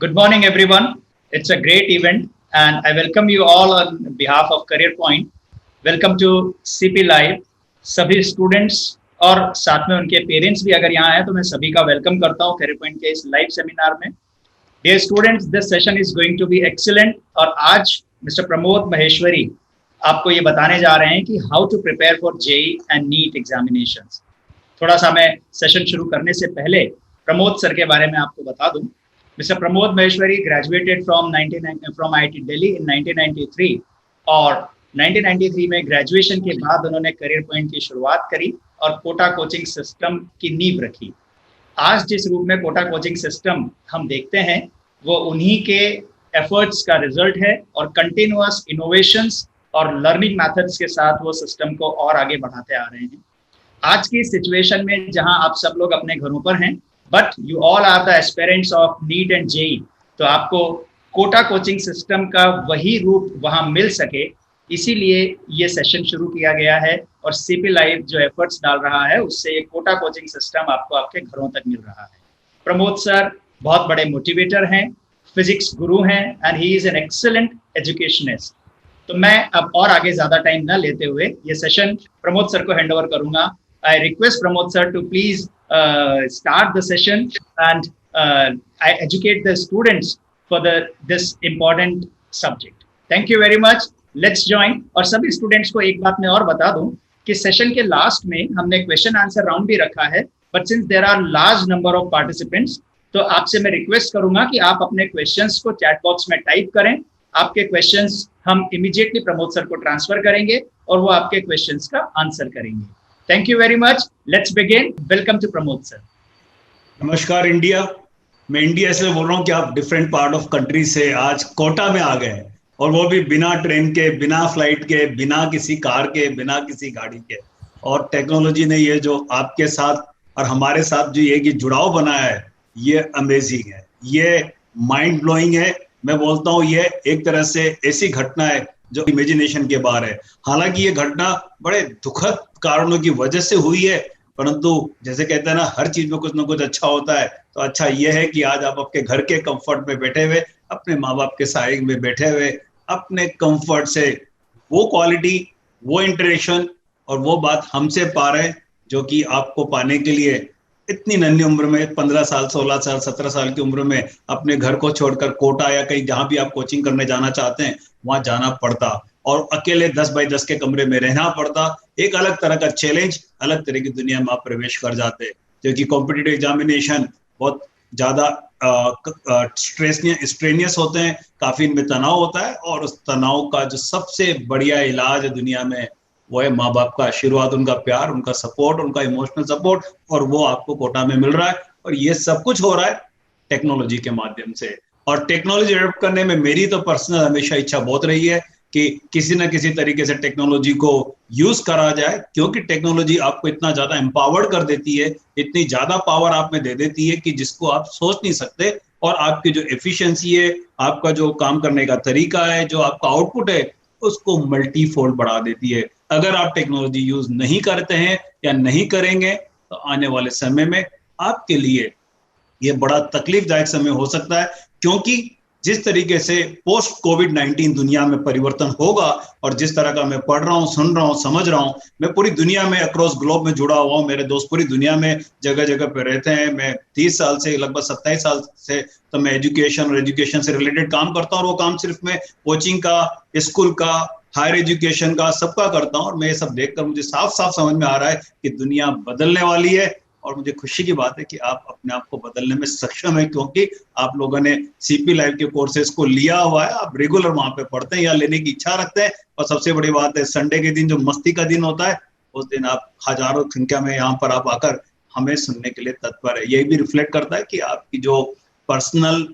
Good morning, everyone. It's a great event, and I welcome you all on behalf of Career Point. Welcome to CP Live. सभी students और साथ में उनके parents भी अगर यहाँ आए तो मैं सभी का वेलकम करता हूँ करियर पॉइंट के इस लाइव सेमिनार में. Dear students, this session is going to be excellent और आज मिस्टर प्रमोद महेश्वरी आपको ये बताने जा रहे हैं कि how to prepare for JEE and NEET examinations. थोड़ा सा मैं सेशन शुरू करने से पहले प्रमोद सर के बारे में आपको बता दूं. Mister Pramod Maheshwari graduated from IIT Delhi in 1993 और 1993 में ग्रेजुएशन के बाद उन्होंने करियर पॉइंट की शुरुआत करी और कोटा कोचिंग सिस्टम की नींव रखी. आज जिस रूप में कोटा कोचिंग सिस्टम हम देखते हैं वो उन्हीं के एफर्ट्स का रिजल्ट है और कंटिन्यूअस इनोवेशंस और लर्निंग मेथड्स के साथ वो सिस्टम को और आगे बढ़ाते आ रहे हैं. आज की सिचुएशन में जहां आप सब लोग अपने घरों पर हैं, but you all are the aspirants of NEET and JEE, तो आपको कोटा कोचिंग सिस्टम का वही रूप वहां मिल सके, इसीलिए ये सेशन शुरू किया गया है. और सीपी लाइव जो एफर्ट्स डाल रहा है उससे ये कोटा कोचिंग सिस्टम आपको आपके घरों तक मिल रहा है. प्रमोद सर बहुत बड़े मोटिवेटर हैं, फिजिक्स गुरु हैं and he is an excellent educationist. तो मैं अब और आगे ज्यादा टाइम ना लेते हुए ये सेशन प्रमोद सर को हैंड ओवर करूंगा. I request Pramod sir to please start the session and I educate the students for this important subject. Thank you very much. Let's join. और सभी स्टूडेंट्स को एक बात मैं और बता दूं कि सेशन के लास्ट में हमने क्वेश्चन आंसर राउंड भी रखा है, but since there are large number of participants तो आपसे मैं रिक्वेस्ट करूंगा कि आप अपने क्वेश्चंस को चैट बॉक्स में टाइप करें. आपके क्वेश्चंस हम इमीडिएटली प्रमोद सर को ट्रांसफर करेंगे और वो आपके क्वेश्चंस का आंसर करेंगे. Thank you very much. Let's begin. Welcome to Pramod sir. नमस्कार इंडिया. मैं इंडिया से बोल रहा हूँ कि आप डिफरेंट पार्ट ऑफ कंट्री से आज कोटा में आ गए और वो भी बिना ट्रेन के, बिना फ्लाइट के, बिना किसी कार के, बिना किसी गाड़ी के. और टेक्नोलॉजी ने ये जो आपके साथ और हमारे साथ जो ये जुड़ाव बनाया है ये अमेजिंग है, ये माइंड ब्लोइंग है. मैं बोलता हूँ ये एक तरह से ऐसी घटना है जो इमेजिनेशन के बाहर है. हालांकि ये घटना बड़े दुखद कारणों की वजह से हुई है, परंतु जैसे कहते हैं ना, हर चीज में कुछ ना कुछ अच्छा होता है. तो अच्छा ये है कि आज आप आपके घर के कंफर्ट में बैठे हुए, अपने माँ बाप के साए में बैठे हुए, अपने कंफर्ट से वो क्वालिटी, वो इंटरेक्शन और वो बात हमसे पा रहे हैं जो कि आपको पाने के लिए इतनी नन्ही उम्र में 15 साल, 16 साल, 17 साल की उम्र में अपने घर को छोड़कर कोटा या कहीं जहां भी आप कोचिंग करने जाना चाहते हैं वहां जाना पड़ता और अकेले 10 बाई 10 के कमरे में रहना पड़ता. एक अलग तरह का चैलेंज, अलग तरह की दुनिया में आप प्रवेश कर जाते, क्योंकि कॉम्पिटिटिव एग्जामिनेशन बहुत ज्यादा स्ट्रेनियस होते हैं, काफी इनमें तनाव होता है और उस तनाव का जो सबसे बढ़िया इलाज है दुनिया में वो है माँ बाप का आशीर्वाद, उनका प्यार, उनका सपोर्ट, उनका इमोशनल सपोर्ट, और वो आपको कोटा में मिल रहा है. और ये सब कुछ हो रहा है टेक्नोलॉजी के माध्यम से. और टेक्नोलॉजी अडॉप्ट करने में मेरी तो पर्सनल हमेशा इच्छा बहुत रही है कि किसी न किसी तरीके से टेक्नोलॉजी को यूज करा जाए, क्योंकि टेक्नोलॉजी आपको इतना ज्यादा एम्पावर्ड कर देती है, इतनी ज्यादा पावर आप में दे देती है कि जिसको आप सोच नहीं सकते. और आपकी जो एफिशिएंसी है, आपका जो काम करने का तरीका है, जो आपका आउटपुट है, उसको मल्टीफोल्ड बढ़ा देती है. अगर आप टेक्नोलॉजी यूज नहीं करते हैं या नहीं करेंगे तो आने वाले समय में आपके लिए ये बड़ा तकलीफदायक समय हो सकता है, क्योंकि जिस तरीके से पोस्ट कोविड-19 दुनिया में परिवर्तन होगा और जिस तरह का मैं पढ़ रहा हूँ, सुन रहा हूँ, समझ रहा हूँ, मैं पूरी दुनिया में अक्रॉस ग्लोब में जुड़ा हुआ हूँ, मेरे दोस्त पूरी दुनिया में जगह जगह पे रहते हैं. मैं 30 साल से, लगभग 27 साल से तो मैं एजुकेशन और एजुकेशन से रिलेटेड काम करता हूँ. और वो काम सिर्फ मैं कोचिंग का, स्कूल का, हायर एजुकेशन का, सबका करता हूँ. और मैं ये सब देखकर मुझे साफ साफ समझ में आ रहा है कि दुनिया बदलने वाली है. और मुझे खुशी की बात है कि आप अपने आप को बदलने में सक्षम है, क्योंकि आप लोगों ने सीपी लाइव के कोर्सेज को लिया हुआ है, आप रेगुलर वहां पे पढ़ते हैं या लेने की इच्छा रखते हैं. और सबसे बड़ी बात है, संडे के दिन जो मस्ती का दिन होता है, उस दिन आप हजारों संख्या में यहाँ पर आप आकर हमें सुनने के लिए तत्पर है. यही भी रिफ्लेक्ट करता है कि आपकी जो पर्सनल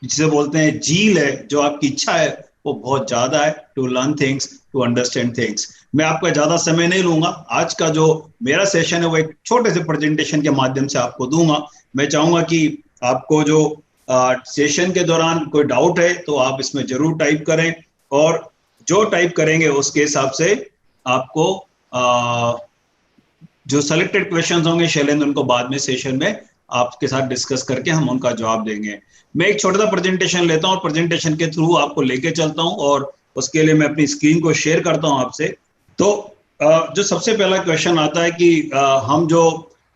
जिसे बोलते हैं झील है, जो आपकी इच्छा है, वो बहुत ज्यादा है to learn things, to understand things. मैं आपका ज्यादा समय नहीं लूंगा. आज का जो मेरा सेशन है वो एक छोटे से प्रेजेंटेशन के माध्यम से आपको दूंगा. मैं चाहूंगा कि आपको जो सेशन के दौरान कोई डाउट है तो आप इसमें जरूर टाइप करें, और जो टाइप करेंगे उसके हिसाब से आपको जो सेलेक्टेड क्वेश्चंस होंगे, शैलेंद्र उनको बाद में सेशन में आपके साथ डिस्कस करके हम उनका जवाब देंगे। मैं एक छोटा सा प्रेजेंटेशन लेता हूँ और प्रेजेंटेशन के थ्रू आपको लेके चलता हूँ और उसके लिए मैं अपनी स्क्रीन को शेयर करता हूँ आपसे। तो जो सबसे पहला क्वेश्चन आता है कि हम जो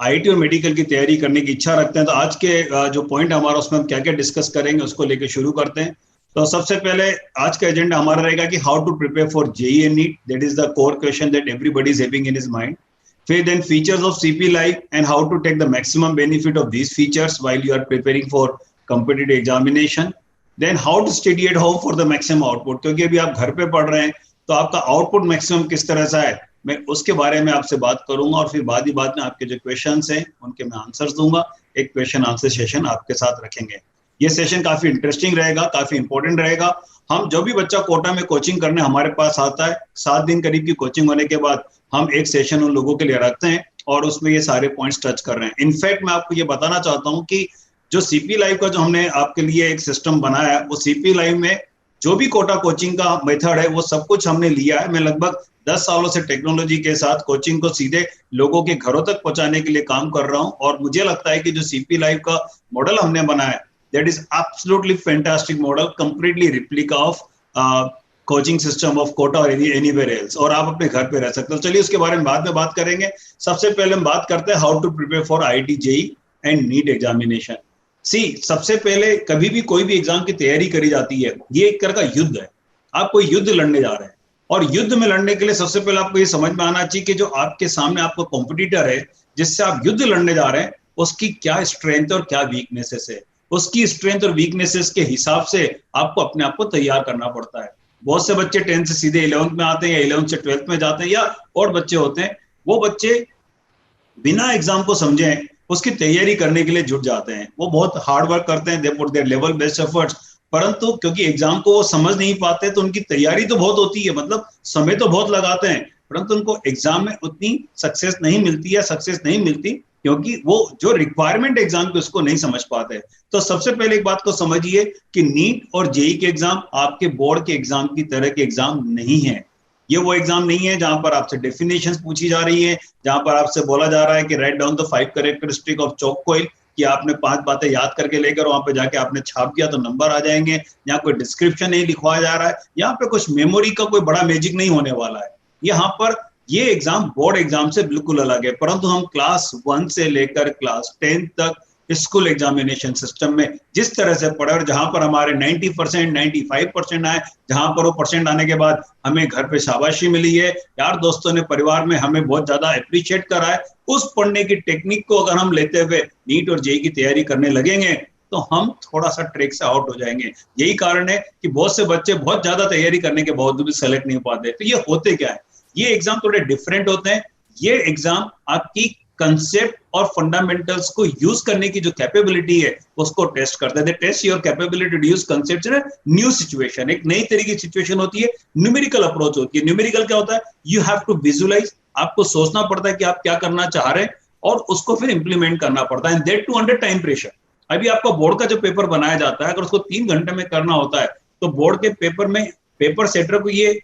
आईटी और मेडिकल की तैयारी करने की इच्छा रखते हैं, तो आज के जो पॉइंट हमारा उसमें हम क्या क्या डिस्कस करेंगे उसको लेके शुरू करते हैं। तो सबसे पहले आज का एजेंडा हमारा रहेगा कि how to prepare for JEE and NEET, that is the core question that everybody is having in his mind. फिर then features of CP live and how to take the maximum benefit of these features while you are preparing for competitive examination. Then how to study at home for the maximum output, क्योंकि अभी आप घर पे पढ़ रहे हैं तो आपका आउटपुट मैक्सिमम किस तरह से है, मैं उसके बारे में आपसे बात करूंगा। और फिर बाद में आपके जो क्वेश्चंस हैं उनके मैं आंसर्स दूंगा। एक क्वेश्चन आंसर सेशन आपके साथ रखेंगे। ये सेशन काफी इंटरेस्टिंग रहेगा, काफी इंपॉर्टेंट रहेगा। हम जो भी बच्चा कोटा में कोचिंग करने हमारे पास आता है, 7 दिन करीब की कोचिंग होने के बाद हम एक सेशन उन लोगों के लिए रखते हैं और उसमें ये सारे पॉइंट्स टच कर रहे हैं। इनफैक्ट मैं आपको ये बताना चाहता हूँ कि जो सीपी लाइव का जो हमने आपके लिए एक सिस्टम बनाया है, वो सीपी लाइव में जो भी कोटा कोचिंग का मेथड है वो सब कुछ हमने लिया है। मैं लगभग 10 सालों से टेक्नोलॉजी के साथ कोचिंग को सीधे लोगों के घरों तक पहुंचाने के लिए काम कर रहा हूं और मुझे लगता है कि जो सीपी लाइव का मॉडल हमने बनाया, that is absolutely fantastic model, completely replica of coaching system of Kota और एनीवेयर एल्स, और आप अपने घर पे रह सकते हो। चलिए उसके बारे में बाद में बात करेंगे। सबसे पहले हम बात करते हैं how to prepare for IIT JEE and NEET examination. सबसे पहले कभी भी कोई भी एग्जाम की तैयारी करी जाती है, ये एक तरह का युद्ध है। आप कोई युद्ध लड़ने जा रहे हैं और युद्ध में लड़ने के लिए सबसे पहले आपको ये समझ में आना चाहिए कि जो आपके सामने आपका कॉम्पिटिटर है जिससे आप युद्ध लड़ने जा रहे हैं, उसकी क्या स्ट्रेंथ और क्या वीकनेसेस है। उसकी स्ट्रेंथ और वीकनेसेस के हिसाब से आपको अपने आप को तैयार करना पड़ता है। बहुत से बच्चे 10th से सीधे 11th में आते हैं या 11th से 12th में जाते हैं, या और बच्चे होते हैं वो बच्चे बिना एग्जाम को समझे उसकी तैयारी करने के लिए जुट जाते हैं। वो बहुत हार्ड वर्क करते हैं, they put their level best efforts, परंतु क्योंकि एग्जाम को वो समझ नहीं पाते तो उनकी तैयारी तो बहुत होती है, मतलब समय तो बहुत लगाते हैं, परंतु उनको एग्जाम में उतनी सक्सेस नहीं मिलती या सक्सेस नहीं मिलती क्योंकि वो जो रिक्वायरमेंट एग्जाम की उसको नहीं समझ पाते। तो सबसे पहले एक बात को समझिए कि नीट और जेईई के एग्जाम आपके बोर्ड के एग्जाम की तरह के एग्जाम नहीं है। ये वो एग्जाम नहीं है जहां पर आपसे डेफिनेशंस पूछी जा रही है, जहां पर आपसे बोला जा रहा है कि write down the 5 characteristic of chalk coil, कि आपने 5 बातें याद करके लेकर वहां पे जाके आपने छाप दिया तो नंबर आ जाएंगे। यहाँ कोई डिस्क्रिप्शन नहीं लिखवाया जा रहा है, यहाँ पे कुछ मेमोरी का कोई बड़ा मैजिक नहीं होने वाला है। यहाँ पर ये एग्जाम बोर्ड एग्जाम से बिल्कुल अलग है। परंतु हम क्लास 1 से लेकर क्लास 10 तक स्कूल एग्जामिनेशन सिस्टम में जिस तरह से पढ़े और जहां पर हमारे 90% 95% आए, जहां पर वो परसेंट आने के बाद हमें घर पे शाबाशी मिली है, यार दोस्तों ने परिवार में हमें बहुत ज्यादा अप्रिशिएट करा है, उस पढ़ने की टेक्निक को अगर हम लेते हुए नीट और जेईई की तैयारी करने लगेंगे तो हम थोड़ा सा ट्रैक से आउट हो जाएंगे। यही कारण है कि बहुत से बच्चे बहुत ज्यादा तैयारी करने के बावजूद भी सेलेक्ट नहीं हो पाते। तो ये होते क्या है, ये एग्जाम थोड़े डिफरेंट होते हैं। ये एग्जाम आपकी कंसेप्ट और फंडामेंटल्स को यूज करने की जो कैपेबिलिटी है उसको टेस्ट करता है। Test your capability to use concepts in a new situation. एक नई तरीके की सिचुएशन होती है, न्यूमेरिकल अप्रोच होती है। न्यूमेरिकल क्या होता है, यू हैव टू विजुअलाइज, आपको सोचना पड़ता है कि आप क्या करना चाह रहे हैं और उसको फिर इंप्लीमेंट करना पड़ता है, and that to under time pressure. अभी आपका बोर्ड का जो पेपर बनाया जाता है, अगर उसको 3 घंटे में करना होता है तो बोर्ड के पेपर में पेपर सेटर को ये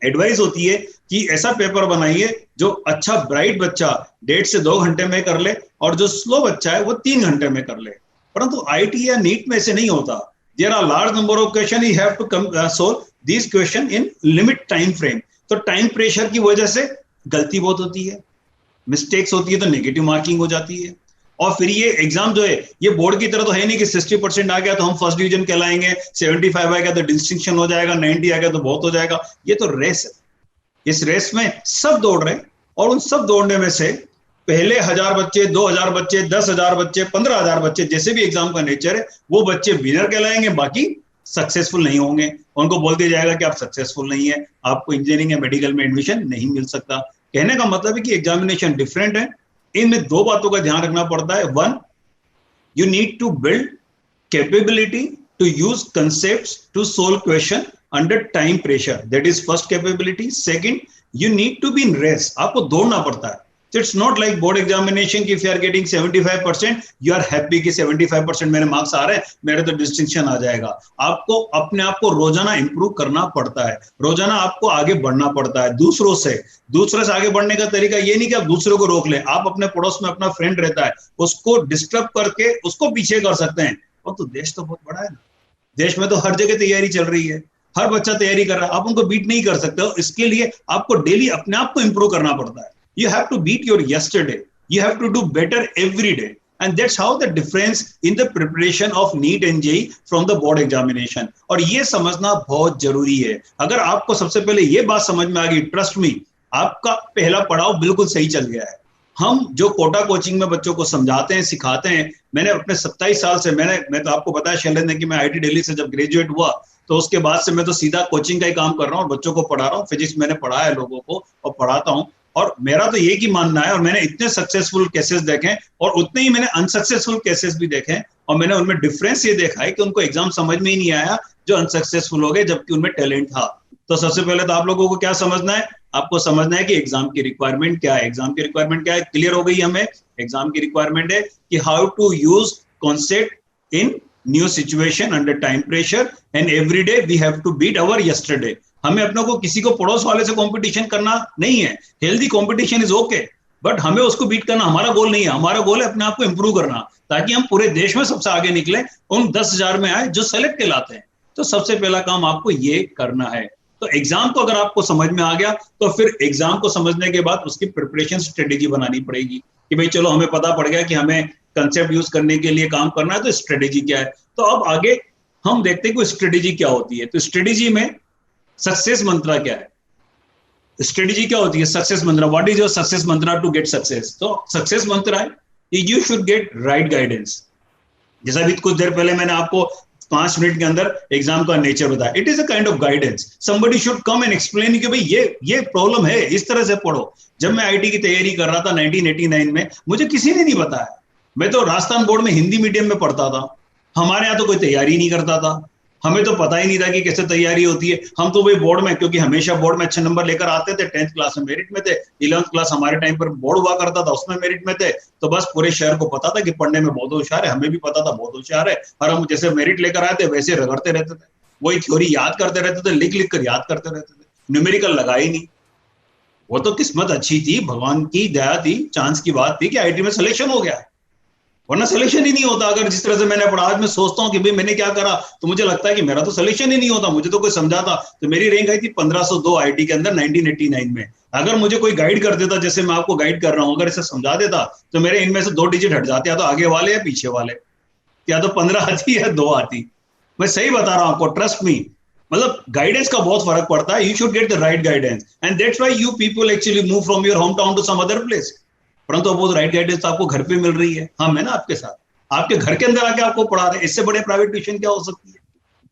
एडवाइस होती है कि ऐसा पेपर बनाइए जो अच्छा ब्राइट बच्चा 1.5 से 2 घंटे में कर ले और जो स्लो बच्चा है वो 3 घंटे में कर ले। परंतु आईटी या नीट में ऐसे नहीं होता। There are large number of question, you have to solve this question in limit time frame. तो टाइम प्रेशर की वजह से गलती बहुत होती है, मिस्टेक्स होती है, तो नेगेटिव मार्किंग हो जाती है। और फिर ये एग्जाम जो है ये बोर्ड की तरह तो है नहीं कि 60% आ गया तो हम फर्स्ट डिवीजन कहलाएंगे, 75 आ गया तो डिस्टिंक्शन हो जाएगा, 90 आ गया तो बहुत हो जाएगा। ये तो रेस है, इस रेस में सब दौड़ रहे हैं और उन सब दौड़ने में से पहले 1000 बच्चे, 2000 बच्चे, 10,000 बच्चे, 15,000 बच्चे, जैसे भी एग्जाम का नेचर है, वो बच्चे विनर कहलाएंगे, बाकी सक्सेसफुल नहीं होंगे। उनको बोल दिया जाएगा कि आप सक्सेसफुल नहीं है, आपको इंजीनियरिंग या मेडिकल में एडमिशन नहीं मिल सकता। कहने का मतलब है कि एग्जामिनेशन डिफरेंट है। इनमें 2 बातों का ध्यान रखना पड़ता है। 1, you need to build capability to use concepts to solve question under time pressure. That is first capability. Second, you need to be in race. आपको दौड़ना पड़ता है। So it's not like board examination कि if you are getting 75%, you are happy कि 75% मेरे marks आ रहे हैं, मेरे तो डिस्टिंक्शन आ जाएगा। आपको अपने आप को रोजाना इंप्रूव करना पड़ता है, रोजाना आपको आगे बढ़ना पड़ता है दूसरों से आगे बढ़ने का तरीका ये नहीं कि आप दूसरों को रोक लें। आप अपने पड़ोस में अपना फ्रेंड रहता है, उसको डिस्टर्ब करके उसको पीछे कर सकते हैं। और तो देश तो बहुत बड़ा है ना, देश में तो हर जगह तैयारी चल रही है, हर बच्चा तैयारी कर रहा है, आप उनको बीट नहीं कर सकते हो। इसके लिए आपको डेली अपने आप को इंप्रूव करना पड़ता है। You have to beat your yesterday. You have to do better every day. And that's how the difference in the preparation of NEET and JEE from the board examination. और ये समझना बहुत जरूरी है। अगर आपको सबसे पहले ये बात समझ में आ गई, ट्रस्ट मी, आपका पहला पड़ाव बिल्कुल सही चल गया है। हम जो कोटा कोचिंग में बच्चों को समझाते हैं, सिखाते हैं, मैंने अपने 27 साल से मैं तो आपको बताया शैलेंद्र कि मैं IIT दिल्ली से जब ग्रेजुएट हुआ तो उसके बाद से मैं तो सीधा कोचिंग का ही काम कर रहा हूँ और बच्चों को पढ़ा रहा हूँ। फिजिक्स मैंने पढ़ाया है लोगों को और पढ़ाता हूँ, और मेरा तो ये की मानना है, और मैंने इतने सक्सेसफुल केसेस देखे और उतने ही मैंने अनसक्सेसफुल केसेस भी देखे, और मैंने उनमें डिफरेंस ये देखा है कि उनको एग्जाम समझ में ही नहीं आया जो अनसक्सेसफुल हो गए, जबकि उनमें टैलेंट था। तो सबसे पहले तो आप लोगों को क्या समझना है, आपको समझना है कि एग्जाम की रिक्वायरमेंट क्या है। एग्जाम की रिक्वायरमेंट क्या है, क्लियर हो गई हमें। एग्जाम की रिक्वायरमेंट है कि how to use concept in new situation under time pressure, and every day we have to beat our yesterday. हमें अपनों को किसी को पड़ोस वाले से कंपटीशन करना नहीं है। Healthy competition is okay, but हमें उसको बीट करना हमारा गोल नहीं है। हमारा गोल है अपने आप को इंप्रूव करना, ताकि हम पूरे देश में सबसे आगे निकले, उन 10,000 में आए जो सेलेक्ट कहलाते हैं। तो सबसे पहला काम आपको ये करना है। तो एग्जाम को अगर आपको समझ में आ गया तो फिर एग्जाम को समझने के बाद उसकी प्रिपरेशन स्ट्रेटेजी बनानी पड़ेगी कि भाई चलो हमें पता पड़ गया कि हमें कंसेप्ट यूज करने के लिए काम करना है, तो स्ट्रेटेजी क्या है। तो अब आगे हम देखते हैं कि स्ट्रेटेजी क्या होती है। तो स्ट्रेटेजी में सक्सेस मंत्रा क्या है, स्ट्रेटेजी क्या होती है, success mantra, what is your success mantra to get success. तो सक्सेस मंत्रा है you should get right guidance. जैसा भी कुछ देर पहले मैंने आपको 5 मिनट के अंदर एग्जाम का नेचर बताया, it is a kind of guidance. Somebody should come and explain कि भाई ये प्रॉब्लम है, इस तरह से पढ़ो। जब मैं आईटी की तैयारी कर रहा था 1989 में, मुझे किसी ने नहीं बताया। मैं तो राजस्थान बोर्ड में हिंदी मीडियम में पढ़ता था, हमारे यहाँ तो कोई तैयारी नहीं करता था, हमें तो पता ही नहीं था कि कैसे तैयारी होती है। हम तो भाई बोर्ड में, क्योंकि हमेशा बोर्ड में अच्छे नंबर लेकर आते थे, 10th क्लास में मेरिट में थे, 11th क्लास हमारे टाइम पर बोर्ड हुआ करता था, उसमें मेरिट में थे। तो बस पूरे शहर को पता था कि पढ़ने में बहुत होशियार है, हमें भी पता था बहुत होशियार है, और हम जैसे मेरिट लेकर आए थे वैसे रगड़ते रहते थे, वही थ्योरी याद करते रहते थे, लिख लिख कर याद करते रहते थे, न्यूमेरिकल लगा ही नहीं। वो तो किस्मत अच्छी थी, भगवान की दया थी, चांस की बात थी कि आईटी में सिलेक्शन हो गया, वरना सिलेक्शन ही नहीं होता। अगर जिस तरह से मैंने पढ़ा, आज मैं सोचता हूँ कि भाई मैंने क्या करा, तो मुझे लगता है कि मेरा तो सिलेक्शन ही नहीं होता। मुझे तो कोई समझाता, तो मेरी रैंक आई थी 1502 आईटी के अंदर 1989 में। अगर मुझे कोई गाइड कर देता, जैसे मैं आपको गाइड कर रहा हूँ, अगर इसे समझा देता, तो मेरे इनमें से 2 डिजिट हट जाते, या तो आगे वाले या पीछे वाले, या तो 15 आती या 2 आती। मैं सही बता रहा हूँ आपको, ट्रस्ट मी। मतलब गाइडेंस का बहुत फर्क पड़ता है। You should get the right guidance, and that's why you people actually move from your home town to some other place. परंतु वो राइट गाइडेंस आपको घर पे मिल रही है, हम है ना आपके साथ, आपके घर के अंदर आके आपको पढ़ा रहे हैं। इससे बड़े प्राइवेट ट्यूशन क्या हो सकती है।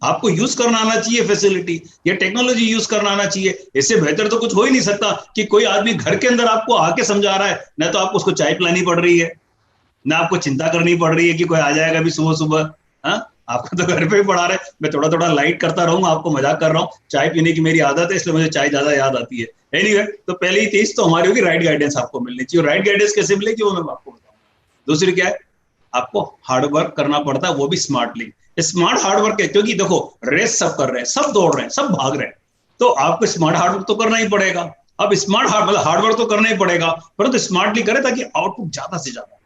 आपको यूज करना आना चाहिए फैसिलिटी, या टेक्नोलॉजी यूज करना आना चाहिए। इससे बेहतर तो कुछ हो ही नहीं सकता कि कोई आदमी घर के अंदर आपको आके समझा रहा है, ना तो आपको उसको चाय पिलानी पड़ रही है, ना आपको चिंता करनी पड़ रही है कि कोई आ जाएगा भी सुबह सुबह। हाँ, आपको तो घर पे ही पढ़ा रहे। मैं थोड़ा थोड़ा लाइट करता रहूंगा, आपको मजाक कर रहा हूँ, चाय पीने की मेरी आदत है, इसलिए मुझे चाय ज्यादा याद आती है। एनीवे, तो पहली चीज तो हमारी होगी राइट गाइडेंस आपको मिलनी चाहिए। राइट गाइडेंस कैसे मिलेगी वो मैं आपको बताऊंगा। दूसरी क्या है, आपको हार्ड वर्क करना पड़ता है, वो भी स्मार्टली। स्मार्ट हार्ड वर्क है, क्योंकि देखो रेस सब कर रहे हैं, सब दौड़ रहे हैं, सब भाग रहे हैं, तो आपको स्मार्ट हार्ड वर्क तो करना ही पड़ेगा। अब स्मार्ट हार्ड वर्क तो करना ही पड़ेगा, परंतु स्मार्टली करें ताकि आउटपुट ज्यादा से ज्यादा,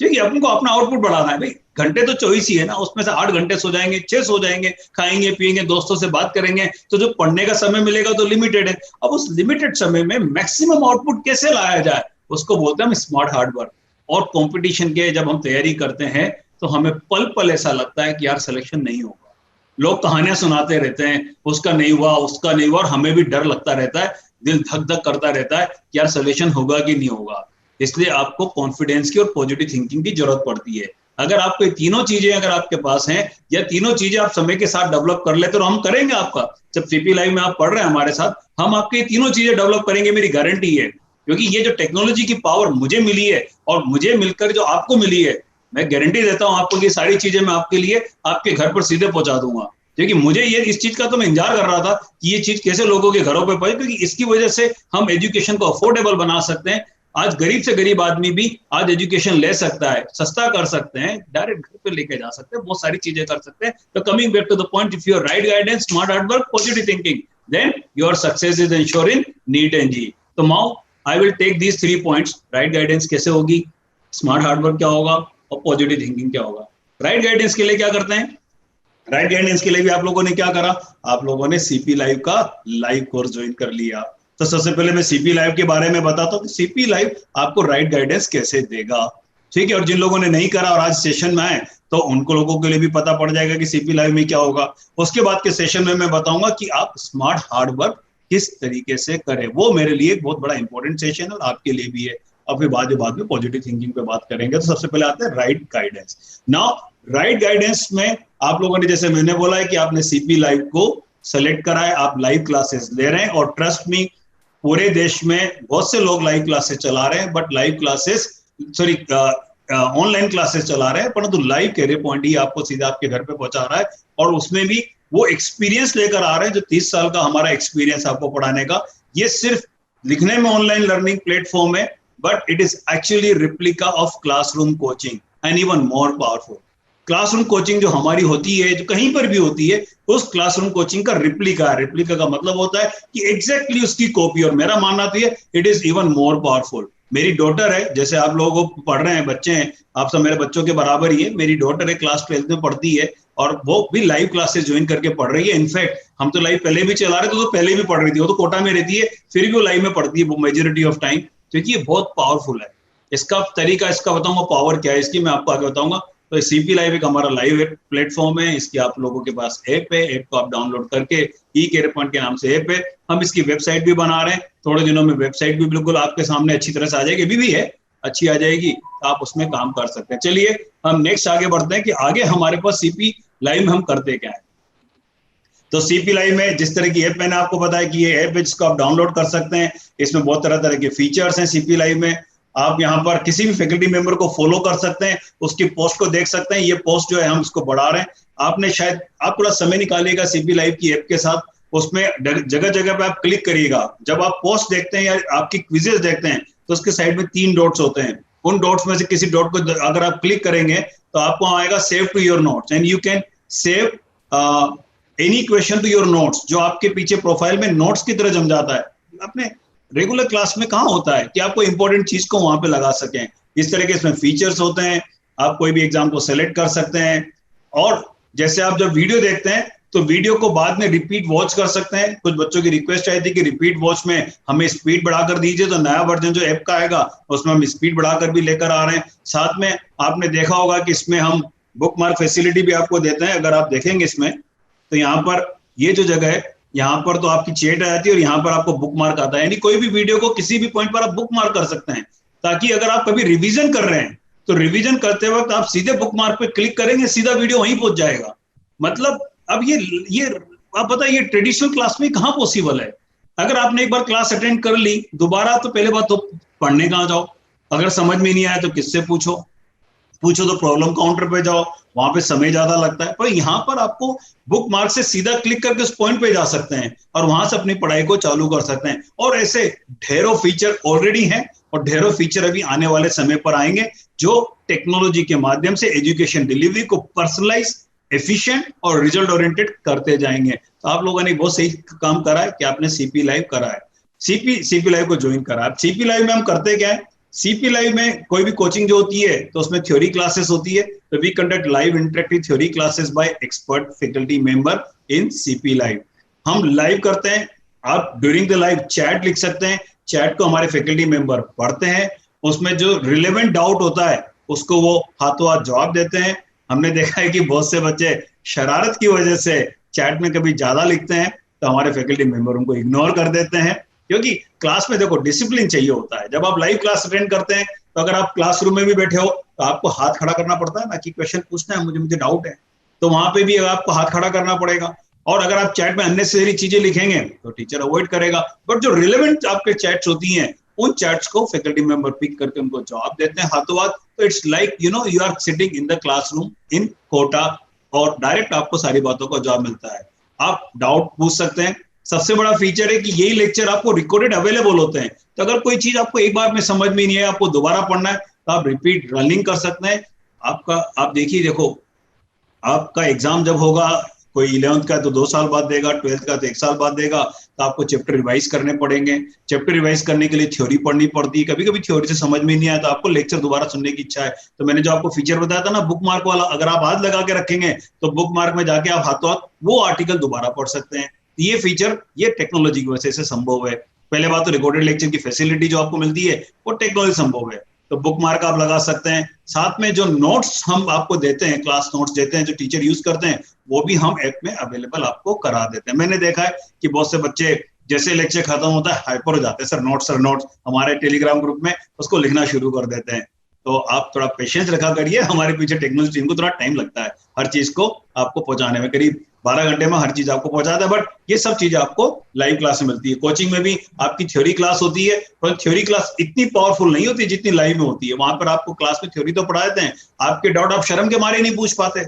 क्योंकि अपन को अपना आउटपुट बढ़ाना है। भाई घंटे तो 24 ही है ना, उसमें से 8 घंटे सो जाएंगे, 6 सो जाएंगे, खाएंगे पिएंगे, दोस्तों से बात करेंगे, तो जो पढ़ने का समय मिलेगा तो लिमिटेड है। अब उस लिमिटेड समय में मैक्सिमम आउटपुट कैसे लाया जाए, उसको बोलते हैं हम स्मार्ट हार्ड वर्क। और कंपटीशन के जब हम तैयारी करते हैं तो हमें पल पल ऐसा लगता है कि यार सिलेक्शन नहीं होगा। लोग कहानियां सुनाते रहते हैं, उसका नहीं हुआ, उसका नहीं हुआ, और हमें भी डर लगता रहता है, दिल धक धक करता रहता है कि यार सिलेक्शन होगा कि नहीं होगा। इसलिए आपको कॉन्फिडेंस की और पॉजिटिव थिंकिंग की जरूरत पड़ती है। अगर आपको तीनों चीजें अगर आपके पास हैं, या तीनों चीजें आप समय के साथ डेवलप कर लेते, तो हम करेंगे आपका। जब सीपी लाइव में आप पढ़ रहे हैं हमारे साथ, हम आपके तीनों चीजें डेवलप करेंगे, मेरी गारंटी है। क्योंकि ये जो टेक्नोलॉजी की पावर मुझे मिली है और मुझे मिलकर जो आपको मिली है, मैं गारंटी देता हूं आपको कि सारी चीजें मैं आपके लिए आपके घर पर सीधे पहुंचा दूंगा। क्योंकि मुझे ये इस चीज का तो मैं इंतजार कर रहा था कि ये चीज कैसे लोगों के घरों पे पहुंचे, क्योंकि इसकी वजह से हम एजुकेशन को अफोर्डेबल बना सकते हैं। आज गरीब से गरीब आदमी भी आज एजुकेशन ले सकता है, सस्ता कर सकते हैं, डायरेक्ट घर पे लेके जा सकते हैं, बहुत सारी चीजें कर सकते हैं। तो coming back to the point, if your right guidance, smart hard work, positive thinking, then your success is ensure in NEET and JEE. तो now I will take these 3 points. Right guidance कैसे होगी, smart hard work क्या होगा, और positive thinking क्या होगा। Right guidance के लिए क्या करते हैं, राइट गाइडेंस के लिए भी आप लोगों ने क्या करा, आप लोगों ने सीपी लाइव का लाइव कोर्स ज्वाइन कर लिया। तो सबसे पहले मैं सीपी लाइव के बारे में बताता हूँ कि सीपी लाइव आपको राइट गाइडेंस कैसे देगा, ठीक है। और जिन लोगों ने नहीं करा और आज सेशन में आए तो उनको लोगों के लिए भी पता पड़ जाएगा कि सीपी लाइव में क्या होगा। उसके बाद के सेशन में मैं बताऊंगा कि आप स्मार्ट हार्ड वर्क किस तरीके से करें, वो मेरे लिए एक बहुत बड़ा इंपॉर्टेंट सेशन है और आपके लिए भी है। अब फिर बाद में पॉजिटिव थिंकिंग पे बात करेंगे। तो सबसे पहले आते हैं right guidance. Now right guidance में आप लोगों ने, जैसे मैंने बोला है कि आपने सीपी लाइव को सेलेक्ट करा है, आप लाइव क्लासेस ले रहे हैं, और ट्रस्ट मी पूरे देश में बहुत से लोग लाइव क्लासेस चला रहे हैं, but live classes online classes चला रहे हैं, परंतु लाइव कैरियर पॉइंट ही आपको सीधा आपके घर पे पहुंचा रहा है। और उसमें भी वो एक्सपीरियंस लेकर आ रहे हैं, जो 30 साल का हमारा एक्सपीरियंस आपको पढ़ाने का। ये सिर्फ लिखने में ऑनलाइन लर्निंग प्लेटफॉर्म है, but it is actually replica of classroom coaching and even more powerful. Classroom coaching जो हमारी होती है, जो कहीं पर भी होती है, उस क्लासरूम कोचिंग का रिप्लिका है। रिप्लिका का मतलब होता है कि एग्जैक्टली उसकी कॉपी। और मेरा मानना तो है it is even more powerful. मेरी डॉटर है, जैसे आप लोगों को पढ़ रहे हैं, बच्चे हैं, आप सब मेरे बच्चों के बराबर ही है। मेरी डॉटर है, क्लास 12th में पढ़ती है, और वो भी लाइव क्लासेस ज्वाइन करके पढ़ रही है। इनफैक्ट हम तो लाइव पहले भी चला रहे थे, तो पहले भी पढ़ रही थी। वो तो कोटा में रहती है, फिर भी वो लाइव में पढ़ती है वो मेजोरिटी ऑफ टाइम, क्योंकि ये बहुत पावरफुल है। इसका तरीका, इसका बताऊंगा पावर क्या है इसकी, मैं आपको आगे बताऊंगा। तो सीपी लाइव एक हमारा लाइव प्लेटफॉर्म है। इसकी आप लोगों के पास ऐप है, ऐप को आप डाउनलोड करके ई कैरियर पॉइंट के नाम से ऐप है। हम इसकी वेबसाइट भी बना रहे हैं, थोड़े दिनों में वेबसाइट भी बिल्कुल आपके सामने अच्छी तरह से आ जाएगी, अभी भी है, अच्छी आ जाएगी, तो आप उसमें काम कर सकते हैं। चलिए हम नेक्स्ट आगे बढ़ते हैं कि आगे हमारे पास सीपी लाइव में हम करते क्या है। तो सीपी लाइव में जिस तरह की ऐप मैंने आपको बताया कि ये ऐप है जिसको आप डाउनलोड कर सकते हैं। इसमें बहुत तरह तरह के फीचर्स हैं सीपी लाइव में। आप यहाँ पर किसी भी फैकल्टी मेंबर को फॉलो कर सकते हैं, उसकी पोस्ट को देख सकते हैं। ये पोस्ट जो है हम इसको बढ़ा रहे हैं। आपने शायद आप थोड़ा समय निकालिएगा सीपी लाइव की ऐप के साथ, उसमें जगह जगह पे आप क्लिक करिएगा। जब आप पोस्ट देखते हैं या आपकी क्विजेस देखते हैं तो उसके साइड में 3 डॉट्स होते हैं। उन डॉट्स में से किसी डॉट को अगर आप क्लिक करेंगे तो आपको आएगा save to your notes, and you can save any question to your notes, जो आपके पीछे प्रोफाइल में नोट्स की तरह जम जाता है। अपने रेगुलर क्लास में कहाँ होता है कि आप कोई इंपॉर्टेंट चीज को वहां पे लगा सकें। इस तरह के इसमें फीचर्स होते हैं। आप कोई भी एग्जाम को सेलेक्ट कर सकते हैं, और जैसे आप जब वीडियो देखते हैं तो वीडियो को बाद में रिपीट वॉच कर सकते हैं। कुछ बच्चों की रिक्वेस्ट आई थी कि रिपीट वॉच में हमें स्पीड बढ़ाकर दीजिए, तो नया वर्जन जो ऐप का आएगा उसमें हम स्पीड बढ़ाकर भी लेकर आ रहे हैं। साथ में आपने देखा होगा कि इसमें हम बुक मार्क फैसिलिटी भी आपको देते हैं। अगर आप देखेंगे इसमें तो यहाँ पर ये जो जगह है, यहाँ पर तो आपकी चैट आ जाती है और यहाँ पर आपको बुक मार्क आता है। यानी कोई भी वीडियो को किसी भी पॉइंट पर आप बुक मार्क कर सकते हैं, ताकि अगर आप कभी रिवीजन कर रहे हैं तो रिवीजन करते वक्त आप सीधे बुक मार्क पे क्लिक करेंगे, सीधा वीडियो वहीं पहुंच जाएगा। मतलब अब ये आप बताइए ट्रेडिशनल क्लास में कहाँ पॉसिबल है। अगर आपने एक बार क्लास अटेंड कर ली, दोबारा तो पहले बात तो पढ़ने कहाँ जाओ, अगर समझ में नहीं आया तो किससे पूछो तो प्रॉब्लम काउंटर पे जाओ, वहां पे समय ज्यादा लगता है। पर यहाँ पर आपको बुक मार्क से सीधा क्लिक करके उस पॉइंट पे जा सकते हैं और वहां से अपनी पढ़ाई को चालू कर सकते हैं। और ऐसे ढेरों फीचर ऑलरेडी हैं और ढेरों फीचर अभी आने वाले समय पर आएंगे, जो टेक्नोलॉजी के माध्यम से एजुकेशन डिलीवरी को पर्सनलाइज, एफिशिएंट और रिजल्ट ओरिएंटेड करते जाएंगे। तो आप लोगों ने बहुत सही काम करा है कि आपने सीपी लाइव करा है, सीपी लाइव को ज्वाइन करा है। सीपी लाइव में हम करते क्या है, सीपी लाइव में कोई भी कोचिंग जो होती है तो उसमें थ्योरी क्लासेस होती है। तो we conduct live interactive theory classes by expert faculty member in CP live. हम लाइव करते हैं, आप ड्यूरिंग द लाइव चैट लिख सकते हैं, चैट को हमारे फैकल्टी मेंबर पढ़ते हैं, उसमें जो रिलेवेंट डाउट होता है उसको वो हाथों हाथ जवाब देते हैं। हमने देखा है कि बहुत से बच्चे शरारत की वजह से चैट में कभी ज्यादा लिखते हैं तो हमारे फैकल्टी मेंबर उनको इग्नोर कर देते हैं, क्योंकि क्लास में देखो डिसिप्लिन चाहिए होता है। जब आप लाइव क्लास अटेंड करते हैं तो अगर आप क्लासरूम में भी बैठे हो तो आपको हाथ खड़ा करना पड़ता है ना, कि क्वेश्चन पूछना है, मुझे डाउट है, तो वहां पे भी आपको हाथ खड़ा करना पड़ेगा। और अगर आप चैट में अननेसेसरी चीजें लिखेंगे तो टीचर अवॉइड करेगा। बट जो रिलेवेंट आपके चैट्स होती हैं उन चैट्स को फैकल्टी मेंबर पिक करके उनको जवाब देते हैं हाथों हाथ। तो it's like you are sitting in the classroom in Kota, और डायरेक्ट आपको सारी बातों का जवाब मिलता है। आप डाउट पूछ सकते हैं, सबसे बड़ा फीचर है कि यही लेक्चर आपको रिकॉर्डेड अवेलेबल होते हैं, तो अगर कोई चीज आपको एक बार में समझ में नहीं है, आपको दोबारा पढ़ना है, तो आप रिपीट रनिंग कर सकते हैं। आप देखिए, देखो आपका एग्जाम जब होगा, कोई 11th का तो 2 साल बाद देगा, 12th का तो 1 साल बाद देगा, तो आपको चैप्टर रिवाइज करने पड़ेंगे। चैप्टर रिवाइज करने के लिए थ्योरी पढ़नी पड़ती है, कभी कभी थ्योरी से समझ में नहीं आया तो आपको लेक्चर दोबारा सुनने की इच्छा है, तो मैंने जो आपको फीचर बताया था ना बुक मार्क वाला, अगर आप हाथ लगा के रखेंगे तो बुक मार्क में जाके आप हाथों हाथ वो आर्टिकल दोबारा पढ़ सकते हैं। ये फीचर ये टेक्नोलॉजी की वजह से संभव है। पहले बात तो रिकॉर्डेड लेक्चर की फैसिलिटी जो आपको मिलती है वो टेक्नोलॉजी संभव है, तो बुक मार्क आप लगा सकते हैं। साथ में जो नोट्स हम आपको देते हैं, क्लास नोट्स देते हैं जो टीचर यूज करते हैं, वो भी हम ऐप में अवेलेबल आपको करा देते हैं। मैंने देखा है कि बहुत से बच्चे जैसे लेक्चर खत्म होता है हाइपर हो जाते हैं, सर नोट्स हमारे टेलीग्राम ग्रुप में उसको लिखना शुरू कर देते हैं। तो आप थोड़ा पेशेंस रखा करिए, हमारे पीछे टेक्नोलॉजी टीम को थोड़ा टाइम लगता है हर चीज को आपको पहुंचाने में, करीब 12 घंटे में हर चीज आपको पहुंचाता है, बट ये सब चीजें आपको लाइव क्लास में मिलती है। कोचिंग में भी आपकी थ्योरी क्लास होती है, पर थ्योरी क्लास इतनी पावरफुल नहीं होती जितनी लाइव में होती है। वहां पर आपको क्लास में थ्योरी तो पढ़ा देते हैं, आपके डाउट आप शर्म के मारे नहीं पूछ पाते।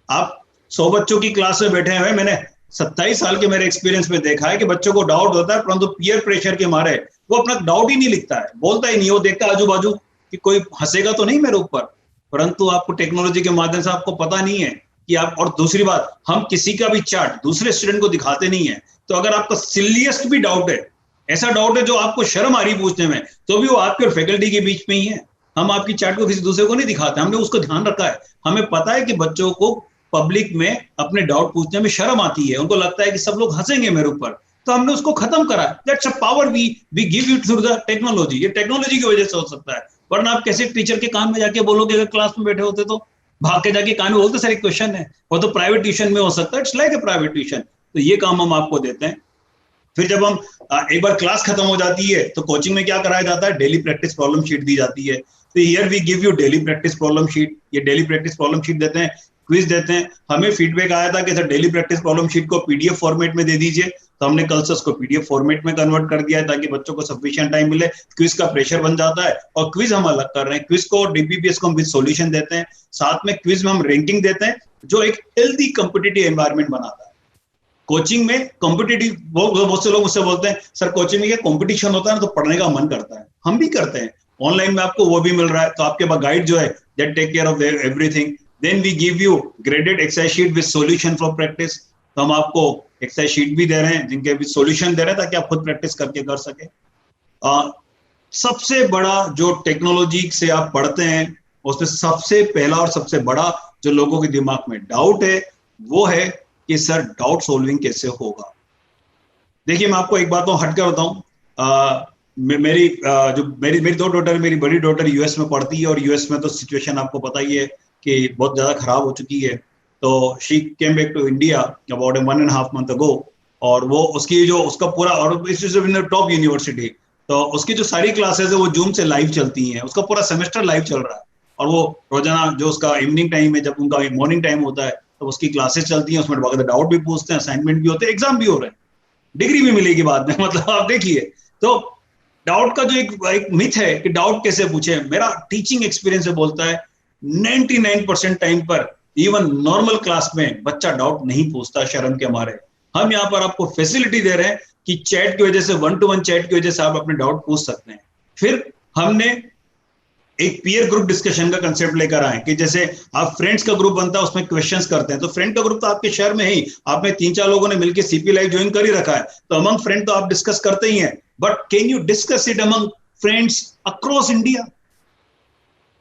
आप 100 बच्चों की क्लास में बैठे हुए, मैंने 27 साल के मेरे एक्सपीरियंस में देखा है कि बच्चों को डाउट होता है, परंतु पीयर प्रेशर के मारे वो अपना डाउट ही नहीं लिखता है, बोलता ही नहीं, वो देखता आजू बाजू कि कोई हंसेगा तो नहीं मेरे ऊपर। परंतु आपको टेक्नोलॉजी के माध्यम से आपको पता नहीं है कि आप, और दूसरी बात, हम किसी का भी चार्ट दूसरे स्टूडेंट को दिखाते नहीं है, तो अगर आपका सिलिएस्ट भी डाउट है, ऐसा डाउट है जो आपको शर्म आ रही पूछने में, तो भी वो आपके और फैकल्टी के बीच में ही है। हम आपकी चार्ट को किसी दूसरे को नहीं दिखाते, हमने उसको ध्यान रखा है। हमें पता है कि बच्चों को पब्लिक में अपने डाउट पूछने में शर्म आती है, उनको लगता है कि सब लोग हंसेंगे मेरे ऊपर, तो हमने उसको खत्म करा। That's a power we give you through the technology. ये टेक्नोलॉजी की वजह से हो सकता है, वरना आप कैसे टीचर के कान में जाके बोलोगे, अगर क्लास में बैठे होते तो भाग के जाके कान में बोलते सर एक क्वेश्चन है, वो तो प्राइवेट ट्यूशन में हो सकता है, it's like a private tuition. तो ये काम हम आपको देते हैं। फिर जब हम एक बार क्लास खत्म हो जाती है तो कोचिंग में क्या कराया जाता है, डेली प्रैक्टिस प्रॉब्लम शीट दी जाती है। तो here we give you daily practice problem sheet. ये डेली प्रैक्टिस प्रॉब्लम शीट देते हैं, क्विज देते हैं। हमें फीडबैक आया था कि sir daily practice problem sheet को पीडीएफ फॉर्मेट में दे दीजिए, तो हमने कल से उसको पीडीएफ फॉर्मेट में कन्वर्ट कर दिया है ताकि बच्चों को सफिशिएंट टाइम मिले। क्विज का प्रेशर बन जाता है, और क्विज हम अलग कर रहे हैं, क्विज को डीपीपीएस को हम विद सॉल्यूशन देते हैं, साथ में क्विज में हम रैंकिंग देते हैं, जो एक हेल्दी कॉम्पिटिटिव एनवायरनमेंट बनाता है। कोचिंग में कॉम्पिटिटिव, बहुत से लोग मुझसे बोलते हैं सर कोचिंग में ये कॉम्पिटिशन होता है ना तो पढ़ने का मन करता है, हम भी करते हैं। ऑनलाइन में आपको वो भी मिल रहा है, तो आपके पास गाइड जो है that take care of everything. Then we give you graded exercise sheet with solution for practice. तो हम आपको एक्सरसाइज शीट भी दे रहे हैं जिनके विद सॉल्यूशन दे रहे हैं ताकि आप खुद प्रैक्टिस करके कर सके। सबसे बड़ा जो टेक्नोलॉजी से आप पढ़ते हैं उसमें सबसे पहला और सबसे बड़ा जो लोगों के दिमाग में डाउट है वो है कि सर डाउट सॉल्विंग कैसे होगा। देखिए मैं आपको एक बात हटकर बताऊं, मेरी 2 डॉटर, मेरी बड़ी डॉटर यूएस में पढ़ती है, और यूएस में तो सिचुएशन आपको पता ही है कि बहुत ज्यादा खराब हो चुकी है। तो she came back to India about 1.5 month ago, और वो उसकी जो उसका पूरा, और टॉप यूनिवर्सिटी, तो उसकी जो सारी क्लासेस है वो जूम से लाइव चलती हैं, उसका पूरा सेमेस्टर लाइव चल रहा है। और वो रोजाना जो उसका इवनिंग टाइम है, जब उनका मॉर्निंग टाइम होता है तो उसकी क्लासेस चलती हैं, उसमें बाकायदा डाउट भी पूछते हैं, असाइनमेंट भी होते हैं, एग्जाम भी हो रहे हैं, डिग्री भी मिलेगी बाद में। मतलब आप देखिए, तो डाउट का जो एक मिथ है कि डाउट कैसे पूछे, मेरा टीचिंग एक्सपीरियंस से बोलता है 99% टाइम पर इवन नॉर्मल क्लास में बच्चा डाउट नहीं पूछता शर्म के मारे। हम यहाँ पर आपको फैसिलिटी दे रहे हैं कि चैट की वजह से, 1-to-1 चैट की वजह से आप अपने डाउट पूछ सकते हैं। फिर हमने एक पीयर ग्रुप डिस्कशन का कंसेप्ट लेकर आए कि जैसे आप फ्रेंड्स का ग्रुप बनता है, उसमें क्वेश्चंस करते हैं, तो फ्रेंड का ग्रुप तो आपके शहर में ही, आपने 3-4 लोगों ने मिलकर सीपी लाइव ज्वाइन कर ही रखा है, तो अमंग फ्रेंड तो आप डिस्कस करते ही हैं, but can you discuss it among friends across India?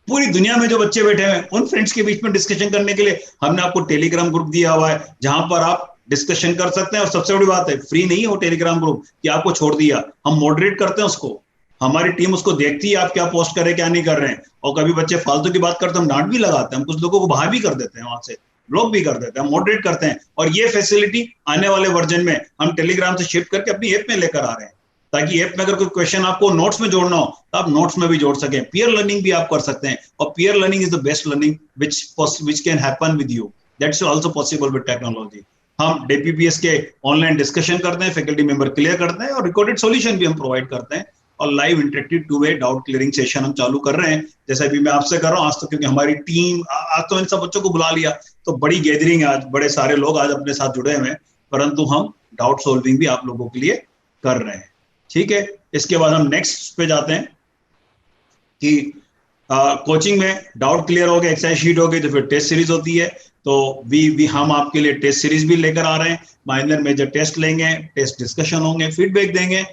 पूरी दुनिया में जो बच्चे बैठे हैं उन फ्रेंड्स के बीच में डिस्कशन करने के लिए हमने आपको टेलीग्राम ग्रुप दिया हुआ है, जहां पर आप डिस्कशन कर सकते हैं। और सबसे बड़ी बात है, फ्री नहीं है वो टेलीग्राम ग्रुप कि आपको छोड़ दिया, हम मॉडरेट करते हैं उसको, हमारी टीम उसको देखती है आप क्या पोस्ट कर रहे हैं क्या नहीं कर रहे हैं, और कभी बच्चे फालतू की बात करते हैं हम डांट भी लगाते हैं, हम कुछ लोगों को बाहर भी कर देते हैं, वहां से ब्लॉक भी कर देते हैं, हम मॉडरेट करते हैं। और ये फैसिलिटी आने वाले वर्जन में हम टेलीग्राम से शिफ्ट करके अपनी ऐप में लेकर आ रहे हैं, ताकि ऐप में अगर कोई क्वेश्चन आपको नोट्स में जोड़ना हो तो आप नोट्स में भी जोड़ सकें। पीयर लर्निंग भी आप कर सकते हैं, और peer learning is the best learning which can happen with you, that's also possible with technology. हम डीपीपीएस के ऑनलाइन डिस्कशन करते हैं, फैकल्टी मेंबर क्लियर करते हैं, और रिकॉर्डेड सॉल्यूशन भी हम प्रोवाइड करते हैं, और live interactive 2-way doubt clearing session हम चालू कर रहे हैं, जैसा भी मैं आपसे कर रहा हूँ आज तो, क्योंकि हमारी टीम आज तो इन सब बच्चों को बुला लिया, तो बड़ी गैदरिंग है आज, बड़े सारे लोग आज अपने साथ जुड़े हुए हैं। परंतु हम डाउट सॉल्विंग भी आप लोगों के लिए कर रहे हैं। ठीक है, इसके बाद हम नेक्स्ट पे जाते हैं कि कोचिंग में डाउट क्लियर हो गया, एक्सरसाइज शीट हो गई, तो फिर टेस्ट सीरीज होती है। तो हम आपके लिए टेस्ट सीरीज भी लेकर आ रहे हैं, माइनर मेजर टेस्ट लेंगे, टेस्ट डिस्कशन होंगे, फीडबैक देंगे,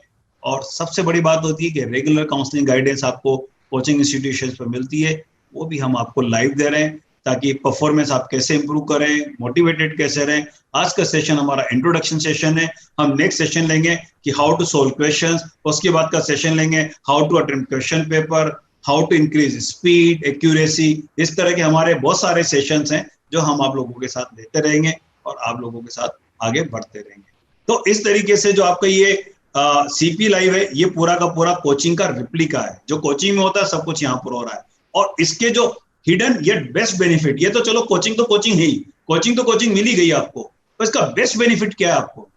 और सबसे बड़ी बात होती है कि रेगुलर काउंसलिंग गाइडेंस आपको कोचिंग इंस्टीट्यूशंस पर मिलती है, वो भी हम आपको लाइव दे रहे हैं, ताकि परफॉर्मेंस आप कैसे इंप्रूव करें, मोटिवेटेड कैसे रहें। आज का सेशन हमारा इंट्रोडक्शन सेशन है। हम नेक्स्ट सेशन लेंगे कि हाउ टू सोल्व क्वेश्चंस, उसके बाद का सेशन लेंगे how to attempt question paper, how to increase speed, accuracy. इस तरह के हमारे बहुत सारे सेशंस हैं जो हम आप लोगों के साथ लेते रहेंगे और आप लोगों के साथ आगे बढ़ते रहेंगे। तो इस तरीके से जो आपका ये सीपी लाइव है, ये पूरा का पूरा कोचिंग का रिप्लिका है। जो कोचिंग में होता है सब कुछ यहाँ पर हो रहा है, और इसके जो हिडन येट बेस्ट बेनिफिट, ये तो चलो कोचिंग तो कोचिंग है ही, कोचिंग तो कोचिंग मिल ही गई आपको, तो इसका बेस्ट बेनिफिट क्या है आपको?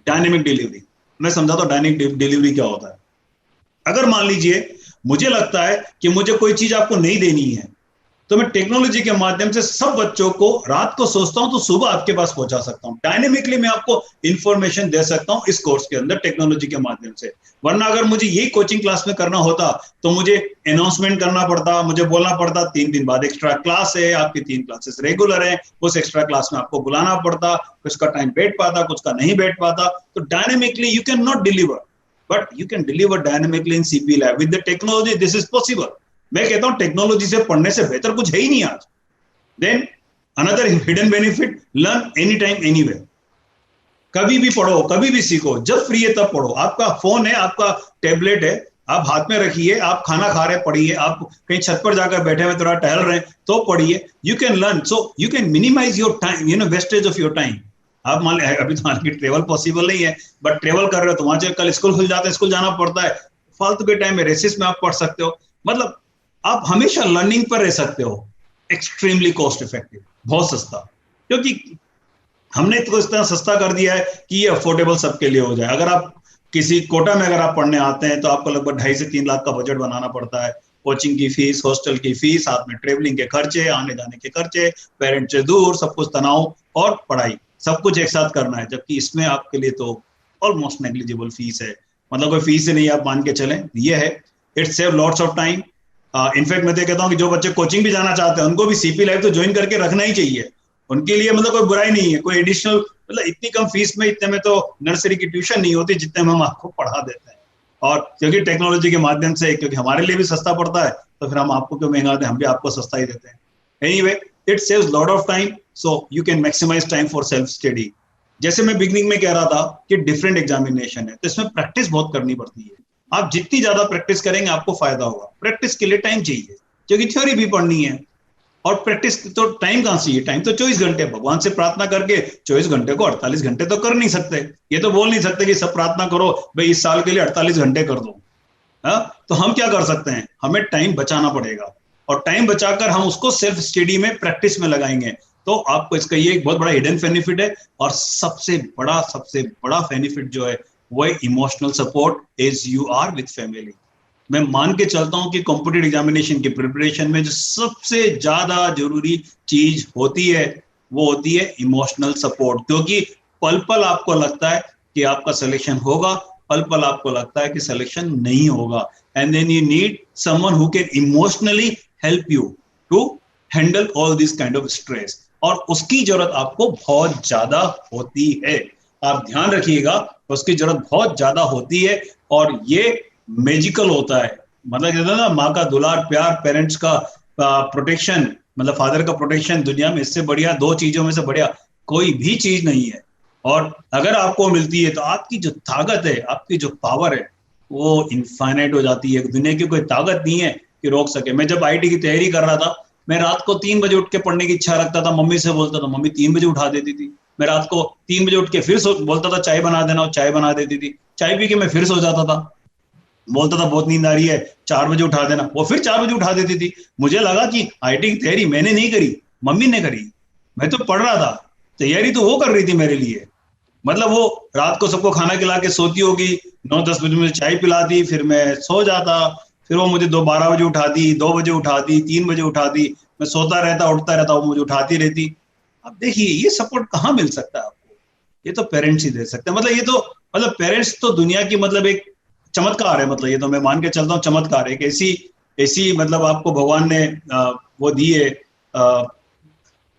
Dynamic delivery. मैं समझाता हूँ डायनेमिक डिलीवरी क्या होता है। अगर मान लीजिए मुझे लगता है कि मुझे कोई चीज आपको नहीं देनी है, तो मैं टेक्नोलॉजी के माध्यम से सब बच्चों को रात को सोचता हूं तो सुबह आपके पास पहुंचा सकता हूं। डायनेमिकली मैं आपको इंफॉर्मेशन दे सकता हूं इस कोर्स के अंदर टेक्नोलॉजी के माध्यम से। वरना अगर मुझे यही कोचिंग क्लास में करना होता तो मुझे अनाउंसमेंट करना पड़ता, मुझे बोलना पड़ता 3 दिन बाद एक्स्ट्रा क्लास है, आपकी 3 क्लासेस रेगुलर है, उस एक्स्ट्रा क्लास में आपको बुलाना पड़ता, कुछ का टाइम बैठ पाता, कुछ का नहीं बैठ पाता। तो dynamically you can not deliver, but you can deliver dynamically in CP Lab with the technology. This is possible. मैं कहता हूं टेक्नोलॉजी से पढ़ने से बेहतर कुछ है ही नहीं आज। Then another hidden benefit, learn anytime anywhere. कभी भी पढ़ो, कभी भी सीखो, जब फ्री है तब पढ़ो। आपका फोन है, आपका टैबलेट है, आप हाथ में रखिए, आप खाना खा रहे पढ़िए, आप कहीं छत पर जाकर बैठे हुए थोड़ा टहल रहे तो पढ़िए। You can learn, so you can minimize your time, wastage of your time. आप मान लिया अभी तो की ट्रेवल पॉसिबल नहीं है, बट ट्रेवल कर रहे हो तो वहां से कल स्कूल खुल जाता है, स्कूल जाना पड़ता है, फालतू के टाइम में रेसिस में आप पढ़ सकते हो। मतलब आप हमेशा लर्निंग पर रह सकते हो। एक्सट्रीमली कॉस्ट इफेक्टिव, बहुत सस्ता, क्योंकि हमने तो इस तरह सस्ता कर दिया है कि ये अफोर्डेबल सबके लिए हो जाए। अगर आप किसी कोटा में अगर आप पढ़ने आते हैं तो आपको लगभग 2.5 से 3 लाख का बजट बनाना पड़ता है। कोचिंग की फीस, हॉस्टल की फीस, साथ में ट्रेवलिंग के खर्चे, आने जाने के खर्चे, पेरेंट्स से दूर, सब कुछ तनाव और पढ़ाई, सब कुछ एक साथ करना है। जबकि इसमें आपके लिए तो ऑलमोस्ट नेग्लिजिबल फीस है, मतलब कोई फीस ही नहीं, आप मान के चलें ये है। It save lots of time. In fact मैं तो कहता हूँ कि जो बच्चे कोचिंग भी जाना चाहते हैं उनको भी सीपी लाइव तो ज्वाइन करके रखना ही चाहिए। उनके लिए मतलब कोई बुराई नहीं है, कोई एडिशनल, मतलब इतनी कम फीस में, इतने में तो नर्सरी की ट्यूशन नहीं होती जितने में हम आपको पढ़ा देते हैं। और क्योंकि टेक्नोलॉजी के माध्यम से, क्योंकि हमारे लिए भी सस्ता पड़ता है, तो फिर हम आपको क्यों महंगा दें, हम भी आपको सस्ता ही देते हैं। Anyway, it saves lot of time, so you can maximize time for self study. जैसे मैं बिगनिंग में कह रहा था कि डिफरेंट एग्जामिनेशन है, तो इसमें प्रैक्टिस बहुत करनी पड़ती है। आप जितनी ज्यादा प्रैक्टिस करेंगे आपको फायदा होगा। प्रैक्टिस के लिए टाइम चाहिए, क्योंकि थ्योरी भी पढ़नी है, और प्रैक्टिस तो टाइम कहां से, टाइम तो 24 घंटे। भगवान से प्रार्थना करके 24 घंटे को 48 घंटे तो कर नहीं सकते। ये तो बोल नहीं सकते कि सब प्रार्थना करो भाई इस साल के लिए 48 घंटे कर दो। तो हम क्या कर सकते हैं, हमें टाइम बचाना पड़ेगा, और टाइम बचाकर हम उसको सेल्फ स्टडी में, प्रैक्टिस में लगाएंगे। तो आपको इसका ये एक बहुत बड़ा हिडन बेनिफिट है। और सबसे बड़ा बेनिफिट जो है वो है emotional support as you are with family. मैं मान के चलता हूं कि कॉम्पिटिटिव एग्जामिनेशन की प्रिपरेशन में जो सबसे ज्यादा जरूरी चीज होती है वो होती है इमोशनल सपोर्ट। क्योंकि पल पल आपको लगता है कि आपका सिलेक्शन होगा, पल पल आपको लगता है कि सिलेक्शन नहीं होगा, and then you need someone who can emotionally help you to handle all this kind of stress. और उसकी जरूरत आपको बहुत ज्यादा होती है, आप ध्यान रखिएगा, उसकी जरूरत बहुत ज्यादा होती है। और ये मैजिकल होता है, मतलब कहते हैं ना, माँ का दुलार प्यार, पेरेंट्स का प्रोटेक्शन, मतलब फादर का प्रोटेक्शन, दुनिया में इससे बढ़िया, 2 चीजों में से बढ़िया कोई भी चीज नहीं है। और अगर आपको मिलती है तो आपकी जो ताकत है, आपकी जो पावर है, वो इनफाइनाइट हो जाती है। दुनिया की कोई ताकत नहीं है कि रोक सके। मैं जब आईटी की तैयारी कर रहा था, मैं रात को 3 बजे उठ के पढ़ने की इच्छा रखता था, मम्मी से बोलता था, मम्मी 3 बजे उठा देती थी। मैं रात को 3 बजे उठ के फिर बोलता था चाय बना देना, और चाय बना देती थी। चाय पी के मैं फिर सो जाता था, बोलता था बहुत नींद आ रही है, 4 बजे उठा देना, वो फिर 4 बजे उठा देती थी। मुझे लगा कि आईटी की तैयारी मैंने नहीं करी, मम्मी ने करी। मैं तो पढ़ रहा था, तैयारी तो वो कर रही थी मेरे लिए। मतलब वो रात को सबको खाना खिला के सोती होगी, 9-10 बजे मुझे चाय पिलाती, फिर मैं सो जाता, फिर वो मुझे 12 बजे उठाती, 2 बजे उठाती, 3 बजे उठाती, मैं सोता रहता, उठता रहता, वो मुझे उठाती रहती। अब देखिए ये सपोर्ट कहाँ मिल सकता है आपको, ये तो पेरेंट्स ही दे सकते हैं। मतलब ये तो मतलब पेरेंट्स तो दुनिया की मतलब एक चमत्कार है, मतलब ये तो मैं मान के चलता हूँ चमत्कार है। एक ऐसी ऐसी मतलब आपको भगवान ने वो दी है,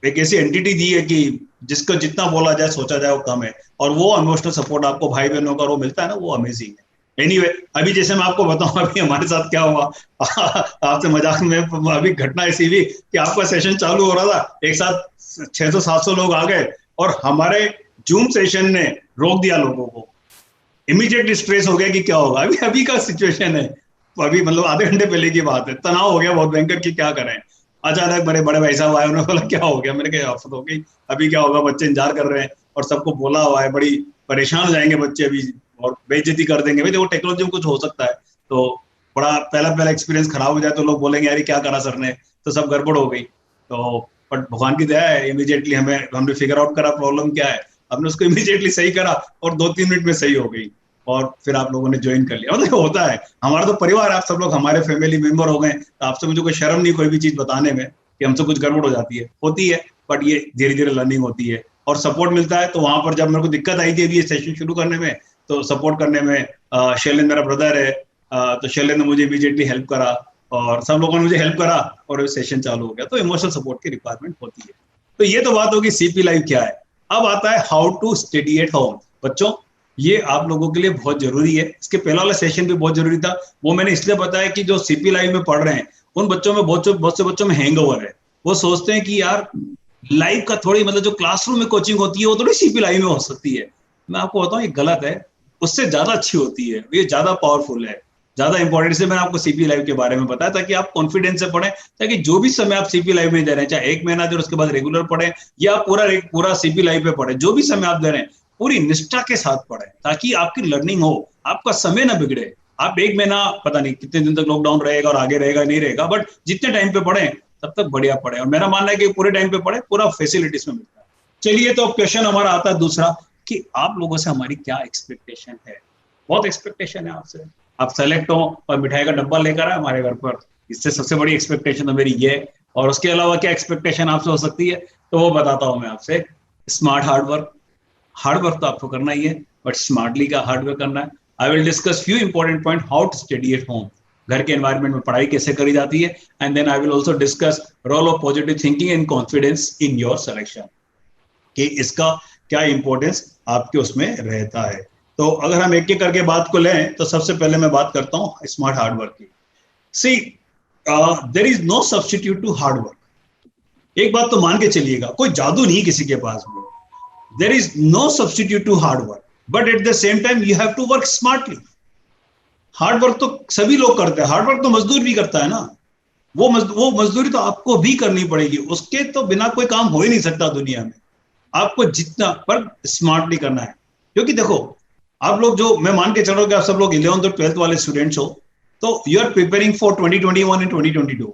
एक ऐसी एंटिटी दी है कि जिसको जितना बोला जाए सोचा जाए वो कम है, और वो इमोशनल सपोर्ट आपको भाई बहनों का वो मिलता है ना, वो अमेजिंग है। एनीवे, अभी जैसे मैं आपको बताऊं अभी हमारे साथ क्या हुआ आपसे मजाक में, अभी घटना ऐसी हुई कि आपका सेशन चालू हो रहा था, एक साथ 600-700 लोग आ गए और हमारे जूम सेशन ने रोक दिया लोगों को। इमीडिएटली स्ट्रेस हो गया कि क्या होगा, अभी अभी का सिचुएशन है, अभी मतलब आधे घंटे पहले की बात है, तनाव हो गया बहुत भयंकर कि क्या करें। अचानक मेरे बड़े भाई साहब आए, उन्होंने बोला क्या हो गया, मैंने कहा आफत हो गई, अभी क्या होगा, बच्चे इंतजार कर रहे हैं और सबको बोला हुआ है, बड़ी परेशान हो जाएंगे बच्चे अभी और बेइज्जती कर देंगे। भाई देखो टेक्नोलॉजी में कुछ हो सकता है, तो बड़ा पहला एक्सपीरियंस खराब हो जाए तो लोग बोलेंगे यार क्या करा सर ने, तो सब गड़बड़ हो गई। तो बट भगवान की दया है, इमीडिएटली हमने फिगर आउट करा प्रॉब्लम क्या है, हमने उसको इमीडिएटली सही करा और 2-3 मिनट में सही हो गई, और फिर आप लोगों ने ज्वाइन कर लिया। मतलब होता है, हमारा तो परिवार, आप सब लोग हमारे फैमिली मेंबर हो गए, तो आपसे मुझे कोई शर्म नहीं कोई भी चीज बताने में कि हमसे कुछ गड़बड़ हो जाती है, होती है, बट ये धीरे धीरे लर्निंग होती है और सपोर्ट मिलता है। तो वहां पर जब मेरे को दिक्कत आई थी अभी ये सेशन शुरू करने में, तो सपोर्ट करने में शैलेंद्र मेरा ब्रदर है, तो शैलेंद्र ने मुझे इमीडिएटली हेल्प करा और सब लोगों ने मुझे हेल्प करा और सेशन चालू हो गया। तो इमोशनल सपोर्ट की रिक्वायरमेंट होती है। तो ये तो बात होगी सीपी लाइव क्या है। अब आता है how to study at home. बच्चों, ये आप लोगों के लिए बहुत जरूरी है, इसके पहला वाला सेशन भी बहुत जरूरी था, वो मैंने इसलिए बताया कि जो सीपी लाइव में पढ़ रहे हैं उन बच्चों में बहुत से बच्चों में हैंगओवर है। वो सोचते हैं कि यार लाइव का थोड़ी मतलब जो क्लासरूम में कोचिंग होती है वो थोड़ी सीपी लाइव में हो सकती है। मैं आपको बताऊं ये गलत है, उससे ज्यादा अच्छी होती है, ये ज्यादा पावरफुल है, ज्यादा इंपॉर्टेंट। से मैंने आपको सीपी लाइव के बारे में बताया ताकि आप कॉन्फिडेंस से पढ़ें, ताकि जो भी समय आप सीपी लाइव में दे रहे हैं, चाहे 1 महीना दे उसके बाद रेगुलर पढ़ें या पूरा सीपी लाइव पे पढ़ें, जो भी समय आप दे रहे हैं पूरी निष्ठा के साथ पढ़ें ताकि आपकी लर्निंग हो, आपका समय ना बिगड़े। आप 1 महीना पता नहीं कितने दिन तक लॉकडाउन रहेगा और आगे रहेगा नहीं रहेगा, बट जितने टाइम पे पढ़ें तब तक बढ़िया पढ़े, और मेरा मानना है कि पूरे टाइम पे पढ़े, पूरा फैसिलिटीज में मिलता है। चलिए, तो क्वेश्चन हमारा आता है दूसरा कि आप लोगों से हमारी क्या एक्सपेक्टेशन है। बहुत एक्सपेक्टेशन है आपसे, आप सेलेक्ट हो और मिठाई का डब्बा लेकर आए हमारे घर पर, इससे सबसे बड़ी एक्सपेक्टेशन तो मेरी ये है। और उसके अलावा क्या एक्सपेक्टेशन आपसे हो सकती है, तो वो बताता हूं मैं आपसे। स्मार्ट हार्ड वर्क तो आपको करना ही है, बट स्मार्टली का हार्ड वर्क करना है। I will discuss few important point how to study at home, घर के एनवायरनमेंट में पढ़ाई कैसे करी जाती है, and then I will also discuss role of positive thinking and confidence in your selection, कि इसका क्या इंपॉर्टेंस आपके उसमें रहता है। तो अगर हम एक एक करके बात को लें तो सबसे पहले मैं बात करता हूं स्मार्ट हार्ड वर्क की। See, there is no substitute to hard work. एक बात तो मान के चलिएगा, कोई जादू नहीं किसी के पास में। There is no substitute to hard work, but at the same time you have to work smartly. Hard work तो सभी लोग करते हैं, हार्ड वर्क तो मजदूर भी करता है ना, वो मजदूरी तो आपको भी करनी पड़ेगी, उसके तो बिना कोई काम हो ही नहीं सकता दुनिया में। आपको जितना पर स्मार्टली करना है, क्योंकि देखो आप लोग जो, मैं मान के चल रहा हूं कि आप सब लोग 11th और 12th वाले स्टूडेंट्स हो, तो you are preparing for 2021 and 2022,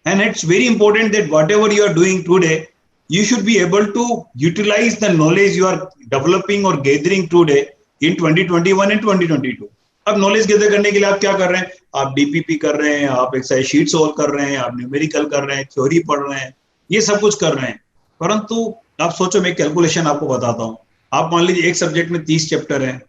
and it's very important that whatever you are doing today you should be able to utilize the knowledge you are developing or gathering today in 2021 and 2022. अब knowledge gather करने के लिए आप क्या कर रहे हैं, आप डीपीपी कर रहे हैं, आप एक्सरसाइज शीट सॉल्व कर रहे हैं, आप न्यूमेरिकल कर रहे हैं, थ्योरी पढ़ रहे हैं, ये सब कुछ कर रहे हैं। परंतु आप सोचो, मैं कैलकुलेशन आपको बताता हूं। आप मान लीजिए एक सब्जेक्ट में 30 चैप्टर है,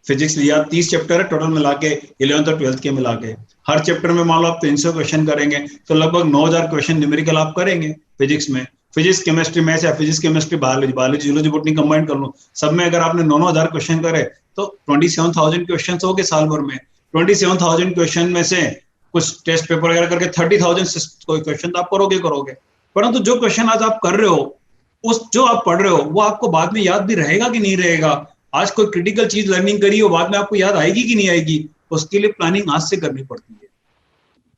फिजिक्स लिया 30 चैप्टर है टोटल मिला के, 11th और 12th के मिला के। हर चैप्टर में मान लो आप 300 क्वेश्चन करेंगे, तो लगभग 9000 क्वेश्चन न्यूमेरिकल आप करेंगे फिजिक्स में। फिजिक्स केमिस्ट्री मैथ्स या physics chemistry biology zoology botany combine कर लो, सब में अगर आपने 9,000 क्वेश्चन करे तो 27,000 क्वेश्चन हो गए साल भर में। 27,000 क्वेश्चन में से कुछ टेस्ट पेपर वगैरह करके 30,000 कोई क्वेश्चन तो आप करोगे। परंतु जो क्वेश्चन आज आप कर रहे हो, उस जो आप पढ़ रहे हो वो आपको बाद में याद भी रहेगा कि नहीं रहेगा। आज कोई क्रिटिकल चीज लर्निंग करी हो, बाद में आपको याद आएगी कि नहीं आएगी, उसके लिए प्लानिंग आज से करनी पड़ती है।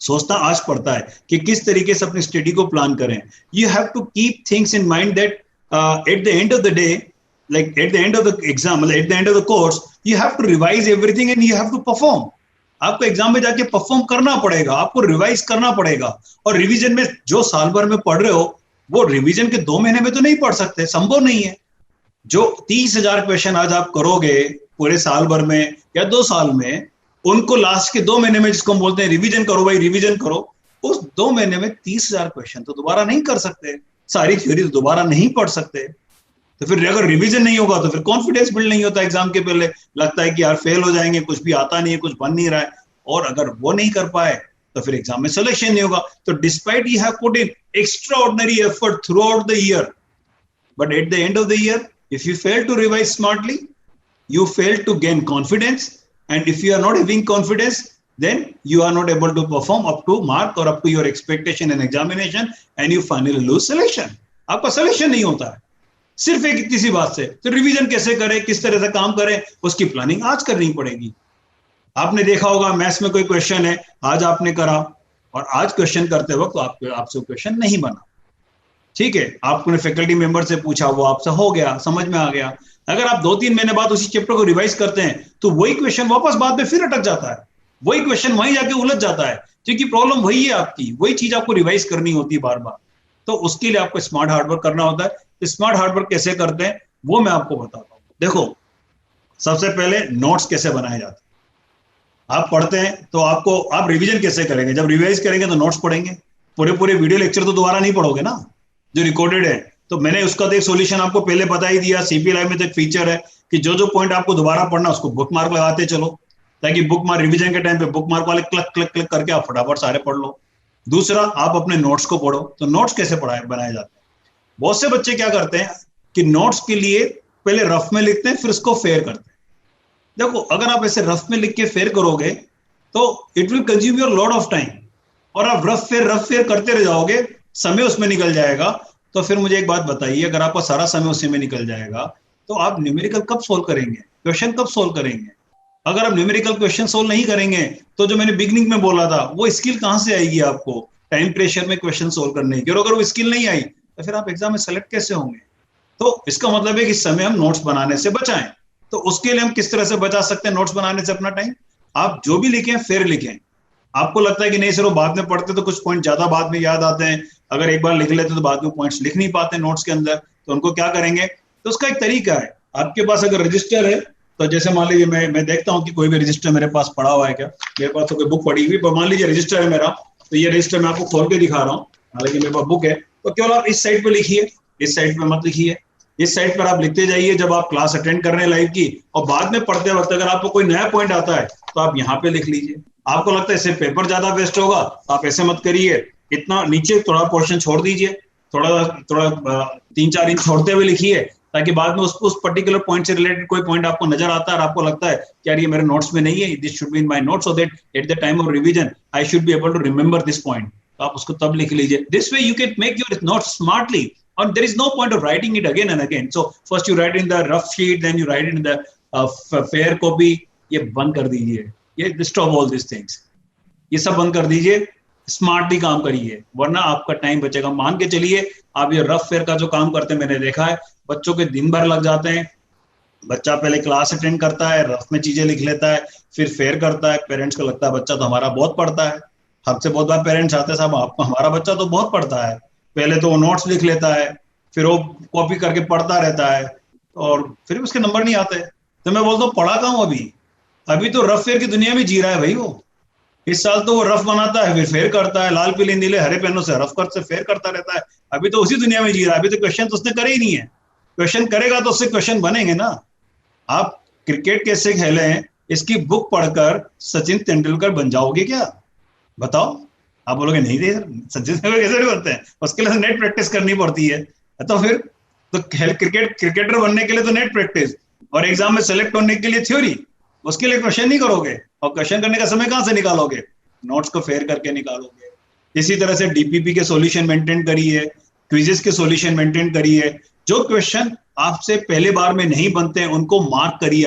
सोचना आज पड़ता है कि किस तरीके से अपनी स्टडी को प्लान करें। You have to keep things in mind that at the end of the day, like at the end of the exam, at the end of the course, you have to revise everything and you have to perform. आपको exam में जाके perform करना पड़ेगा, आपको revise करना पड़ेगा। और revision में जो साल भर में पढ़ रहे हो, वो रिवीजन के 2 महीने में तो नहीं पढ़ सकते, संभव नहीं है। जो 30,000 क्वेश्चन आज आप करोगे पूरे साल भर में या 2 साल में, उनको लास्ट के 2 महीने में, जिसको हम बोलते हैं रिवीजन करो भाई, रिवीजन करो, उस 2 महीने में 30,000 क्वेश्चन तो दोबारा नहीं कर सकते, सारी थ्योरी तो दोबारा नहीं पढ़ सकते। तो फिर अगर रिवीजन नहीं होगा तो फिर कॉन्फिडेंस बिल्ड नहीं होता एग्जाम के पहले, लगता है कि यार फेल हो जाएंगे, कुछ भी आता नहीं है, कुछ बन नहीं रहा है, और अगर वो नहीं कर पाए तो फिर एग्जाम में सिलेक्शन नहीं होगा। तो despite you have put in extraordinary effort throughout the year, but at the end of the year if you fail to revise smartly, you fail to gain confidence, and if you are not having confidence, then you are not able to perform up to mark or up to your expectation in examination, and you finally lose selection. आपका selection नहीं होता है सिर्फ एक इतनी सी बात से। तो रिवीजन कैसे करें, किस तरह से काम करें, उसकी प्लानिंग आज करनी पड़ेगी। आपने देखा होगा मैथ्स में कोई क्वेश्चन है, आज आपने करा और आज क्वेश्चन करते वक्त आपसे क्वेश्चन नहीं बना, ठीक है, आपने फैकल्टी मेंबर से पूछा, वो आपसे हो गया, समझ में आ गया। अगर आप 2-3 महीने बाद उसी चैप्टर को रिवाइज करते हैं तो वही क्वेश्चन वापस बाद में फिर अटक जाता है, वही क्वेश्चन वहीं जाके उलझ जाता है, क्योंकि प्रॉब्लम वही है आपकी, वही चीज आपको रिवाइज करनी होती है बार बार। तो उसके लिए आपको स्मार्ट हार्डवर्क करना होता है। स्मार्ट हार्डवर्क कैसे करते हैं वो मैं आपको बताता हूँ। देखो, सबसे पहले नोट्स कैसे बनाए जाते हैं। आप पढ़ते हैं तो आप रिविजन कैसे करेंगे, जब रिवाइज करेंगे तो नोट्स पढ़ेंगे, पूरे वीडियो लेक्चर तो दोबारा नहीं पढ़ोगे ना जो रिकॉर्डेड है। तो मैंने उसका तो एक सोल्यूशन आपको पहले बता ही दिया। सीपी लाइव में तो एक फीचर है कि जो पॉइंट आपको दोबारा पढ़ना उसको बुक मार्क लगाते चलो, ताकि बुक मार्क रिवीजन के टाइम पे बुक मार्क वाले क्लिक क्लिक क्लिक करके आप फटाफट सारे पढ़ लो। दूसरा, आप अपने नोट्स को पढ़ो। तो नोट्स कैसे बनाए जाते हैं, बहुत से बच्चे क्या करते हैं कि नोट्स के लिए पहले रफ में लिखते हैं, फिर उसको फेयर करते हैं। देखो, अगर आप ऐसे रफ में लिख के फेयर करोगे तो it will consume your lot of time, और आप रफ फेयर करते रह जाओगे, समय उसमें निकल जाएगा। तो फिर मुझे एक बात बताइए, अगर आपका सारा समय उसी में निकल जाएगा तो आप न्यूमेरिकल कब सोल्व करेंगे, क्वेश्चन कब सोल्व करेंगे? अगर आप न्यूमेरिकल क्वेश्चन सोल्व नहीं करेंगे तो जो मैंने बिगनिंग में बोला था वो स्किल कहां से आएगी आपको टाइम प्रेशर में क्वेश्चन सोल्व करने की? और अगर वो स्किल नहीं आई तो फिर आप एग्जाम में सेलेक्ट कैसे होंगे? तो इसका मतलब है कि इस समय हम नोट्स बनाने से बचाएं। तो उसके लिए हम किस तरह से बचा सकते हैं नोट्स बनाने से अपना टाइम? आप जो भी लिखें फेयर लिखें। आपको लगता है कि नहीं सर वो बाद में पढ़ते तो कुछ पॉइंट ज्यादा बाद में याद आते हैं, अगर एक बार लिख लेते तो बाद में पॉइंट्स लिख नहीं पाते नोट्स के अंदर, तो उनको क्या करेंगे? तो उसका एक तरीका है। आपके पास अगर रजिस्टर है तो जैसे मान लीजिए मैं देखता हूँ कि कोई भी रजिस्टर मेरे पास पड़ा हुआ है क्या, मेरे पास तो कोई बुक पड़ी हुई, पर मान लीजिए रजिस्टर है मेरा, तो ये रजिस्टर मैं आपको खोल के दिखा रहा हूँ, हालांकि मेरे पास बुक है। तो केवल आप इस साइड पे लिखिए, इस साइड पे मत लिखिए, इस साइड पर आप लिखते जाइए जब आप क्लास अटेंड कर रहे हैं लाइव की, और बाद में पढ़ते वक्त अगर आपको कोई नया पॉइंट आता है तो आप यहाँ पे लिख लीजिए। आपको लगता है इससे पेपर ज्यादा वेस्ट होगा तो आप ऐसे मत करिए, इतना नीचे थोड़ा पोर्शन छोड़ दीजिए, थोड़ा 3-4 इंच छोड़ते हुए लिखिए, ताकि बाद में उस पर्टिकुलर पॉइंट से रिलेटेड कोई पॉइंट आपको नजर आता है और आपको लगता है कि यार ये मेरे नोट्स में नहीं है, this should be in my notes, so that at the time of revision I should be able to remember this point. तो आप उसको तब लिख लीजिए। This way you can make your notes smartly, और there is no point of writing it again and again. So first you write in the rough sheet, then you write in the fair copy. ये बंद कर दीजिए, ये stop all this things, ये सब बंद कर दीजिए, स्मार्टली काम करिए, वरना आपका टाइम बचेगा। मान के चलिए आप ये रफ फेयर का जो काम करते हैं, मैंने देखा है बच्चों के दिन भर लग जाते हैं। बच्चा पहले क्लास अटेंड करता है, रफ में चीजें लिख लेता है, फिर फेयर करता है। पेरेंट्स को लगता है बच्चा तो हमारा बहुत पढ़ता है, हमसे बहुत बार पेरेंट्स आते हैं साहब आपको हमारा बच्चा तो बहुत पढ़ता है। पहले तो वो नोट्स लिख लेता है, फिर वो कॉपी करके पढ़ता रहता है, और फिर उसके नंबर नहीं आते। तो मैं बोलता हूँ पढ़ा कहाँ हूँ अभी तो रफ फेयर की दुनिया में जी रहा है भाई। वो इस साल तो वो रफ बनाता है, फिर फेयर करता है, लाल पीले नीले हरे पेनों से रफ कर से फेयर करता रहता है। अभी तो उसी दुनिया में जी रहा है, अभी तो क्वेश्चन तो उसने करे ही नहीं है। क्वेश्चन करेगा तो उससे क्वेश्चन बनेंगे ना। आप क्रिकेट कैसे खेले हैं इसकी बुक पढ़कर सचिन तेंदुलकर बन जाओगे क्या? बताओ। आप बोलोगे नहीं थे सचिन तेंदुलकर कैसे बनते हैं, उसके लिए नेट प्रैक्टिस करनी पड़ती है। तो फिर तो क्रिकेटर बनने के लिए तो नेट प्रैक्टिस, और एग्जाम में सेलेक्ट होने के लिए थ्योरी। उसके लिए क्वेश्चन नहीं करोगे, और क्वेश्चन करने का समय कहां से निकालोगे? नोट्स को फेयर करके निकालोगे। इसी तरह से डीपीपी के सॉल्यूशन मेंटेन करिए, क्विजेस के सॉल्यूशन मेंटेन करिए। जो क्वेश्चन आपसे पहले बार में नहीं बनते हैं उनको मार्क करिए,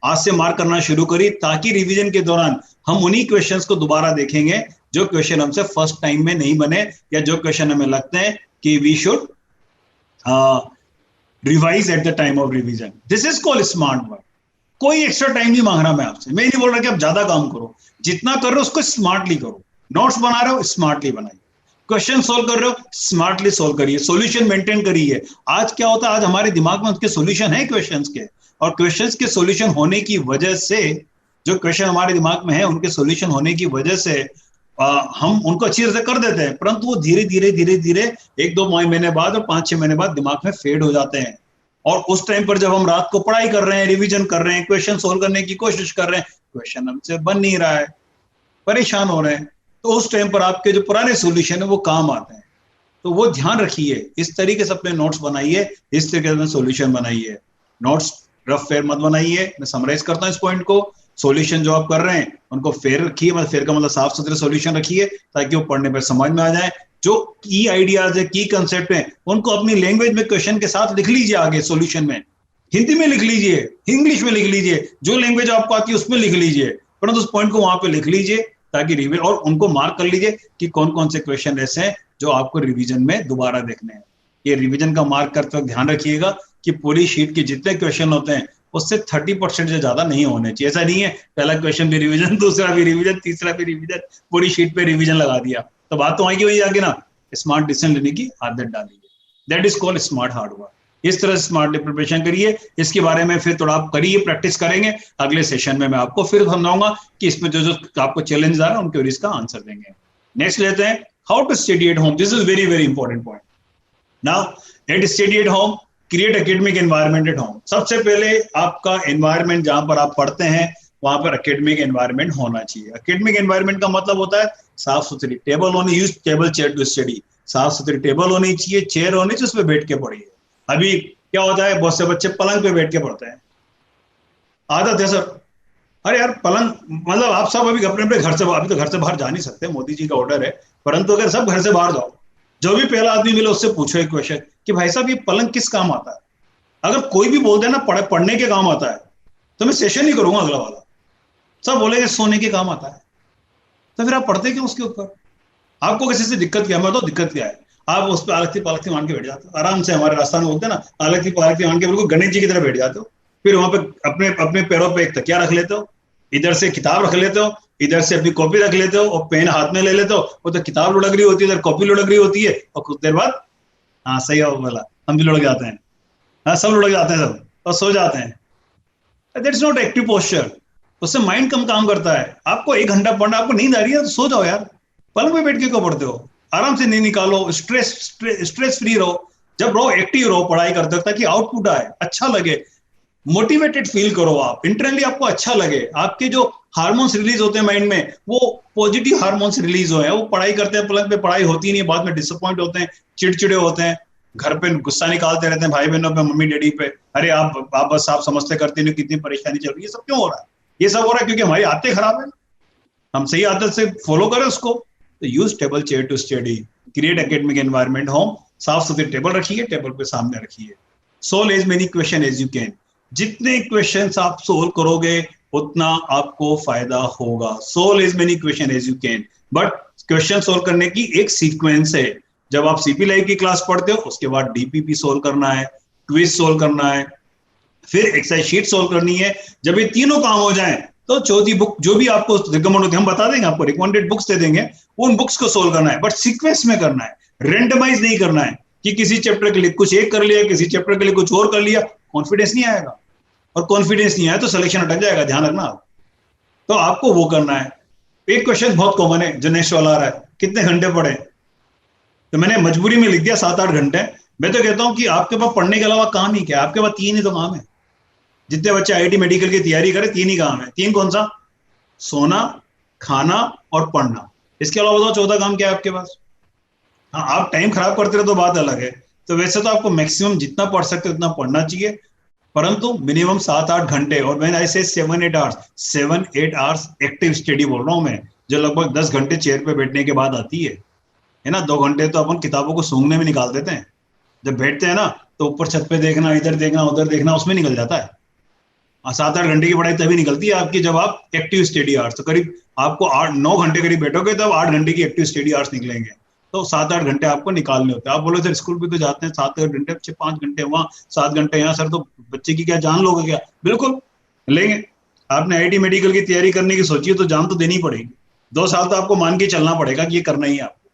आज से मार्क करना शुरू करिए, ताकि रिवीजन के दौरान हम उन्हीं क्वेश्चंस को दोबारा देखेंगे जो क्वेश्चन हमसे फर्स्ट टाइम में नहीं बने, या जो क्वेश्चन हमें लगते हैं कि we should revise at the time of revision. This is called smart work. कोई एक्स्ट्रा टाइम नहीं मांग रहा मैं आपसे, मैं नहीं बोल रहा कि आप ज्यादा काम करो, जितना कर रहे हो उसको स्मार्टली करो। नोट्स बना रहे हो स्मार्टली बनाइए, क्वेश्चन सोल्व कर रहे हो स्मार्टली सोल्व करिए, सॉल्यूशन मेंटेन करिए। आज क्या होता है, आज हमारे दिमाग में उसके सॉल्यूशन है क्वेश्चंस के, और क्वेश्चंस के सॉल्यूशन होने की वजह से, जो क्वेश्चन हमारे दिमाग में है उनके सॉल्यूशन होने की वजह से हम उनको अच्छी तरह से कर देते हैं, परंतु वो धीरे धीरे 1-2 महीने बाद और 5-6 महीने बाद दिमाग में फेड हो जाते हैं। और उस टाइम पर जब हम रात को पढ़ाई कर रहे हैं, रिवीजन कर रहे हैं, क्वेश्चन सोल्व करने की कोशिश कर रहे हैं, क्वेश्चन हमसे बन नहीं रहा है, परेशान हो रहे हैं, तो उस टाइम पर आपके जो पुराने सॉल्यूशन है वो काम आते हैं। तो वो ध्यान रखिए, इस तरीके से अपने नोट्स बनाइए, इस तरीके से सॉल्यूशन बनाइए। नोट्स रफ फेयर मत बनाइए। मैं समराइज करता हूँ इस पॉइंट को। सॉल्यूशन जो आप कर रहे हैं उनको फेयर रखिए, मतलब फेयर का मतलब साफ सुथरे सॉल्यूशन रखिए, ताकि वो पढ़ने पर समझ में आ जाए। जो की आइडियाज है, की कंसेप्ट है, उनको अपनी लैंग्वेज में क्वेश्चन के साथ लिख लीजिए, आगे सॉल्यूशन में हिंदी में लिख लीजिए, इंग्लिश में लिख लीजिए, जो लैंग्वेज आपको आती है उसमें लिख लीजिए, परंतु उस पॉइंट को वहां पे लिख लीजिए ताकि रिवीजन, और उनको मार्क कर लीजिए कि कौन कौन से क्वेश्चन ऐसे हैं जो आपको रिवीजन में दोबारा देखने हैं। ये रिवीजन का मार्क करते वक्त ध्यान रखिएगा कि पूरी शीट के जितने क्वेश्चन होते हैं उससे 30% से ज्यादा नहीं होने चाहिए। ऐसा नहीं है पहला क्वेश्चन भी रिवीजन, दूसरा भी रिवीजन, तीसरा भी रिवीजन, पूरी शीट पे रिवीजन लगा दिया, तो बात तो आएगी वही आगे ना। स्मार्ट डिसीजन लेने की आदत डालिए, that is called smart hard work. इस तरह से स्मार्टली प्रिपरेशन करिए। इसके बारे में फिर थोड़ा आप करिए, प्रैक्टिस करेंगे। अगले सेशन में मैं आपको फिर समझाऊंगा कि इसमें जो जो आपको चैलेंज आ रहा है उनके इसका आंसर देंगे। नेक्स्ट लेते हैं, how to study at home. This is very very important point. Now at study at home, create academic environment at home. सबसे पहले आपका एनवायरनमेंट जहां पर आप पढ़ते हैं वहां पर एकेडमिक एनवायरनमेंट होना चाहिए। एकेडमिक एनवायरनमेंट का मतलब होता है साफ सुथरी टेबल होनी, use table chair to study. साफ सुथरी टेबल होनी चाहिए, चेयर होनी चाहिए, उस पर बैठ के पढ़िए। अभी क्या होता है, बहुत से बच्चे पलंग पे बैठ के पढ़ते हैं, आदत है सर। अरे यार पलंग, मतलब आप सब अभी अपने अपने घर से, अभी तो घर से बाहर जा नहीं सकते, मोदी जी का ऑर्डर है, परंतु अगर सब घर से बाहर जाओ, जो भी पहला आदमी मिले उससे पूछो एक क्वेश्चन कि भाई साहब ये पलंग किस काम आता है। अगर कोई भी बोल दे ना पढ़ने के काम आता है, तो मैं सेशन नहीं करूंगा अगला वाला। सब बोलेंगे सोने के काम आता है, तो फिर आप पढ़ते क्यों उसके ऊपर? आपको किसी से दिक्कत क्या है? मैं तो दिक्कत क्या है, आप उस पर अलग थी पालक थी मान के बैठ जाते हो आराम से। हमारे राजस्थान में बोलते हैं ना, अलग थी पालक थी मान के बिल्कुल गणेश जी की तरह बैठ जाते हो। फिर वहां पे अपने अपने पैरों पे एक तकिया रख लेते हो, इधर से किताब रख लेते हो, इधर से अपनी कॉपी रख लेते हो, और पेन हाथ में ले लेते हो। वो तो किताब लुढ़क रही होती है, इधर कॉपी लुढ़क रही होती है, और कुछ देर बाद, हाँ सही हो बोला, हम भी लुढ़क जाते हैं। हाँ सब लुढ़क जाते हैं सब, और सो जाते हैं। That's not active posture. उससे माइंड कम काम करता है। आपको 1 घंटा पढ़ना, आपको नींद आ रही है तो सो जाओ यार, पलंग पे बैठ के क्यों पढ़ते हो? आराम से नींद निकालो, स्ट्रेस फ्री रहो। जब रहो एक्टिव रहो पढ़ाई करते हो, ताकि आउटपुट आए, अच्छा लगे, मोटिवेटेड फील करो आप, इंटरनली आपको अच्छा लगे। आपके जो हार्मोन्स रिलीज होते हैं माइंड में, वो पॉजिटिव हार्मोन्स रिलीज हो, वो पढ़ाई करते हैं, पलंग पे पढ़ाई होती नहीं, बाद में डिसअपॉइंट होते हैं, चिड़चिड़े होते हैं, घर पे गुस्सा निकालते रहते हैं भाई बहनों पे, मम्मी डैडी पे। अरे आप बस आप समझते करते नहीं कितनी परेशानी चल रही है। ये सब क्यों हो रहा है? ये सब हो रहा है क्योंकि हमारी आदतें खराब है। हम सही आदत से फॉलो करें उसको। तो use table chair to study, create academic environment home. साफ सुथरी टेबल रखिए, टेबल पे सामने रखिए। Solve as many question as you can. जितने क्वेश्चंस आप सोल्व करोगे उतना आपको फायदा होगा। Solve as many question as you can, but question solve करने की एक सीक्वेंस है। जब आप सीपी लाइव की क्लास पढ़ते हो उसके बाद डीपीपी सोल्व करना है, क्विज सोल्व करना है, फिर एक्सरसाइज शीट सोल्व करनी है। जब ये तीनों काम हो जाएं तो चौथी बुक जो भी आपको रिकमेंड होती है, हम बता देंगे, आपको रिकमेंडेड बुक्स दे देंगे, उन बुक्स को सोल्व करना है, बट सीक्वेंस में करना है, रेंडमाइज नहीं करना है कि किसी चैप्टर के लिए कुछ एक कर लिया, किसी चैप्टर के लिए कुछ और कर लिया। कॉन्फिडेंस नहीं आएगा, और कॉन्फिडेंस नहीं आया तो सिलेक्शन अटक जाएगा, ध्यान रखना। तो आपको वो करना है। एक क्वेश्चन बहुत कॉमन है जो नेक्स्ट वाला आ रहा है, कितने घंटे पढ़े? तो मैंने मजबूरी में लिख दिया 7-8 घंटे। मैं तो कहता हूं कि आपके पास पढ़ने के अलावा काम ही क्या है? आपके पास 3 ही तो काम है। जितने बच्चे आईआईटी मेडिकल की तैयारी करें 3 ही काम है। 3 कौन सा? सोना, खाना और पढ़ना। इसके अलावा बताओ चौथा काम क्या है आपके पास? हाँ, आप टाइम खराब करते रहे तो बात अलग है। तो वैसे तो आपको मैक्सिमम जितना पढ़ सकते उतना पढ़ना चाहिए, परंतु मिनिमम 7-8 घंटे। और मैंने ऐसे 7-8 आवर्स एक्टिव स्टडी बोल रहा हूं मैं, जो लगभग 10 घंटे चेयर पे बैठने के बाद आती है ना। 2 घंटे तो अपन किताबों को सूंघने में निकाल देते हैं। जब बैठते हैं ना तो ऊपर छत पे देखना, इधर देखना, उधर देखना, उसमें निकल जाता है। 7-8 घंटे की पढ़ाई तभी निकलती है आपकी जब आप एक्टिव स्टडी आवर्स, तो करीब आपको 8-9 घंटे करीब बैठोगे तब 8 घंटे की एक्टिव स्टडी आवर्स निकलेंगे। तो 7-8 घंटे आपको निकालने होते हैं। आप बोलो सर स्कूल भी तो जाते हैं 7-8 घंटे, 5 घंटे वहाँ 7 घंटे यहाँ, सर तो बच्चे की क्या जान लोगे क्या? बिल्कुल लेंगे। आपने आईआईटी मेडिकल की तैयारी करने की सोची है तो जान तो देनी पड़ेगी। 2 साल तो आपको मान के चलना पड़ेगा कि ये करना ही है आपको।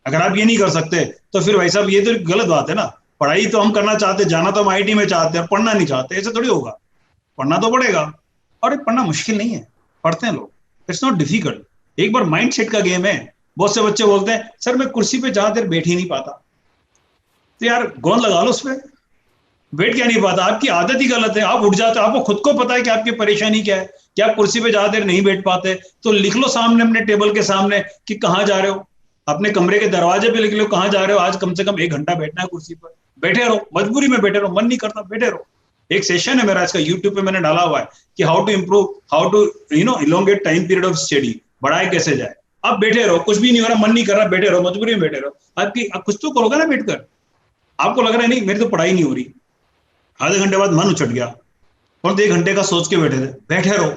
अगर आप ये नहीं कर सकते तो फिर भाई साहब ये तो गलत बात है ना। पढ़ाई तो हम करना चाहते, जाना तो हम आईआईटी में चाहते हैं, पढ़ना नहीं चाहते, ऐसे थोड़ी होगा। पढ़ना तो पड़ेगा, और पढ़ना मुश्किल नहीं है, पढ़ते हैं लोग, इट्स नॉट डिफिकल्ट। एक बार माइंड सेट का गेम है। बहुत से बच्चे बोलते हैं सर मैं कुर्सी पे ज्यादा देर बैठ ही नहीं पाता। तो यार गोंद लगा लो उस पर, बैठ क्या नहीं पाता, आपकी आदत ही गलत है, आप उठ जाते हो, आपको खुद को पता है कि आपकी परेशानी क्या है, कि आप कुर्सी पे ज्यादा देर नहीं बैठ पाते, तो लिख लो सामने अपने टेबल के सामने कि कहाँ जा रहे हो, अपने कमरे के दरवाजे पे लिख लो कहाँ जा रहे हो, आज कम से कम 1 घंटा बैठना है कुर्सी पर, बैठे रहो, मजबूरी में बैठे रहो, मन नहीं करता बैठे रहो। एक सेशन है मेरा इसका यूट्यूब पे मैंने डाला हुआ है कि how to improve, how to elongate time period of study, बढ़ाए कैसे जाए। आप बैठे रहो, कुछ भी नहीं हो रहा, मन नहीं कर रहा, बैठे रहो, मजबूरी में बैठे रहो, आप कुछ तो करोगे ना बैठकर, आपको लग रहा है नहीं मेरी तो पढ़ाई नहीं हो रही, आधे घंटे बाद मन उछट गया और 1 घंटे का सोच के बैठे थे, बैठे रहो,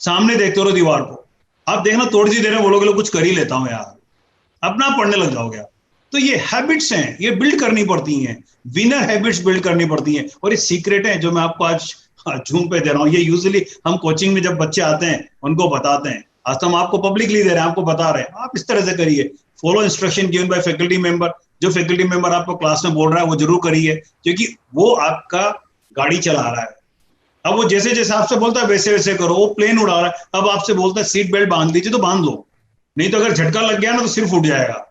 सामने देखते रहो दीवार को, आप देखना थोड़ी सी देर में बोलोगे कुछ कर ही लेता हूं यार, अपना पढ़ने लग जाओगे। तो ये हैबिट्स हैं, ये बिल्ड करनी पड़ती हैं, विनर हैबिट्स बिल्ड करनी पड़ती हैं, और ये सीक्रेट है जो मैं आपको आज जूम पे दे रहा हूँ। ये यूजुअली हम कोचिंग में जब बच्चे आते हैं उनको बताते हैं, आज तो हम आपको पब्लिकली दे रहे हैं, आपको बता रहे हैं, आप इस तरह से करिए, follow instruction given by faculty member, जो फैकल्टी मेंबर आपको क्लास में बोल रहा है वो जरूर करिए, क्योंकि वो आपका गाड़ी चला रहा है। अब वो जैसे जैसे आपसे बोलता है वैसे वैसे करो, वो प्लेन उड़ा रहा है, अब आपसे बोलता है सीट बेल्ट बांध लीजिए तो बांध लो, नहीं तो अगर झटका लग गया ना तो सिर फूट जाएगा,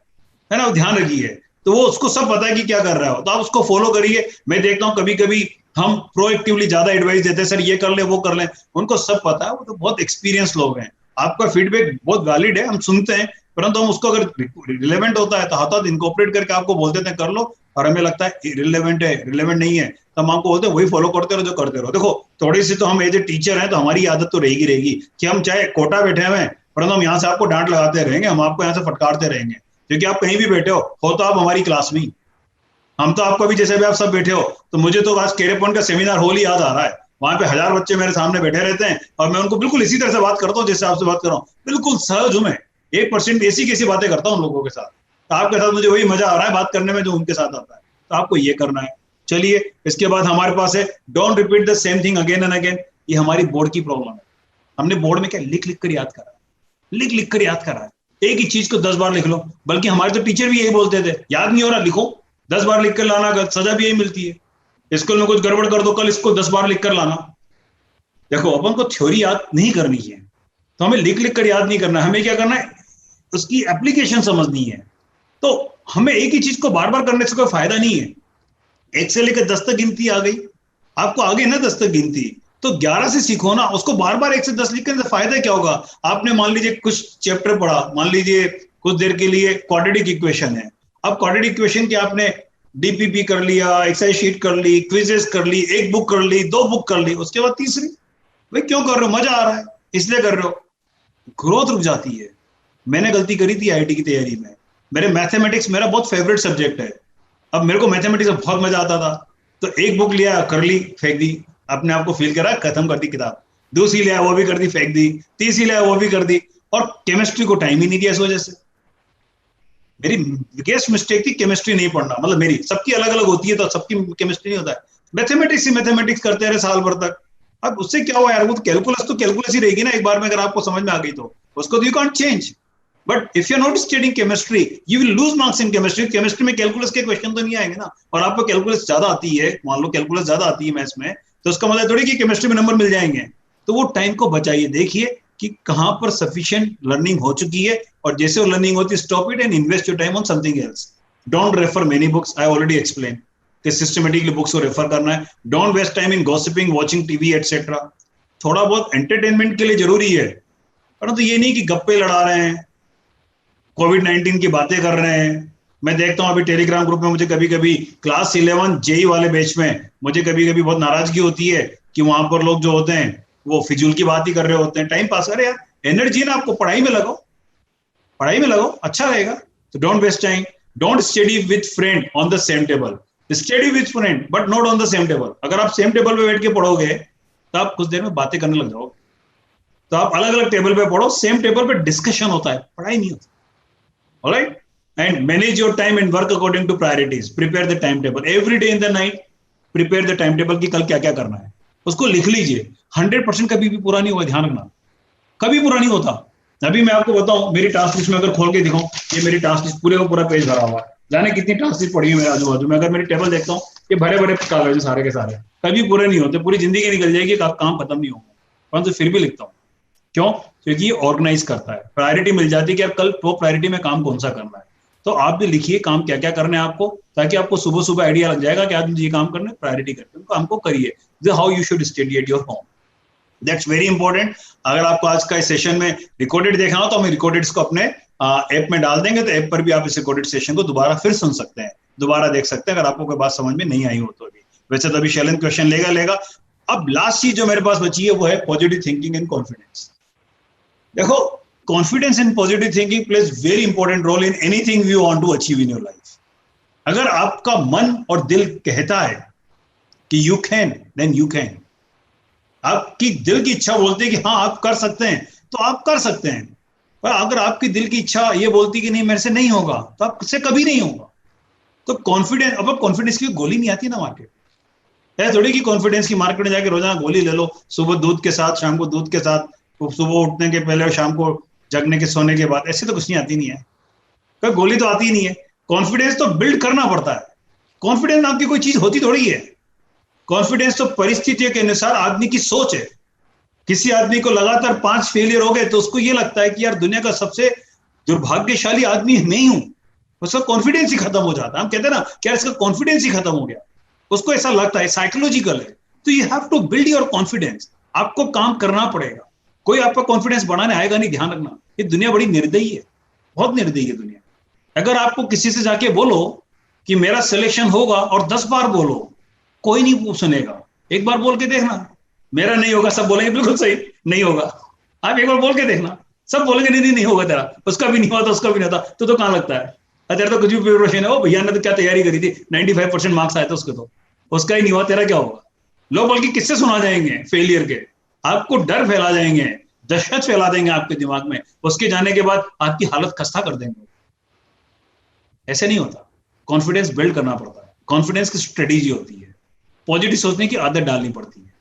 है ना, ध्यान रखिए। तो वो उसको सब पता है कि क्या कर रहा हो, तो आप उसको फॉलो करिए। मैं देखता हूँ कभी कभी हम प्रोएक्टिवली ज्यादा एडवाइस देते हैं, सर ये कर ले वो कर ले, उनको सब पता है, वो तो बहुत एक्सपीरियंस लोग हैं, आपका फीडबैक बहुत वैलिड है, हम सुनते हैं, परंतु हम उसको अगर रिलेवेंट होता है तो हाथ इनकॉर्पोरेट करके आपको बोल देते हैं कर लो, और हमें लगता है रिलेवेंट है, रिलेवेंट नहीं है तो हम आपको बोलते हैं वही फॉलो करते रहो जो करते रहो। देखो थोड़ी सी तो हम एज ए टीचर हैं तो हमारी आदत तो रहेगी कि हम चाहे कोटा बैठे हुए हैं, परंतु हम यहाँ से आपको डांट लगाते रहेंगे, हम आपको यहाँ से फटकारते रहेंगे, क्योंकि आप कहीं भी बैठे हो तो आप हमारी क्लास में, हम तो आपको भी जैसे भी आप सब बैठे हो, तो मुझे तो आज कैरियर पॉइंट का सेमिनार हॉल ही याद आ रहा है, वहां पे 1000 बच्चे मेरे सामने बैठे रहते हैं और मैं उनको बिल्कुल इसी तरह से बात करता हूँ जैसे आपसे बात कर रहा हूँ, बिल्कुल सहज हूं मैं, 1% ऐसी कैसी बातें करता हूँ लोगों के साथ, तो आपके साथ मुझे वही मजा आ रहा है बात करने में जो उनके साथ आता है, तो आपको ये करना है। चलिए इसके बाद हमारे पास है don't repeat the same thing again and again, ये हमारी बोर्ड की प्रॉब्लम है, हमने बोर्ड में क्या लिख लिख कर याद करा, लिख लिख कर याद करा है, एक ही चीज को 10 बार लिख लो, बल्कि हमारे तो टीचर भी यही बोलते थे, याद नहीं हो रहा लिखो, 10 बार लिख कर लाना, सजा भी यही मिलती है, स्कूल में कुछ गड़बड़ कर दो कल इसको 10 बार लिख कर लाना। देखो अपन को थ्योरी याद नहीं करनी है, तो हमें लिख लिख कर याद नहीं करना, हमें क्या करना है उसकी एप्लीकेशन समझनी है, तो हमें एक ही चीज को बार बार करने से कोई फायदा नहीं है। 1 से लेकर 10 तक गिनती आ गई, आपको आगे ना 10 तक गिनती, तो 11 से सीखो ना, उसको बार बार 1 से 10 लिखने से फायदा क्या होगा। आपने मान लीजिए कुछ चैप्टर पढ़ा, मान लीजिए कुछ देर के लिए क्वाड्रेटिक इक्वेशन है, अब क्वाड्रेटिक इक्वेशन की आपने डीपीपी कर लिया, एक्सरसाइज शीट कर ली, क्विजेस कर ली, 1 बुक कर ली, 2 बुक कर ली, उसके बाद तीसरी, भाई क्यों कर रहे हो, मजा आ रहा है इसलिए कर रहे हो, ग्रोथ रुक जाती है। मैंने गलती करी थी आईआईटी की तैयारी में, मेरे मैथमेटिक्स मेरा बहुत फेवरेट सब्जेक्ट है, अब मेरे को मैथमेटिक्स में बहुत मजा आता था, तो 1 बुक लिया कर ली फेंक दी, अपने आप को फील करा खत्म कर दी किताब, दूसरी लिया वो भी कर दी फेंक दी, तीसरी लिया वो भी कर दी, और केमिस्ट्री को टाइम ही नहीं दिया इस वजह से। मेरी बिगेस्ट मिस्टेक थी केमिस्ट्री नहीं पढ़ना, मतलब मेरी, सबकी अलग अलग होती है तो सबकी केमिस्ट्री नहीं होता है, मैथमेटिक्स ही मैथमेटिक्स करते रहे साल भर तक, अब उससे क्या हुआ यार, वो तो कैलकुलस ही रहेगी ना, एक बार में अगर आपको समझ में आ गई तो उसको you can't change, but if you are not studying chemistry you will lose marks in chemistry, chemistry में कैलकुलस के क्वेश्चन तो नहीं आएंगे ना, और आपको कैलकुलस ज्यादा आती है, मान लो कैलकुलस ज्यादा आती है मैथ्स में, तो उसका मतलब थोड़ी कि केमिस्ट्री में नंबर मिल जाएंगे, तो वो टाइम को बचाइए, देखिए कि कहां पर सफिशिएंट लर्निंग हो चुकी है, और जैसे वो लर्निंग होती है stop it and invest your time on something else. Don't refer many books, I already explain कि सिस्टमेटिकली बुक्स को रेफर करना है, don't waste time in gossiping, watching TV etcetera, थोड़ा बहुत एंटरटेनमेंट के लिए जरूरी है, परंतु ये नहीं कि गप्पे लड़ा रहे हैं, कोविड-19 की बातें कर रहे हैं। मैं देखता हूं अभी टेलीग्राम ग्रुप में मुझे कभी कभी क्लास 11 जेई वाले बैच में मुझे कभी कभी बहुत नाराजगी होती है कि वहां पर लोग जो होते हैं वो फिजूल की बात ही कर रहे होते हैं, टाइम पास करे यार, एनर्जी ना आपको पढ़ाई में लगाओ, पढ़ाई में लगाओ, अच्छा रहेगा। तो don't waste time, don't study with friend on the same table, study with friend but not on the same table. अगर आप सेम टेबल पे बैठ के पढ़ोगे तो आप कुछ देर में बातें करने लग जाओगे, तो आप अलग अलग टेबल पे पढ़ो, सेम टेबल पे डिस्कशन होता है, पढ़ाई नहीं होती। Alright? And manage your time and work according to priorities. Prepare the timetable. Every day in the night, prepare the timetable कि कल क्या क्या करना है, उसको लिख लीजिए। 100% कभी भी पूरा नहीं हुआ, ध्यान रखना, कभी पूरा नहीं होता। अभी मैं आपको बताऊं, मेरी टास्क लिस्ट में अगर खोल के दिखाऊं, ये मेरी टास्क लिस्ट पूरे का पूरा पेज भरा हुआ है, जाने कितनी टास्क लिस्ट पड़ी है मेरे आजू बाजू में, अगर मेरी टेबल देखता हूँ ये भरे भरे कागज सारे के सारे, कभी पूरे नहीं होते, पूरी जिंदगी निकल जाएगी, काम खत्म नहीं होगा, परंतु फिर भी लिखता हूँ। क्यों? क्योंकि ये ऑर्गेनाइज करता है, प्रायोरिटी मिल जाती है कि यार कल टॉप प्रायोरिटी में काम कौन सा करना है। तो आप भी लिखिए काम क्या क्या करना है आपको, ताकि आपको सुबह सुबह आइडिया लग जाएगा कि आज मुझे ये काम करना है, प्रायोरिटी करके उनको हमको करिए। How you should study at your home, that's very important. अगर आपको आज का इस सेशन में रिकॉर्डेड देखना हो तो हम रिकॉर्डेड को अपने ऐप में डाल देंगे, तो ऐप पर भी आप इस रिकॉर्डेड सेशन को दोबारा फिर सुन सकते हैं, दोबारा देख सकते हैं अगर आपको कोई बात समझ में नहीं आई हो तो भी। वैसे तो अभी शैलेंद्र क्वेश्चन लेगा। अब लास्ट चीज जो मेरे पास बची है वो है पॉजिटिव थिंकिंग एंड कॉन्फिडेंस। देखो, confidence and positive thinking plays very important role in anything you want to achieve in your life. अगर आपका मन और दिल कहता है कि you can, then you can. आपकी दिल की इच्छा बोलती है कि हाँ आप कर सकते हैं, तो आप कर सकते हैं। पर अगर आपकी दिल की इच्छा ये बोलती कि नहीं मेरे से नहीं होगा, तो आपसे कभी नहीं होगा। तो कॉन्फिडेंस, अब कॉन्फिडेंस की गोली नहीं आती ना मार्केट, है थोड़ी कि कॉन्फिडेंस की मार्केट में जाके रोजाना गोली ले लो, सुबह दूध के साथ, शाम को दूध के साथ, सुबह उठने के पहले और शाम को जगने के सोने के बाद, ऐसे तो कुछ नहीं आती नहीं है, कोई गोली तो आती ही नहीं है। कॉन्फिडेंस तो बिल्ड करना पड़ता है। कॉन्फिडेंस आपकी कोई चीज होती थोड़ी है। कॉन्फिडेंस तो परिस्थितियों के अनुसार आदमी की सोच है। किसी आदमी को लगातार 5 फेलियर हो गए तो उसको ये लगता है कि यार दुनिया का सबसे दुर्भाग्यशाली आदमी मैं ही हूं, उसका कॉन्फिडेंस ही खत्म हो जाता है। हम कहते हैं ना क्या इसका कॉन्फिडेंस ही खत्म हो गया, उसको ऐसा लगता है, साइकोलॉजिकल है। तो you have to build your confidence, आपको काम करना पड़ेगा। कोई आपका कॉन्फिडेंस बढ़ाने आएगा नहीं, ध्यान रखना। ये दुनिया बड़ी निर्दयी है, बहुत निर्दयी है दुनिया। अगर आपको किसी से जाके बोलो कि मेरा सिलेक्शन होगा और 10 बार बोलो, कोई नहीं सुनेगा। एक बार बोल के देखना, मेरा नहीं होगा, सब बोलेंगे बिल्कुल सही नहीं होगा। आप एक बार बोल के देखना, सब बोलेंगे नहीं नहीं नहीं होगा तेरा, उसका भी नहीं हुआ तो उसका भी नहीं होता, तो कहां लगता है तेरा तो कुछ भी प्रिपरेशन है। वो भैया ने तो क्या तैयारी करी थी, 95% मार्क्स आए थे उसके, तो उसका ही नहीं हुआ, तेरा क्या होगा। लोग बल्कि किससे सुना जाएंगे फेलियर के, आपको डर फैला जाएंगे, दहशत फैला देंगे आपके दिमाग में, उसके जाने के बाद आपकी हालत खस्ता कर देंगे। ऐसे नहीं होता, कॉन्फिडेंस बिल्ड करना पड़ता है। कॉन्फिडेंस की स्ट्रेटेजी होती है, पॉजिटिव सोचने की आदत डालनी पड़ती है,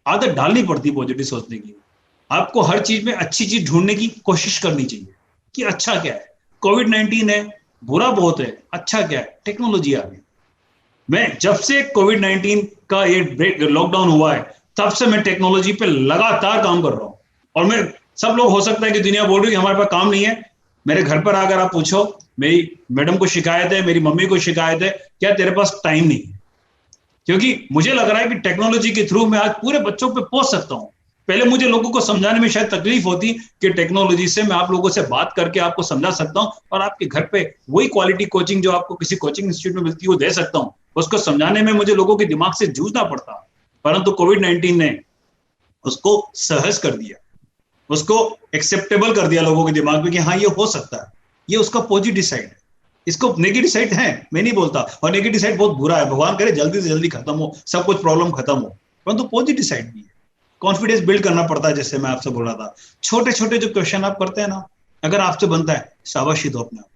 आदत डालनी पड़ती है पॉजिटिव सोचने की। आपको हर चीज में अच्छी चीज ढूंढने की कोशिश करनी चाहिए कि अच्छा क्या है। कोविड-19 है, बुरा बहुत है, अच्छा क्या है, टेक्नोलॉजी आ गई। मैं जब से कोविड-19 का ये लॉकडाउन हुआ है तब से मैं टेक्नोलॉजी पे लगातार काम कर रहा हूं। और मैं, सब लोग हो सकता है कि दुनिया बोल रही है कि हमारे पास काम नहीं है। मेरे घर पर अगर आप पूछो, मेरी मैडम को शिकायत है, मेरी मम्मी को शिकायत है, क्या तेरे पास टाइम नहीं है। क्योंकि मुझे लग रहा है कि टेक्नोलॉजी के थ्रू मैं आज पूरे बच्चों पे पहुंच सकता हूं। पहले मुझे लोगों को समझाने में शायद तकलीफ होती कि टेक्नोलॉजी से मैं आप लोगों से बात करके आपको समझा सकता हूं और आपके घर पे वही क्वालिटी कोचिंग जो आपको किसी कोचिंग इंस्टीट्यूट में मिलती है वो दे सकता हूं। उसको समझाने में मुझे लोगों के दिमाग से जूझना पड़ता, परंतु कोविड-19 ने उसको सहज कर दिया, उसको एक्सेप्टेबल कर दिया लोगों के दिमाग में कि हाँ ये हो सकता है। ये उसका पॉजिटिव साइड है। इसको नेगेटिव साइड है मैं नहीं बोलता, और नेगेटिव साइड बहुत बुरा है, भगवान करे जल्दी से जल्दी खत्म हो, सब कुछ प्रॉब्लम खत्म हो, परंतु पॉजिटिव साइड भी है। कॉन्फिडेंस बिल्ड करना पड़ता है, जैसे मैं आपसे बोल रहा था। छोटे छोटे जो क्वेश्चन आप करते हैं ना, अगर आपसे बनता है, शाबाशी दो अपने आप,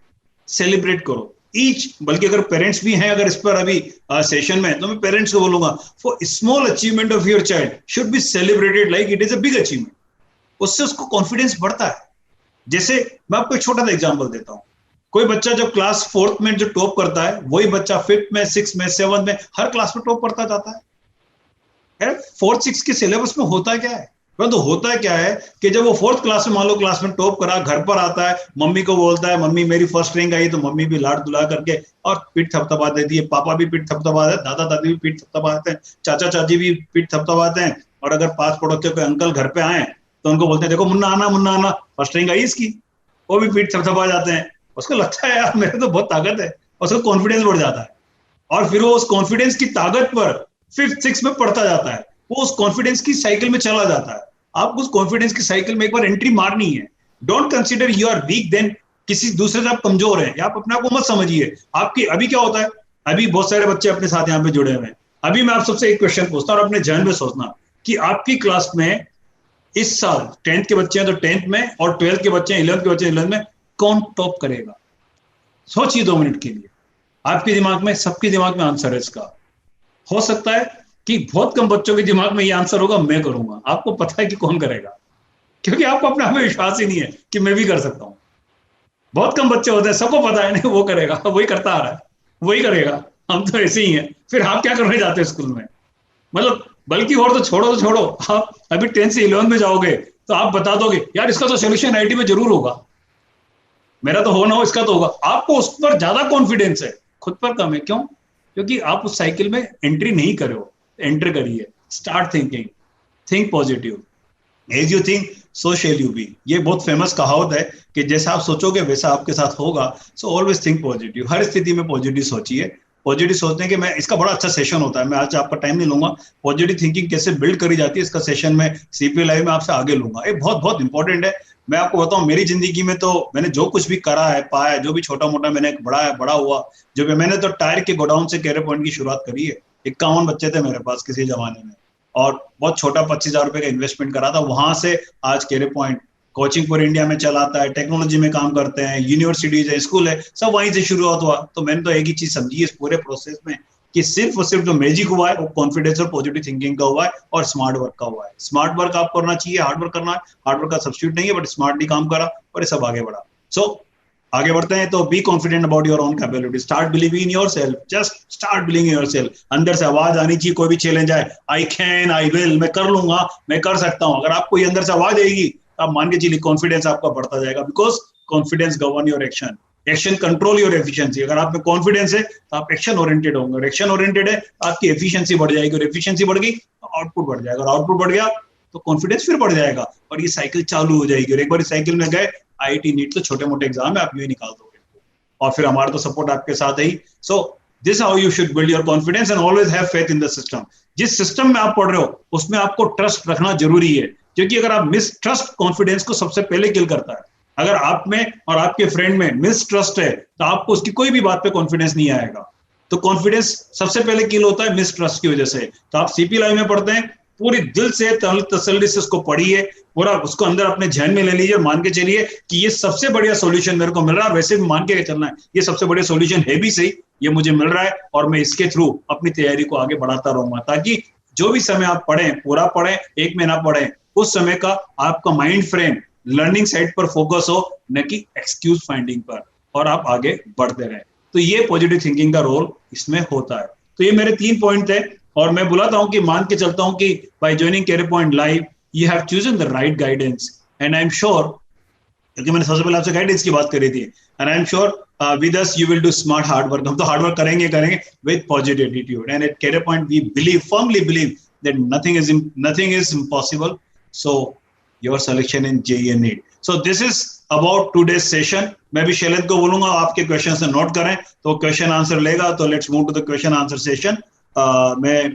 सेलिब्रेट करो ईच। बल्कि अगर पेरेंट्स भी हैं अगर इस पर अभी सेशन में, तो मैं पेरेंट्स को बोलूंगा, for small achievement of your child should be celebrated like it is a big achievement. उससे उसको कॉन्फिडेंस बढ़ता है। जैसे मैं आपको एक छोटा सा एग्जांपल देता हूं। कोई बच्चा जब क्लास 4th में जो टॉप करता है, वही बच्चा 5th में, 6th में, 7th में हर क्लास में टॉप करता जाता है। 4th 6th के सिलेबस में होता क्या है, परंतु होता क्या है कि जब वो 4th क्लास में मान लो क्लास में टॉप करा, घर पर आता है, मम्मी को बोलता है मम्मी मेरी फर्स्ट रैंक आई, तो मम्मी भी लाड दुला करके और पीठ थपथपा देती है, पापा भी पीठ थपथपाते हैं, दादा दादी भी पीठ थपथपाते हैं, चाचा चाची भी पीठ थपथपाते हैं। और अगर पास पड़ोस के कोई अंकल घर पे आए तो उनको बोलते हैं देखो मुन्ना आना फर्स्ट रैंक आई इसकी, वो भी पीठ थपथपा जाते हैं। उसको लगता है यार मेरे तो बहुत ताकत है, उसको कॉन्फिडेंस बढ़ जाता है, और फिर वो उस कॉन्फिडेंस की ताकत पर 5th 6th में पढ़ता जाता है, वो उस कॉन्फिडेंस की साइकिल में चला जाता है। आपको उस कॉन्फिडेंस की साइकिल में एक बार एंट्री मारनी है। Don't consider you are weak then किसी दूसरे से आप कमजोर हैं, आप अपने आप को मत समझिए। आपकी अभी क्या होता है, अभी बहुत सारे बच्चे अपने साथ यहाँ पे जुड़े हुए हैं। अभी मैं आप सबसे एक क्वेश्चन पूछता हूँ और अपने जहन में सोचना कि आपकी क्लास में इस साल 10th के बच्चे हैं तो 10th में, और 12th के बच्चे हैं, 11th के बच्चे हैं 11th में, कौन टॉप करेगा? सोचिए 2 मिनट के लिए। आपके दिमाग में, सबके दिमाग में आंसर है इसका। हो सकता है कि बहुत कम बच्चों के दिमाग में ये आंसर होगा मैं करूंगा, आपको पता है कि कौन करेगा, क्योंकि आपको अपने आप में विश्वास ही नहीं है कि मैं भी कर सकता हूं। बहुत कम बच्चे होते हैं, सबको पता है नहीं वो करेगा, वही करता आ रहा है, वही करेगा, हम तो ऐसे ही हैं। फिर आप क्या करने जाते हैं स्कूल में? मतलब बल्कि और तो छोड़ो, आप अभी 10th से 11th में जाओगे तो आप बता दोगे यार इसका तो सोल्यूशन आईटी में जरूर होगा। मेरा तो हो ना हो, इसका तो होगा। आपको उस पर ज्यादा कॉन्फिडेंस है, खुद पर कम है। क्यों? क्योंकि आप उस साइकिल में एंट्री नहीं करे हो। एंटर करिए, start thinking, think positive, as you think so shall you be. ये बहुत फेमस कहावत है कि जैसा आप सोचोगे वैसा आपके साथ होगा। सो ऑलवेज थिंक पॉजिटिव, हर स्थिति में पॉजिटिव सोचिए। पॉजिटिव सोचने के, मैं इसका बड़ा अच्छा सेशन होता है, मैं आज आपका टाइम नहीं लूंगा। पॉजिटिव थिंकिंग कैसे बिल्ड करी जाती है, इसका सेशन में सीपी लाइव में आपसे आगे लूंगा। ये बहुत बहुत इंपॉर्टेंट है। मैं आपको बताऊं, मेरी जिंदगी में तो मैंने जो कुछ भी करा है, पाया है, जो भी छोटा मोटा मैंने बड़ा हुआ, जो भी मैंने तो टायर के गोडाउन से कैरियर पॉइंट की शुरुआत करी है। 51 बच्चे थे मेरे पास किसी जमाने में, और बहुत छोटा 25,000 रुपए का इन्वेस्टमेंट करा था। वहां से आज कैरियर पॉइंट कोचिंग पूरे इंडिया में चलाता है, टेक्नोलॉजी में काम करते हैं, यूनिवर्सिटीज है, स्कूल है, सब वहीं से शुरुआत हुआ। तो मैंने तो एक ही चीज समझी इस पूरे प्रोसेस में कि सिर्फ और सिर्फ जो मैजिक हुआ है वो कॉन्फिडेंस और पॉजिटिव थिंकिंग का हुआ है और स्मार्ट वर्क का हुआ है। स्मार्ट वर्क आप करना चाहिए, हार्ड वर्क करना है, हार्ड वर्क का सब्स्टिट्यूट नहीं है, बट स्मार्टली काम करा और ये सब आगे बढ़ा। सो आगे बढ़ते हैं। तो be confident about your own capability, start believing in yourself, just start believing in yourself. अंदर से आवाज आनी चाहिए, कोई भी चैलेंज आए, आई कैन, आई विल, मैं कर लूंगा, मैं कर सकता हूं। अगर आपको ये अंदर से आवाज आएगी तो आप मान के चलिए कॉन्फिडेंस आपका बढ़ता जाएगा, because confidence govern your action, action control your efficiency. अगर आप में कॉन्फिडेंस है तो आप एक्शन ओरिएंटेड होंगे, और एक्शन ओरिएंटेड है आपकी एफिशिएंसी बढ़ जाएगी, और एफिशिएंसी बढ़ गई तो आउटपुट बढ़ जाएगा, और आउटपुट बढ़ गया तो कॉन्फिडेंस फिर बढ़ जाएगा, और ये साइकिल चालू हो जाएगी। और एक बार इस साइकिल में गए, आईआईटी नीट तो छोटे मोटे एग्जाम है, आप यूं ही निकाल दोगे, और फिर हमारा तो सपोर्ट आपके साथ है ही। So this how you should build your confidence and always have faith in the system. जिस सिस्टम में आप पढ़ रहे हो उसमें आपको ट्रस्ट रखना जरूरी है, क्योंकि अगर आप मिसट्रस्ट कॉन्फिडेंस को सबसे पहले किल करता है। अगर आप में और आपके फ्रेंड में मिसट्रस्ट है तो आपको उसकी कोई भी बात पे कॉन्फिडेंस नहीं आएगा। तो कॉन्फिडेंस सबसे पहले किल होता है मिसट्रस्ट की वजह से। तो आप सीपी लाइव में पढ़ते हैं, पूरी दिल से तसल्ली से उसको पढ़िए, पूरा उसको अंदर अपने ध्यान में ले लीजिए, मान के चलिए कि ये सबसे बढ़िया सॉल्यूशन मेरे को मिल रहा है। वैसे भी मान के चलना है, ये सबसे बढ़िया सॉल्यूशन है भी सही, ये मुझे मिल रहा है, और मैं इसके थ्रू अपनी तैयारी को आगे बढ़ाता रहूंगा, ताकि जो भी समय आप पढ़ें, पूरा पढ़ें, एक महीना पढ़ें, उस समय का आपका माइंड फ्रेम लर्निंग साइड पर फोकस हो, न कि एक्सक्यूज फाइंडिंग पर, और आप आगे बढ़ते रहें। तो ये पॉजिटिव थिंकिंग का रोल इसमें होता है। तो ये मेरे 3 पॉइंट थे, और मैं बुलाता हूं कि मान के चलता हूं कि by joining Career Point live you have chosen the right guidance, and I am sure, क्योंकि मैंने सबसे पहले आपसे गाइडेंस की बात करी थी, and I am sure with us you will do smart hard work. हम तो हार्ड वर्क करेंगे with positive attitude, and at Career Point we believe, firmly believe that nothing is impossible. So your selection in JEE and NEET. So this is about today's session. मैं भी शैलेंद्र को बोलूंगा आपके question से note करें, तो question answer लेगा। तो let's move to the question answer session. मैं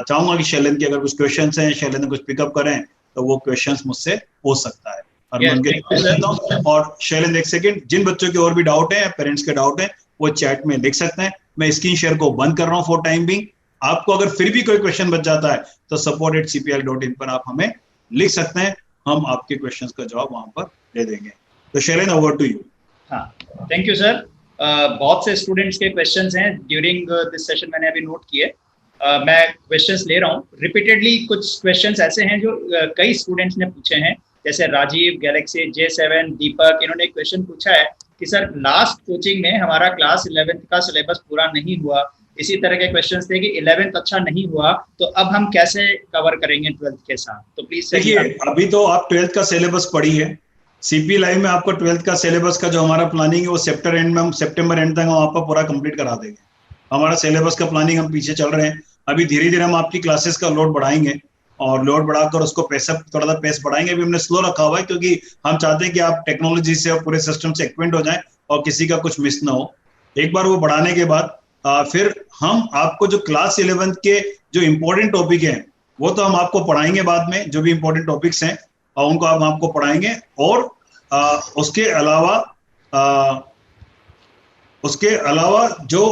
चाहूंगा कि शैलेंद्र के अगर कुछ क्वेश्चंस हैं, शैलेंद्र कुछ पिकअप करें, तो वो क्वेश्चंस मुझसे पूछ सकता है। और शैलेंद्र एक सेकंड, जिन बच्चों के और भी डाउट है, पेरेंट्स के डाउट है, वो चैट में लिख सकते हैं। मैं स्क्रीन शेयर को बंद कर रहा हूं फॉर टाइम बिंग। आपको अगर फिर भी कोई क्वेश्चन बच जाता है तो support@cpl.in पर आप हमें लिख सकते हैं, हम आपके क्वेश्चंस का जवाब वहां पर दे देंगे। तो शैलेंद्र, ओवर टू यू। हाँ, थैंक यू सर। बहुत से स्टूडेंट्स के क्वेश्चंस हैं ड्यूरिंग दिस सेशन, मैंने अभी नोट किए। मैं क्वेश्चंस ले रहा हूँ रिपीटेडली। कुछ क्वेश्चंस ऐसे हैं जो कई स्टूडेंट्स ने पूछे हैं, जैसे राजीव, गैलेक्सी J7, दीपक, इन्होंने एक क्वेश्चन पूछा है कि सर लास्ट कोचिंग में हमारा क्लास 11th का सिलेबस पूरा नहीं हुआ। इसी तरह के क्वेश्चंस थे कि 11th अच्छा नहीं हुआ, तो अब हम कैसे कवर करेंगे 12th के साथ। तो प्लीज देखिए, अभी तो आप 12th का सिलेबस पढ़िए। सीपी लाइव में आपको 12th का सिलेबस का जो हमारा प्लानिंग है वो सितंबर एंड तक हम आपका पूरा कंप्लीट करा देंगे। हमारा सिलेबस का प्लानिंग हम पीछे चल रहे हैं। अभी धीरे धीरे हम आपकी क्लासेस का लोड बढ़ाएंगे, और लोड बढ़ाकर उसको थोड़ा सा पेस बढ़ाएंगे। अभी हमने स्लो रखा हुआ है, क्योंकि हम चाहते हैं कि आप टेक्नोलॉजी से और पूरे सिस्टम से एक्वेंट हो जाएं और किसी का कुछ मिस ना हो। एक बार वो बढ़ाने के बाद फिर हम आपको जो क्लास 11th के जो इम्पोर्टेंट टॉपिक हैं वो तो हम आपको पढ़ाएंगे बाद में, जो भी इम्पोर्टेंट टॉपिक्स हैं और उनको हम आपको पढ़ाएंगे। और उसके अलावा जो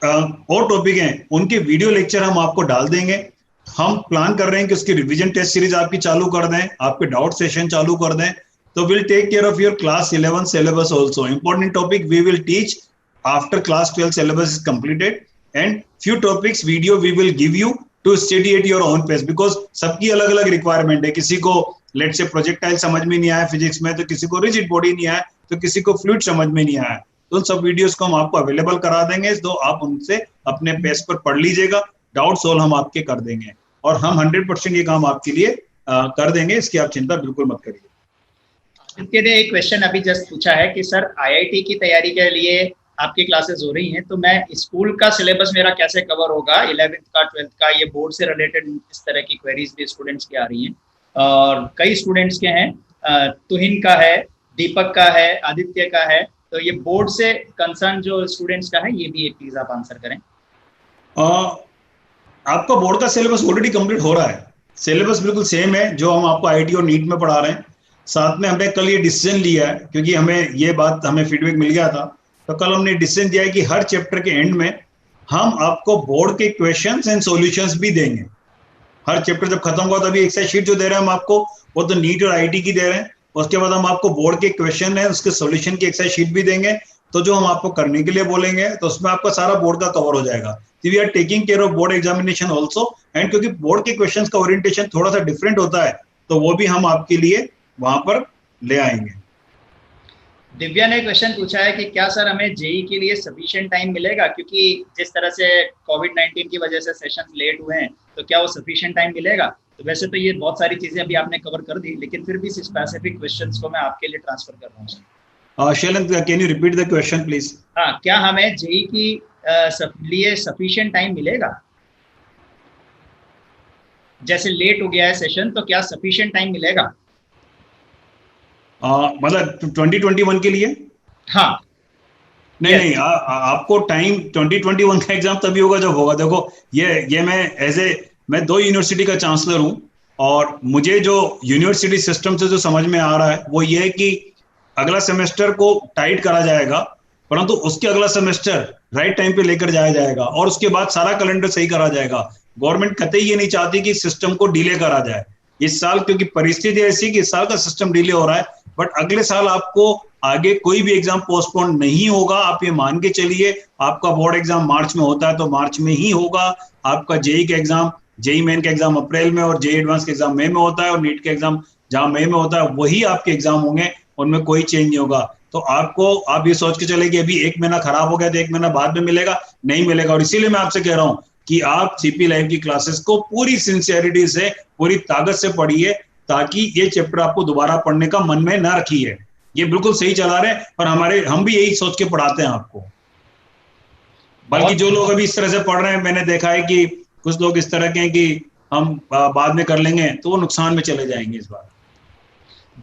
और टॉपिक हैं उनके वीडियो लेक्चर हम आपको डाल देंगे। हम प्लान कर रहे हैं कि उसकी रिवीजन टेस्ट सीरीज आपकी चालू कर दें, आपके डाउट सेशन चालू कर दें। तो will take care of your class 11 syllabus also. Important topic we will teach after class 12 syllabus is completed, and few topics video we will give you to study at your own pace, because सबकी अलग अलग requirement है। किसी को late से projectile समझ में नहीं आया फिजिक्स में, तो किसी को रिजिड बॉडी नहीं आया, तो किसी को फ्लूइड समझ में नहीं आया। तो उन सब वीडियोस को हम आपको अवेलेबल करा देंगे, तो आप उनसे अपने पेस पर पढ़ लीजिएगा। डाउट सोल्व हम आपके कर देंगे, और हम 100% ये काम आपके लिए कर देंगे, इसकी आप चिंता बिल्कुल मत करिए। के लिए एक क्वेश्चन अभी जस्ट पूछा है कि सर आईआईटी की तैयारी के लिए आपकी क्लासेस हो रही हैं, तो मैं स्कूल का सिलेबस मेरा कैसे कवर होगा, 11th का 12th का, ये बोर्ड से रिलेटेड इस तरह की क्वेरीज भी स्टूडेंट्स की आ रही हैं और कई स्टूडेंट्स के हैं, तुहिन का है, दीपक का है, आदित्य का है, तो ये बोर्ड से कंसर्न जो स्टूडेंट्स का है ये भी एक प्लीज आप आंसर करें। आपका बोर्ड का सिलेबस ऑलरेडी कंप्लीट हो रहा है, सिलेबस बिल्कुल सेम है जो हम आपको आईआईटी और नीट में पढ़ा रहे हैं। साथ में हमने कल ये डिसीजन लिया है, क्योंकि हमें फीडबैक मिल गया था, तो कल हमने डिसीजन दिया है कि हर चैप्टर के एंड में हम आपको बोर्ड के क्वेश्चंस एंड सॉल्यूशंस भी देंगे। हर चैप्टर जब खत्म होगा तभी एक्सरसाइज शीट जो दे रहे हैं हम आपको, वो तो नीट और आईआईटी की दे रहे हैं। उसके बाद हम आपको बोर्ड के क्वेश्चन है उसके सॉल्यूशन की एक्सरसाइज शीट भी देंगे, तो जो हम आपको करने के लिए बोलेंगे तो उसमें आपका सारा बोर्ड का कवर हो जाएगा। We are taking care of board examination also, and क्योंकि बोर्ड के क्वेश्चन का ओरिएंटेशन थोड़ा सा डिफरेंट होता है, तो वो भी हम आपके लिए वहां पर ले आएंगे। दिव्या ने क्वेश्चन पूछा है कि क्या सर हमें जेई के लिए सफिशिएंट टाइम मिलेगा, क्योंकि जिस तरह से कोविड-19 की वजह से सेशंस लेट हुए हैं, तो क्या वो सफिशिएंट टाइम मिलेगा? तो वैसे तो ये बहुत सारी चीजें अभी आपने कवर कर दी, लेकिन फिर भी स्पेसिफिक क्वेश्चंस को मैं आपके लिए ट्रांसफर कर रहा हूँ। Shailend, can you repeat the question please? हाँ, क्या हमें जेई की लिए सफिशिएंट टाइम मिलेगा? जैसे लेट हो गया है सेशन, तो क्या सफिशिएंट टाइम मिलेगा? मतलब 2021 के लिए? हाँ। नहीं, आपको टाइम 2021 का एग्जाम तभी होगा जब होगा। देखो, ये मैं 2 यूनिवर्सिटी का चांसलर हूं, और मुझे जो यूनिवर्सिटी सिस्टम से जो समझ में आ रहा है वो ये है कि अगला सेमेस्टर को टाइट करा जाएगा, परंतु उसके अगला सेमेस्टर राइट टाइम पे लेकर जाया जाएगा, और उसके बाद सारा कैलेंडर सही करा जाएगा। गवर्नमेंट कतई ये नहीं चाहती कि सिस्टम को डिले करा जाए इस साल, क्योंकि परिस्थिति ऐसी कि इस साल का सिस्टम डिले हो रहा है, बट अगले साल आपको आगे कोई भी एग्जाम पोस्टपोन नहीं होगा। आप ये मान के चलिए, आपका बोर्ड एग्जाम मार्च में होता है तो मार्च में ही होगा, आपका जेई का एग्जाम, जेई मेन का एग्जाम अप्रैल में, और जेई एडवांस का एग्जाम मई में होता है, और नीट का एग्जाम जहां मई में होता है वही आपके एग्जाम होंगे, उनमें कोई चेंज नहीं होगा। तो आप ये सोच के चले कि अभी 1 महीना खराब हो गया तो 1 महीना बाद में मिलेगा, नहीं मिलेगा। और इसीलिए मैं आपसे कह रहा हूं कि आप सीपी लाइव की क्लासेस को पूरी सिंसियरिटी से, पूरी ताकत से पढ़िए, ताकि ये चैप्टर आपको दोबारा पढ़ने का मन में ना रखिए। ये बिल्कुल सही चला रहे हैं, और हम भी यही सोच के पढ़ाते हैं आपको। बल्कि जो लोग अभी इस तरह से पढ़ रहे हैं, मैंने देखा है कि कुछ लोग इस तरह के हैं कि हम बाद में कर लेंगे, तो वो नुकसान में चले जाएंगे इस बार।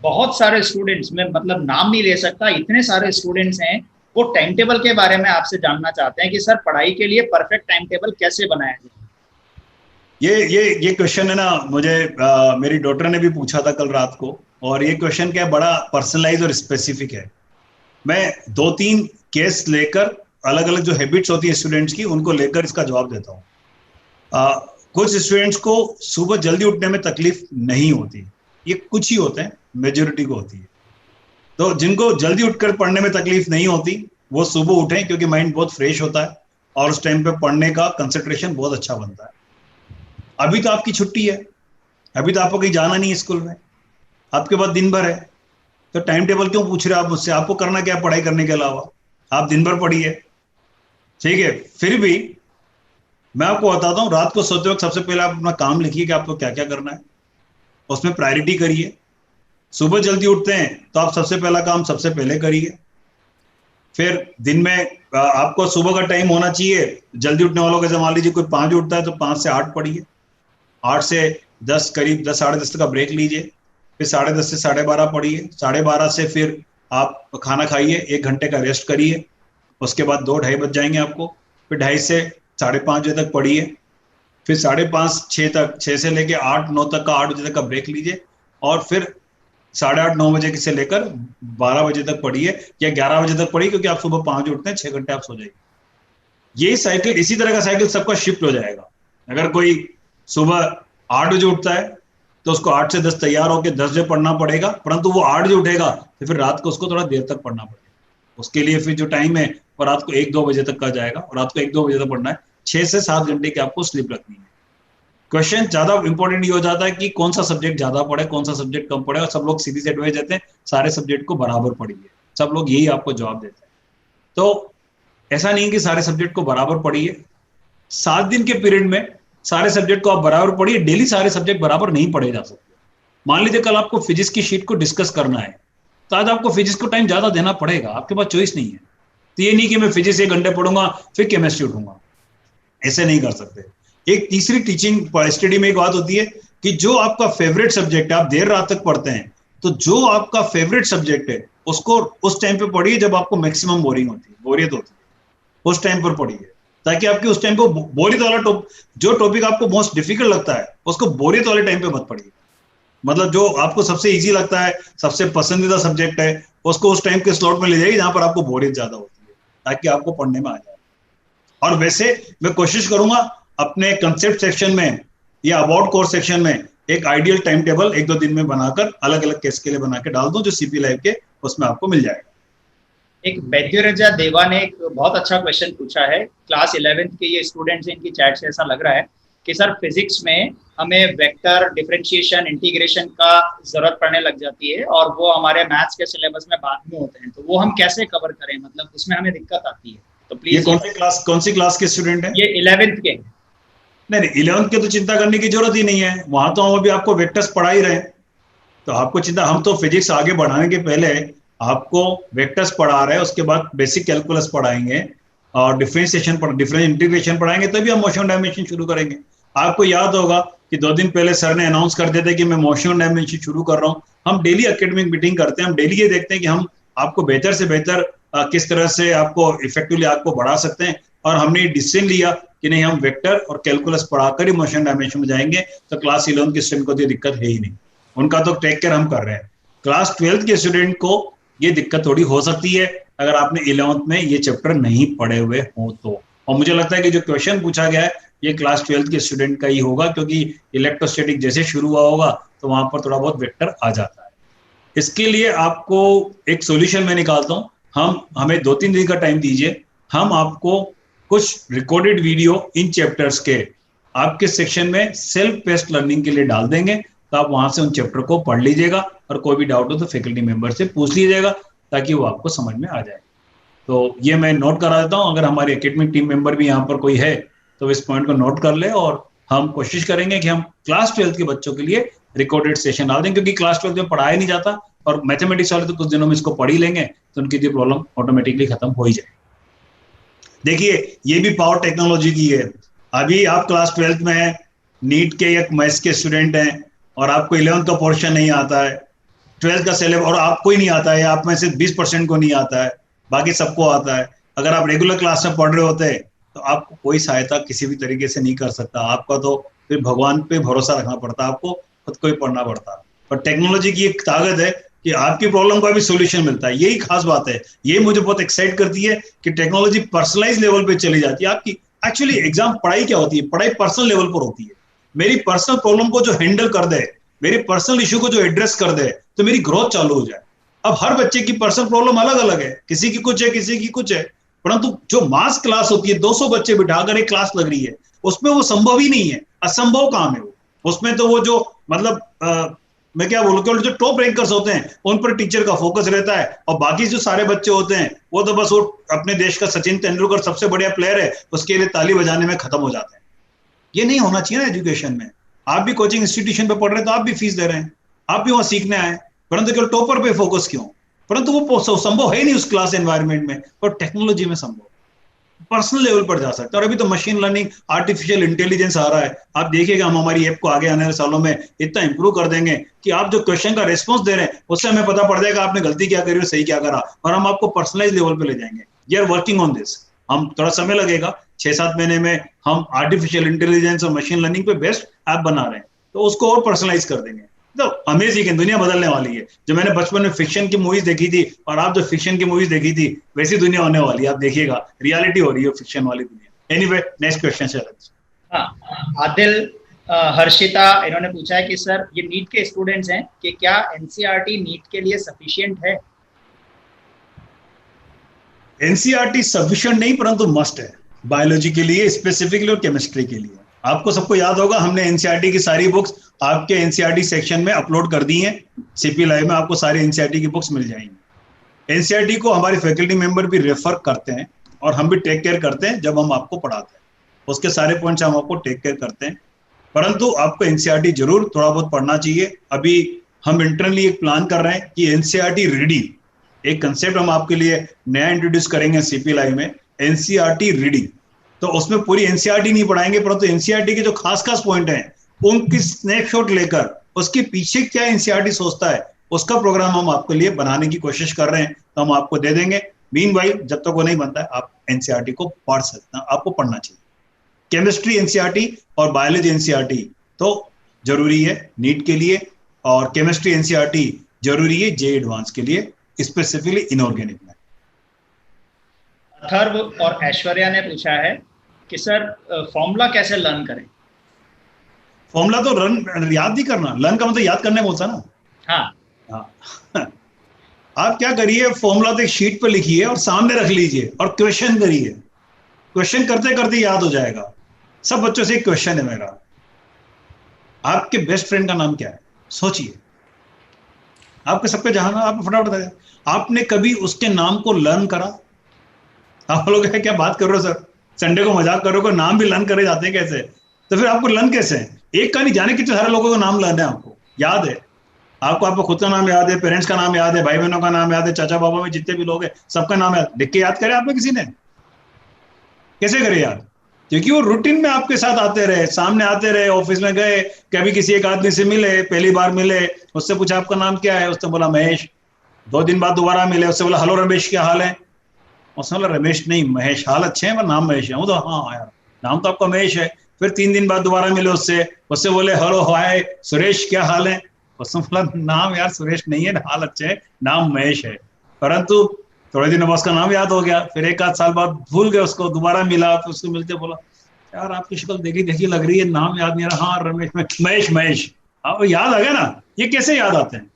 बहुत सारे स्टूडेंट्स, मैं मतलब नाम नहीं ले सकता, इतने सारे स्टूडेंट्स हैं, वो टाइम टेबल के बारे में आपसे जानना चाहते हैं कि सर पढ़ाई के लिए परफेक्ट टाइम टेबल कैसे बनाया जाए। ये क्वेश्चन है ना, मुझे मेरी डॉटर ने भी पूछा था कल रात को, और ये क्वेश्चन क्या बड़ा पर्सनलाइज और स्पेसिफिक है। मैं 2-3 केस लेकर, अलग अलग जो हैबिट्स होती है स्टूडेंट्स की, उनको लेकर इसका जवाब देता हूँ। कुछ स्टूडेंट्स को सुबह जल्दी उठने में तकलीफ नहीं होती, ये कुछ ही होते हैं, मेजोरिटी को होती है। तो जिनको जल्दी उठकर पढ़ने में तकलीफ नहीं होती, वो सुबह उठें, क्योंकि माइंड बहुत फ्रेश होता है और उस टाइम पे पढ़ने का कंसंट्रेशन बहुत अच्छा बनता है। अभी तो आपकी छुट्टी है, अभी तो आपको कहीं जाना नहीं है स्कूल में, आपके पास दिन भर है, तो टाइम टेबल क्यों पूछ रहे हैं आप मुझसे? आपको करना क्या है पढ़ाई करने के अलावा? आप दिन भर पढ़िए, ठीक है। फिर भी मैं आपको बताता हूँ, रात को सोते वक्त सबसे पहले आप अपना काम लिखिए कि आपको क्या क्या करना है, उसमें प्रायोरिटी करिए। सुबह जल्दी उठते हैं तो आप सबसे पहला काम सबसे पहले करिए। फिर दिन में आपको सुबह का टाइम होना चाहिए, जल्दी उठने वालों का, जब मान लीजिए कोई 5 उठता है तो 5 से 8 पढ़िए, 8 से 10, करीब 10 साढ़े 10 तक का ब्रेक लीजिए, फिर 10:30 से 12:30 पढ़िए, 12:30 से फिर आप खाना खाइए, 1 घंटे का रेस्ट करिए, उसके बाद 2-2:30 बज जाएंगे आपको, फिर 2:30 से 5:30 बजे तक पढ़िए, फिर 5:30 6 तक, 6 से लेके 8-9 तक का 8 बजे तक का ब्रेक लीजिए, और फिर 8:30-9 बजे से लेकर 12 बजे तक पढ़िए, या 11 बजे तक पढ़िए, क्योंकि आप सुबह 5 बजे उठते हैं, 6 घंटे आप सो जाइए। ये साइकिल, इसी तरह का साइकिल सबका शिफ्ट हो जाएगा। अगर कोई सुबह 8 बजे उठता है तो उसको 8 से 10 तैयार होकर 10 बजे पढ़ना पड़ेगा, परंतु वो 8 बजे उठेगा तो फिर रात को उसको थोड़ा देर तक पढ़ना पड़ेगा। उसके लिए फिर जो टाइम है वो रात को 1-2 बजे तक का जाएगा, और रात को 1-2 बजे तक पढ़ना है। 6 से 7 घंटे की आपको स्लीप रखनी है। क्वेश्चन ज्यादा इंपॉर्टेंट ये हो जाता है कि कौन सा सब्जेक्ट ज्यादा पढ़े, कौन सा सब्जेक्ट कम पढ़े, और सब लोग सीधी सी एडवाइस देते हैं सारे सब्जेक्ट को बराबर पढ़िए, सब लोग यही आपको जवाब देते हैं। तो ऐसा नहीं कि सारे सब्जेक्ट को बराबर पढ़िए, 7 दिन के पीरियड में सारे सब्जेक्ट को आप बराबर पढ़िए, डेली सारे सब्जेक्ट बराबर नहीं पढ़े जा सकते। मान लीजिए कल आपको फिजिक्स की शीट को डिस्कस करना है, तो आज आपको फिजिक्स को टाइम ज्यादा देना पड़ेगा, आपके पास चॉइस नहीं है। तो ये नहीं कि मैं फिजिक्स 1 घंटे पढ़ूंगा फिर केमिस्ट्री उठूंगा, ऐसे नहीं कर सकते। एक तीसरी टीचिंग स्टडी में एक बात होती है कि जो आपका फेवरेट सब्जेक्ट है, आप देर रात तक पढ़ते हैं, तो जो आपका फेवरेट सब्जेक्ट है उसको उस टाइम पे पढ़िए जब आपको मैक्सिमम बोरियत होती है, उस टाइम पर पढ़िए, ताकि आपके उस टाइम को बोरियत वाला जो टॉपिक आपको मोस्ट डिफिकल्ट लगता है उसको बोरियत वाले टाइम पे मत पढ़िए। मतलब जो आपको सबसे इजी लगता है, सबसे पसंदीदा सब्जेक्ट है, उसको उस टाइम के स्लॉट में ले जाइए जहां पर आपको बोरियत ज्यादा होती है, ताकि आपको पढ़ने में आ जाए। और वैसे मैं कोशिश करूंगा अपने कंसेप्ट सेक्शन में या अबाउट कोर्स सेक्शन में एक आइडियल टाइम टेबल 1-2 दिन में बनाकर अलग अलग केस के लिए बना के डाल दूं, जो सीपी लाइव के उसमें आपको मिल जाएगा। एक बैद्यराजा देवा ने एक बहुत अच्छा क्वेश्चन पूछा है, क्लास 11th के ये स्टूडेंट्स हैं, इनकी चैट से ऐसा लग रहा है कि सर फिजिक्स में हमें वेक्टर, डिफरेंशिएशन, इंटीग्रेशन का जरूरत पड़ने लग जाती है और वो हमारे मैथ्स के सिलेबस में बाद में होते हैं, तो वो हम कैसे कवर करें, मतलब उसमें हमें दिक्कत आती है। तो प्लीज, कौन सी क्लास के स्टूडेंट है? ये 11th के। नहीं 11th के तो चिंता करने की जरूरत ही नहीं है, वहां तो हम अभी आपको वेक्टर्स पढ़ा ही रहे हैं, तो आपको चिंता, हम तो फिजिक्स आगे बढ़ाने के पहले आपको वेक्टर्स पढ़ा रहे हैं, उसके बाद बेसिक कैलकुलस पढ़ाएंगे और डिफरेंशिएशन इंटीग्रेशन पढ़ाएंगे, तभी हम मोशन डायमेंशन शुरू करेंगे। आपको याद होगा कि 2 दिन पहले सर ने अनाउंस कर दिया था कि मैं मोशन डायमेंशन शुरू कर रहा हूँ। हम डेली एकेडमिक मीटिंग करते हैं, हम डेली ये देखते हैं कि हम आपको बेहतर से बेहतर किस तरह से आपको इफेक्टिवली आपको बढ़ा सकते हैं, और हमने डिसीजन लिया कि नहीं, हम वेक्टर और कैलकुलस पढ़ाकर ही मोशन डायमेंशन में जाएंगे, तो क्लास 11 के स्टूडेंट को तो दिक्कत है ही नहीं, उनका तो टेक केयर हम कर रहे हैं। क्लास 12 के स्टूडेंट को ये दिक्कत थोड़ी हो सकती है अगर आपने 11th में ये चैप्टर नहीं पढ़े हुए हो तो। और मुझे लगता है कि जो क्वेश्चन पूछा गया है ये क्लास 12 के स्टूडेंट का ही होगा, क्योंकि इलेक्ट्रोस्टैटिक जैसे शुरू हुआ होगा तो वहां पर थोड़ा बहुत वेक्टर आ जाता है। इसके लिए आपको एक सॉल्यूशन मैं निकालता हूं, हमें 2-3 दिन का टाइम दीजिए, हम आपको कुछ रिकॉर्डेड वीडियो इन चैप्टर्स के आपके सेक्शन में सेल्फ पेस्ड लर्निंग के लिए डाल देंगे, तो आप वहां से उन चैप्टर को पढ़ लीजिएगा और कोई भी डाउट हो तो फैकल्टी मेंबर से पूछ लीजिएगा, ताकि वो आपको समझ में आ जाए। तो ये मैं नोट करा देता हूँ, अगर हमारे एकेडमिक टीम मेंबर भी यहाँ पर कोई है तो इस पॉइंट को नोट कर ले, और हम कोशिश करेंगे कि हम क्लास 12 के बच्चों के लिए रिकॉर्डेड सेशन डाल दें, क्योंकि क्लास 12 में पढ़ाया नहीं जाता और मैथमेटिक्स वाले तो कुछ दिनों में इसको पढ़ ही लेंगे, तो उनकी ये प्रॉब्लम ऑटोमेटिकली खत्म हो ही जाए। देखिए ये भी पावर टेक्नोलॉजी की है। अभी आप क्लास 12 में है, नीट के या मैथ्स के स्टूडेंट हैं और आपको 11th का पोर्शन नहीं आता है, 12th का सिलेबस और आपको ही नहीं आता है, आप में से 20% को नहीं आता है, बाकी सबको आता है। अगर आप रेगुलर क्लास में पढ़ रहे होते तो आपको कोई सहायता किसी भी तरीके से नहीं कर सकता, आपका तो फिर भगवान पे भरोसा रखना पड़ता, आपको खुद को ही पढ़ना पड़ता। पर टेक्नोलॉजी की एक ताकत है कि आपकी प्रॉब्लम का भी सोल्यूशन मिलता है, यही खास बात है। ये मुझे बहुत एक्साइट करती है कि टेक्नोलॉजी पर्सनलाइज लेवल पे चली जाती है आपकी। एक्चुअली एग्जाम पढ़ाई क्या होती है, पढ़ाई पर्सनल लेवल पर होती है। मेरी पर्सनल प्रॉब्लम को जो हैंडल कर दे, मेरी पर्सनल इशू को जो एड्रेस कर दे, तो मेरी ग्रोथ चालू हो जाए। अब हर बच्चे की पर्सनल प्रॉब्लम अलग अलग है, किसी की कुछ है, किसी की कुछ है, परंतु जो मास क्लास होती है, 200 बच्चे बिठाकर एक क्लास लग रही है, उसमें वो संभव ही नहीं है, असंभव काम है वो। उसमें तो वो जो मतलब मैं क्या बोलूं, जो टॉप रैंकर्स होते हैं उन पर टीचर का फोकस रहता है, और बाकी जो सारे बच्चे होते हैं वो तो बस वो अपने देश का सचिन तेंदुलकर सबसे बढ़िया प्लेयर है, उसके लिए ताली बजाने में खत्म हो जाते हैं। ये नहीं होना चाहिए ना एजुकेशन में। आप भी कोचिंग इंस्टीट्यूशन पे पढ़ रहे हैं तो आप भी फीस दे रहे हैं, आप भी वहां सीखने आए, परंतु केवल टॉपर पे फोकस क्यों? परंतु वो संभव है नहीं उस क्लास एनवायरनमेंट में, पर टेक्नोलॉजी में संभव, पर्सनल लेवल पर जा सकता है। और अभी तो मशीन लर्निंग, आर्टिफिशियल इंटेलिजेंस आ रहा है, आप देखिएगा हम हमारी ऐप को आगे आने वाले सालों में इतना इंप्रूव कर देंगे कि आप जो क्वेश्चन का रिस्पॉन्स दे रहे हैं उससे हमें पता पड़ जाएगा आपने गलती क्या करी और सही क्या करा, और हम आपको पर्सनलाइज लेवल पे ले जाएंगे। We are working on this. हम थोड़ा समय लगेगा, 6-7 महीने में हम आर्टिफिशियल इंटेलिजेंस और मशीन लर्निंग पे बेस्ट ऐप बना रहे हैं, तो उसको और पर्सनलाइज कर देंगे। तो अमेजिंग है, दुनिया बदलने वाली है। जो मैंने बचपन में फिक्शन की मूवीज देखी थी और आप जो फिक्शन की मूवीज देखी थी, वैसी दुनिया होने वाली है। आप देखिएगा रियलिटी हो रही है फिक्शन वाली दुनिया। एनीवे, नेक्स्ट क्वेश्चन से। हाँ, आदिल हर्षिता इन्होंने पूछा है कि सर ये नीट के स्टूडेंट्स हैं कि क्या एनसीईआरटी नीट के लिए सफिशिएंट है? एनसीईआरटी सफिशिएंट नहीं, परंतु मस्ट है, बायोलॉजी के लिए स्पेसिफिकली और केमिस्ट्री के लिए। आपको सबको याद होगा हमने एनसीईआरटी की सारी बुक्स आपके एनसीईआरटी सेक्शन में अपलोड कर दी हैं। सीपी लाइव में आपको सारे एनसीईआरटी की बुक्स मिल जाएंगी। एनसीईआरटी को हमारे फैकल्टी मेंबर भी रेफर करते हैं और हम भी टेक केयर करते हैं जब हम आपको पढ़ाते हैं, उसके सारे पॉइंट्स हम आपको टेक केयर करते हैं। परंतु आपको एनसीईआरटी जरूर थोड़ा बहुत पढ़ना चाहिए। अभी हम इंटरनली एक प्लान कर रहे हैं कि एनसीईआरटी रीडिंग, एक कंसेप्ट हम आपके लिए नया इंट्रोड्यूस करेंगे सीपी लाइव में, एनसीईआरटी रीडिंग। तो उसमें पूरी एनसीईआरटी नहीं पढ़ाएंगे, परंतु एनसीईआरटी के जो खास खास पॉइंट हैं उनकी स्नैपशॉट लेकर उसके पीछे क्या एनसीईआरटी सोचता है उसका प्रोग्राम हम आपके लिए बनाने की कोशिश कर रहे हैं, तो हम आपको दे देंगे। मीनवाइल जब तक वो नहीं बनता है आप एनसीईआरटी को पढ़ सकते हैं, आपको पढ़ना चाहिए। केमिस्ट्री एनसीईआरटी और बायोलॉजी एनसीईआरटी तो जरूरी है नीट के लिए, और केमिस्ट्री एनसीईआरटी जरूरी है जे एडवांस के लिए, स्पेसिफिकली इनऑर्गेनिक में। अथर्व और ऐश्वर्या ने पूछा है कि सर फॉर्मूला कैसे लर्न करें। फॉर्मूला तो रन याद नहीं करना, लर्न का मतलब याद करने बोलता ना। हाँ आप क्या करिए, फॉर्मूला तो एक शीट पर लिखिए और सामने रख लीजिए और क्वेश्चन करिए। क्वेश्चन करते करते याद हो जाएगा। सब बच्चों से एक क्वेश्चन है मेरा, आपके बेस्ट फ्रेंड का नाम क्या है? सोचिए, आपके सबके जहां आप फटाफट बताइए, आपने कभी उसके नाम को लर्न करा? आप लोग क्या बात कर रहे हो सर, संडे को मजाक कर रहे हो, नाम भी लर्न करे जाते हैं कैसे? तो फिर आपको लर्न कैसे है? एक का नहीं जाने कितने सारे लोगों का नाम लर्न है, आपको याद है? आपको खुद का नाम याद है, पेरेंट्स का नाम याद है, भाई बहनों का नाम याद है, चाचा बाबा में जितने भी लोग हैं सबका नाम याद, लिख के याद करे आपने किसी ने? कैसे करे याद? क्योंकि वो रूटीन में आपके साथ आते रहे, सामने आते रहे, ऑफिस में गए, कभी किसी एक आदमी से मिले, पहली बार मिले, उससे पूछा आपका नाम क्या है, उसने बोला महेश। 2 दिन बाद दोबारा मिले, उससे बोला हेलो रमेश क्या हाल है? उसने बोला रमेश नहीं महेश, हाल अच्छे हैं पर नाम महेश है। वो तो हाँ यार नाम तो आपका महेश है। फिर 3 दिन बाद दोबारा मिले, उससे बोले हेलो हाय सुरेश क्या हाल है? उसने बोला नाम यार सुरेश नहीं है, हाल अच्छे है, नाम महेश है। परंतु थोड़े दिन बाद उसका नाम याद हो गया, फिर 1 आध साल बाद भूल गए उसको, दोबारा मिला तो उसको मिलते बोला यार आपकी शक्ल देखी देखी लग रही है, नाम याद नहीं आ रहा। हाँ रमेश महेश महेश, अब याद आ गया ना। ये कैसे याद आते हैं?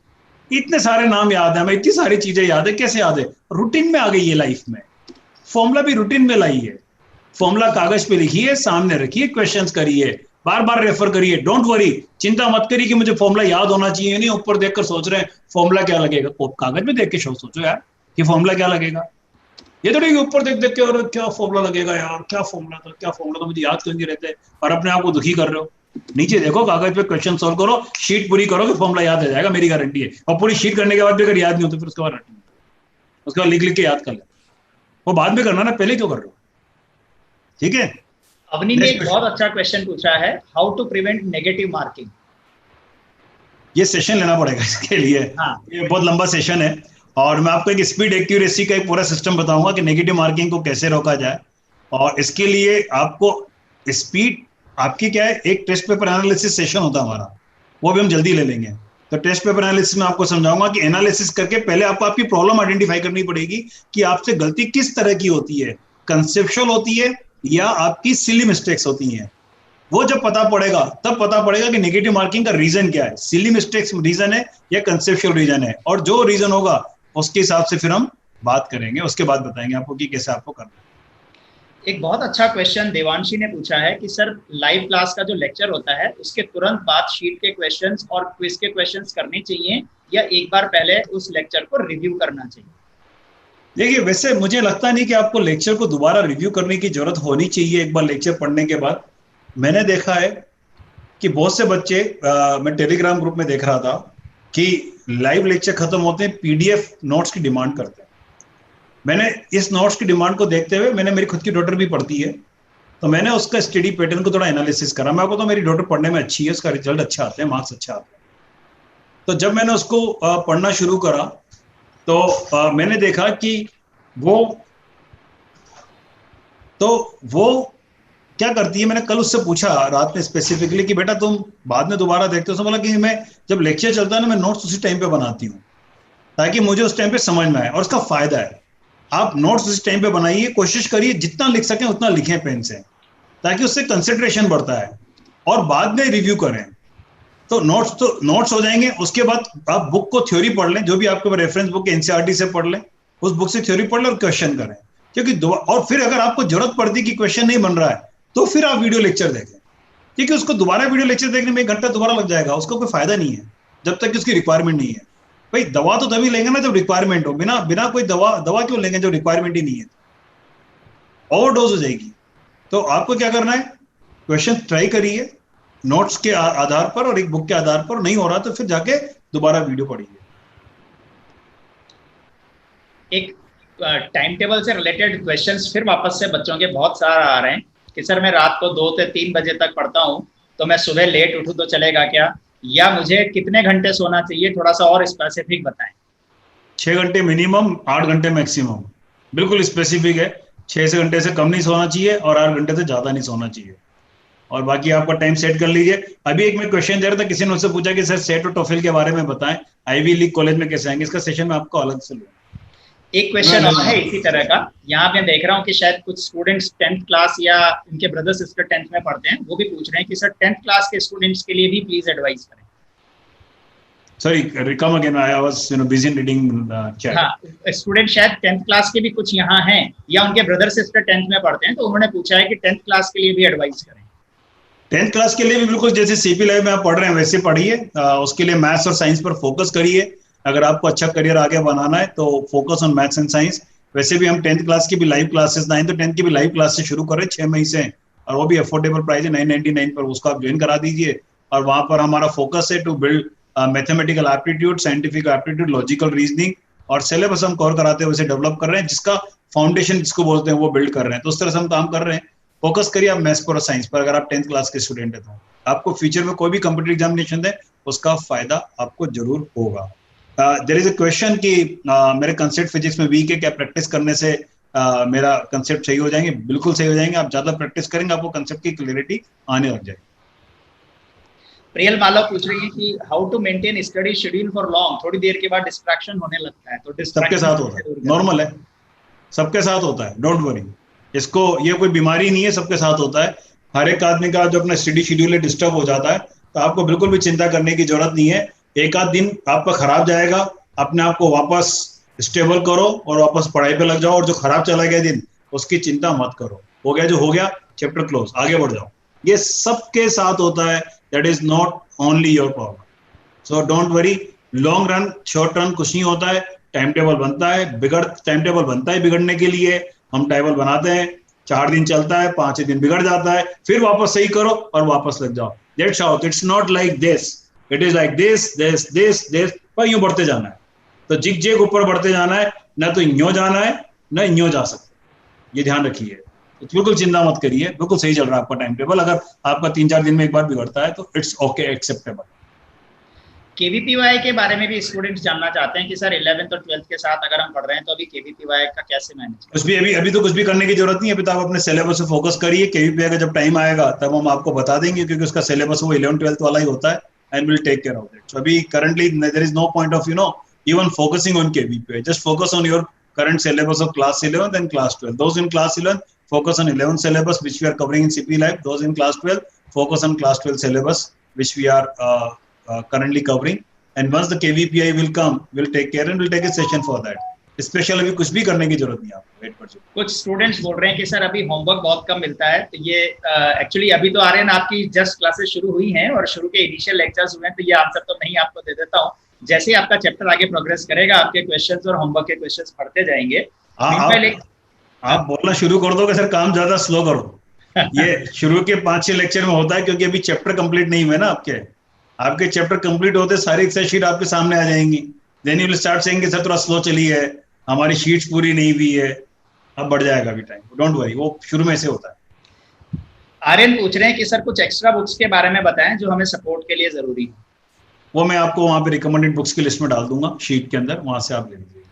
इतने सारे नाम याद है, हमें इतनी सारी चीजें याद है, कैसे याद है? रूटीन में आ गई है लाइफ में। फॉर्मूला भी रूटीन में लाई है। फॉर्मूला कागज पे लिखिए, सामने रखिए, क्वेश्चंस करिए, बार बार रेफर करिए। डोंट वरी, चिंता मत करिए कि मुझे फॉर्मूला याद होना चाहिए, नहीं ऊपर देखकर सोच रहे हैं फॉर्मूला क्या लगेगा। कागज में देख के सोचो यार कि फॉर्मूला क्या लगेगा। ये तो नहीं ऊपर देख देख के और क्या फॉर्मूला लगेगा यार, क्या फॉर्मूला तो मुझे याद क्यों नहीं रहते, और अपने आप को दुखी कर रहे हो। नीचे देखो, कागज पे क्वेश्चन सॉल्व करो, शीट पूरी करो कि फॉर्मूला याद आ जाएगा, मेरी गारंटी है। और पूरी शीट करने के बाद भी अगर याद नहीं होता फिर उसके बाद लिख लिख के याद कर ले। वो बाद में करना ना, पहले क्यों कर रहे हो? ठीक है। अवनी ने एक बहुत अच्छा क्वेश्चन पूछा है, how to prevent negative marking. ये सेशन लेना पड़ेगा इसके लिए। हाँ। ये बहुत लंबा सेशन है और मैं आपको एक स्पीड एक्यूरेसी का एक पूरा सिस्टम बताऊंगा कि नेगेटिव मार्किंग को कैसे रोका जाए। और इसके लिए आपको स्पीड आपकी क्या है, एक टेस्ट पेपर एनालिसिस सेशन होता है हमारा, वो भी हम जल्दी ले लेंगे। तो टेस्ट पेपर एनालिसिस में आपको समझाऊंगा कि एनालिसिस करके पहले आपको आपकी प्रॉब्लम आइडेंटिफाई करनी पड़ेगी कि आपसे गलती किस तरह की होती है, कंसेप्चुअल होती है या आपकी सिली मिस्टेक्स होती हैं। वो जब पता पड़ेगा तब पता पड़ेगा कि नेगेटिव मार्किंग का रीजन क्या है, सिली मिस्टेक्स रीजन है या कंसेप्चुअल रीजन है। और जो रीजन होगा उसके हिसाब से फिर हम बात करेंगे, उसके बाद बताएंगे आपको कि कैसे आपको करना है। एक बहुत अच्छा क्वेश्चन देवांशी ने पूछा है कि सर लाइव क्लास का जो लेक्चर होता है उसके तुरंत बाद शीट के क्वेश्चंस और क्विज के क्वेश्चंस करने चाहिए या एक बार पहले उस लेक्चर को रिव्यू करना चाहिए? देखिए वैसे मुझे लगता नहीं कि आपको लेक्चर को दोबारा रिव्यू करने की जरूरत होनी चाहिए एक बार लेक्चर पढ़ने के बाद। मैंने देखा है कि बहुत से बच्चे मैं टेलीग्राम ग्रुप में देख रहा था कि लाइव लेक्चर खत्म होते हैं पीडीएफ नोट्स की डिमांड करते हैं। मैंने इस नोट्स की डिमांड को देखते हुए, मैंने मेरी खुद की डॉटर भी पढ़ती है तो मैंने उसका स्टडी पैटर्न को थोड़ा एनालिसिस करा। मैं आपको तो मेरी डॉटर पढ़ने में अच्छी है, उसका रिजल्ट अच्छा आते हैं, मार्क्स अच्छा आते हैं। तो जब मैंने उसको पढ़ना शुरू करा तो मैंने देखा कि वो क्या करती है। मैंने कल उससे पूछा रात में स्पेसिफिकली कि बेटा तुम बाद में दोबारा देखते हो? उसने बोला कि मैं जब लेक्चर चलता है ना, मैं नोट्स उसी टाइम पे बनाती हूँ ताकि मुझे उस टाइम पे समझ में आए। और उसका फायदा है, आप नोट्स उस टाइम पे बनाइए, कोशिश करिए जितना लिख सकें उतना लिखें पेन से, ताकि उससे कंसंट्रेशन बढ़ता है। और बाद में रिव्यू करें तो नोट्स हो जाएंगे। उसके बाद आप बुक को थ्योरी पढ़ लें, जो भी आपके पास रेफरेंस बुक एनसीईआरटी से पढ़ लें, उस बुक से थ्योरी पढ़ लें और क्वेश्चन करें। क्योंकि और फिर अगर आपको जरूरत पड़ती कि क्वेश्चन नहीं बन रहा है तो फिर आप वीडियो लेक्चर देखें, क्योंकि उसको दोबारा वीडियो लेक्चर देखने में 1 घंटा दोबारा लग जाएगा, उसको कोई फायदा नहीं है जब तक कि उसकी रिक्वायरमेंट नहीं है। भाई दवा तो तभी लेंगे ना जब रिक्वायरमेंट हो, बिना कोई दवा क्यों लेंगे जब रिक्वायरमेंट ही नहीं है? ओवरडोज हो जाएगी। तो आपको क्या करना है, क्वेश्चन ट्राई करिए नोट्स के आधार पर और एक बुक के आधार पर। नहीं हो रहा तो फिर जाके दोबारा वीडियो पढ़िए। एक टाइम टेबल से रिलेटेड क्वेश्चंस फिर वापस से बच्चों के बहुत सारा आ रहे हैं कि सर मैं रात को 2 से 3 बजे तक पढ़ता हूँ, तो मैं सुबह लेट उठूँ तो चलेगा क्या, या मुझे कितने घंटे सोना चाहिए, थोड़ा सा और स्पेसिफिक बताएं। 6 घंटे मिनिमम, 8 घंटे मैक्सिमम, बिल्कुल स्पेसिफिक है। 6 घंटे से कम नहीं सोना चाहिए और 8 घंटे से ज्यादा नहीं सोना चाहिए। और बाकी आपका टाइम सेट कर लीजिए। अभी एक मैं क्वेश्चन दे रहा था, किसी ने मुझसे पूछा कि सर सेट और टोफिल के बारे में बताएं, आईवी लीग कॉलेज में कैसे आएंगे, इसका सेशन मैं आपको अलग से लूंगा। एक क्वेश्चन और है इसी तरह का, यहाँ पे देख रहा हूँ कि शायद कुछ स्टूडेंट्स 10th क्लास या उनके ब्रदर सिस्टर 10th में पढ़ते हैं, वो भी पूछ रहे हैं कि सर 10th क्लास के स्टूडेंट्स के लिए भी प्लीज एडवाइस करें। Sorry, come again. I was busy in reading chat. हाँ, स्टूडेंट शायद 10th क्लास के भी कुछ यहाँ हैं या उनके ब्रदर सिस्टर 10th में पढ़ते हैं, तो उन्होंने पूछा है कि 10th क्लास के लिए भी एडवाइस करें। 10th क्लास के लिए भी बिल्कुल जैसे सीपी लाइव में आप पढ़ रहे हैं वैसे पढ़िए। उसके लिए मैथ्स और साइंस पर फोकस करिए। अगर आपको अच्छा करियर आगे बनाना है तो focus on maths and science. वैसे भी हम 10th क्लास की भी लाइव क्लासेस 9th और 10th की भी लाइव क्लास से शुरू कर रहे हैं 6 मई से, और वो भी अफोर्डेबल प्राइस है 999 पर, उसको आप ज्वाइन करा दीजिए। और वहां पर हमारा फोकस है to build mathematical aptitude, scientific aptitude, logical reasoning, और सिलेबस हम कवर कराते हैं वैसे डेवलप कर रहे हैं, जिसका फाउंडेशन जिसको बोलते हैं वो बिल्ड कर रहे हैं। तो उस तरह से हम काम कर रहे हैं। फोकस करिए आप मैथ्स पर और साइंस पर। अगर आप 10th क्लास के स्टूडेंट है तो आपको फ्यूचर में कोई भी कॉम्पिटिटिव एग्जामिनेशन दे उसका फायदा आपको जरूर होगा। देयर इज अ क्वेश्चन कि मेरे कंसेप्ट फिजिक्स में वीक है, क्या प्रैक्टिस करने से मेरा कंसेप्ट सही हो जाएंगे? बिल्कुल सही हो जाएंगे। आप ज्यादा प्रैक्टिस करेंगे आपको कंसेप्ट की क्लियरिटी आने लग जाएगी। प्रियल मालव पूछ रही है कि how to maintain study schedule for long, थोड़ी देर के बाद डिस्ट्रैक्शन होने लगता है, तो सबके साथ होता है, नॉर्मल है, सबके साथ होता है, डोंट वरी। इसको, ये कोई बीमारी नहीं है, सबके साथ होता है। हर एक आदमी का जो अपना स्टडी शेड्यूल है डिस्टर्ब हो जाता है, तो आपको बिल्कुल भी चिंता करने की जरूरत नहीं है। एक आध दिन आपका खराब जाएगा, अपने आप को वापस स्टेबल करो और वापस पढ़ाई पे लग जाओ। और जो खराब चला गया दिन उसकी चिंता मत करो, हो गया जो हो गया, चैप्टर क्लोज, आगे बढ़ जाओ। ये सबके साथ होता है, that is not only your problem. So don't worry, long run short run कुछ नहीं होता है। टाइम टेबल बनता है, टाइम टेबल बनता है बिगड़ने के लिए। हम टेबल बनाते हैं, 4 दिन चलता है, 5 दिन बिगड़ जाता है, फिर वापस सही करो और वापस लग जाओ। That's how, it's not like this, it is like this पर यूं बढ़ते जाना है। तो जिग जिग ऊपर बढ़ते जाना है, ना तो यूं जाना है ना यूं जा सकते। ये ध्यान रखिए, तो बिल्कुल चिंता मत करिए, बिल्कुल सही चल रहा है आपका टाइम टेबल। अगर आपका 3-4 दिन में एक बार बिगड़ता है तो इट्स ओके, एक्सेप्टेबल। केवीपीवाई के बारे में भी स्टूडेंट्स जानना चाहते हैं कि सर 11th और 12th के साथ अगर हम पढ़ रहे हैं तो अभी केवीपीवाई का कैसे मैनेज करें? कुछ भी अभी तो कुछ भी करने की जरूरत नहीं है। अभी तो आप अपने सिलेबस पे फोकस करिए। केवीपीवाई का जब टाइम आएगा तब हम आपको बता देंगे, क्योंकि उसका सिलेबस वो 11th-12th वाला ही होता है, and will take care of it. So अभी currently there is no point of even focusing on KVPI. Just focus on your current syllabus of class 11th and class 12. Those in class 11 focus on 11th syllabus which we are covering in CP Live. Those in class 12 focus on class 12 syllabus which we are currently covering. And once the KVPI will come, we'll take care and we'll take a session for that. Special अभी कुछ भी करने की जरूरत नहीं है आपको, wait कर। कुछ स्टूडेंट्स बोल रहे हैं कि सर अभी होमवर्क बहुत कम मिलता है, तो ये एक्चुअली अभी तो आर्यन आपकी जस्ट क्लासेस शुरू हुई हैं और शुरू के इनिशियल लेक्चर्स हुए हैं, तो ये आंसर तो नहीं आपको दे देता हूँ। जैसे ही आपका चैप्टर आगे प्रोग्रेस करेगा, आपके क्वेश्चंस और होमवर्क के क्वेश्चंस पढ़ते जाएंगे। आप बोलना शुरू कर दोगे सर, काम ज्यादा स्लो करो। ये शुरू के 5-6 लेक्चर में होता है, क्योंकि अभी चैप्टर कंप्लीट नहीं हुए ना आपके चैप्टर कंप्लीट होते सारी एक्सेल शीट आपके सामने आ जाएंगी। Then you will start saying sir थोड़ा स्लो चली है, हमारी शीट्स पूरी नहीं हुई है। अब बढ़ जाएगा अभी टाइम, डोंट वरी, वो शुरू में से होता है। आर्यन पूछ रहे हैं कि सर कुछ एक्स्ट्रा बुक्स के बारे में बताएं जो हमें सपोर्ट के लिए जरूरी है। वो मैं आपको वहां पे रिकमेंडेड बुक्स की लिस्ट में डाल दूंगा, शीट के अंदर, वहां से आप ले लीजिए।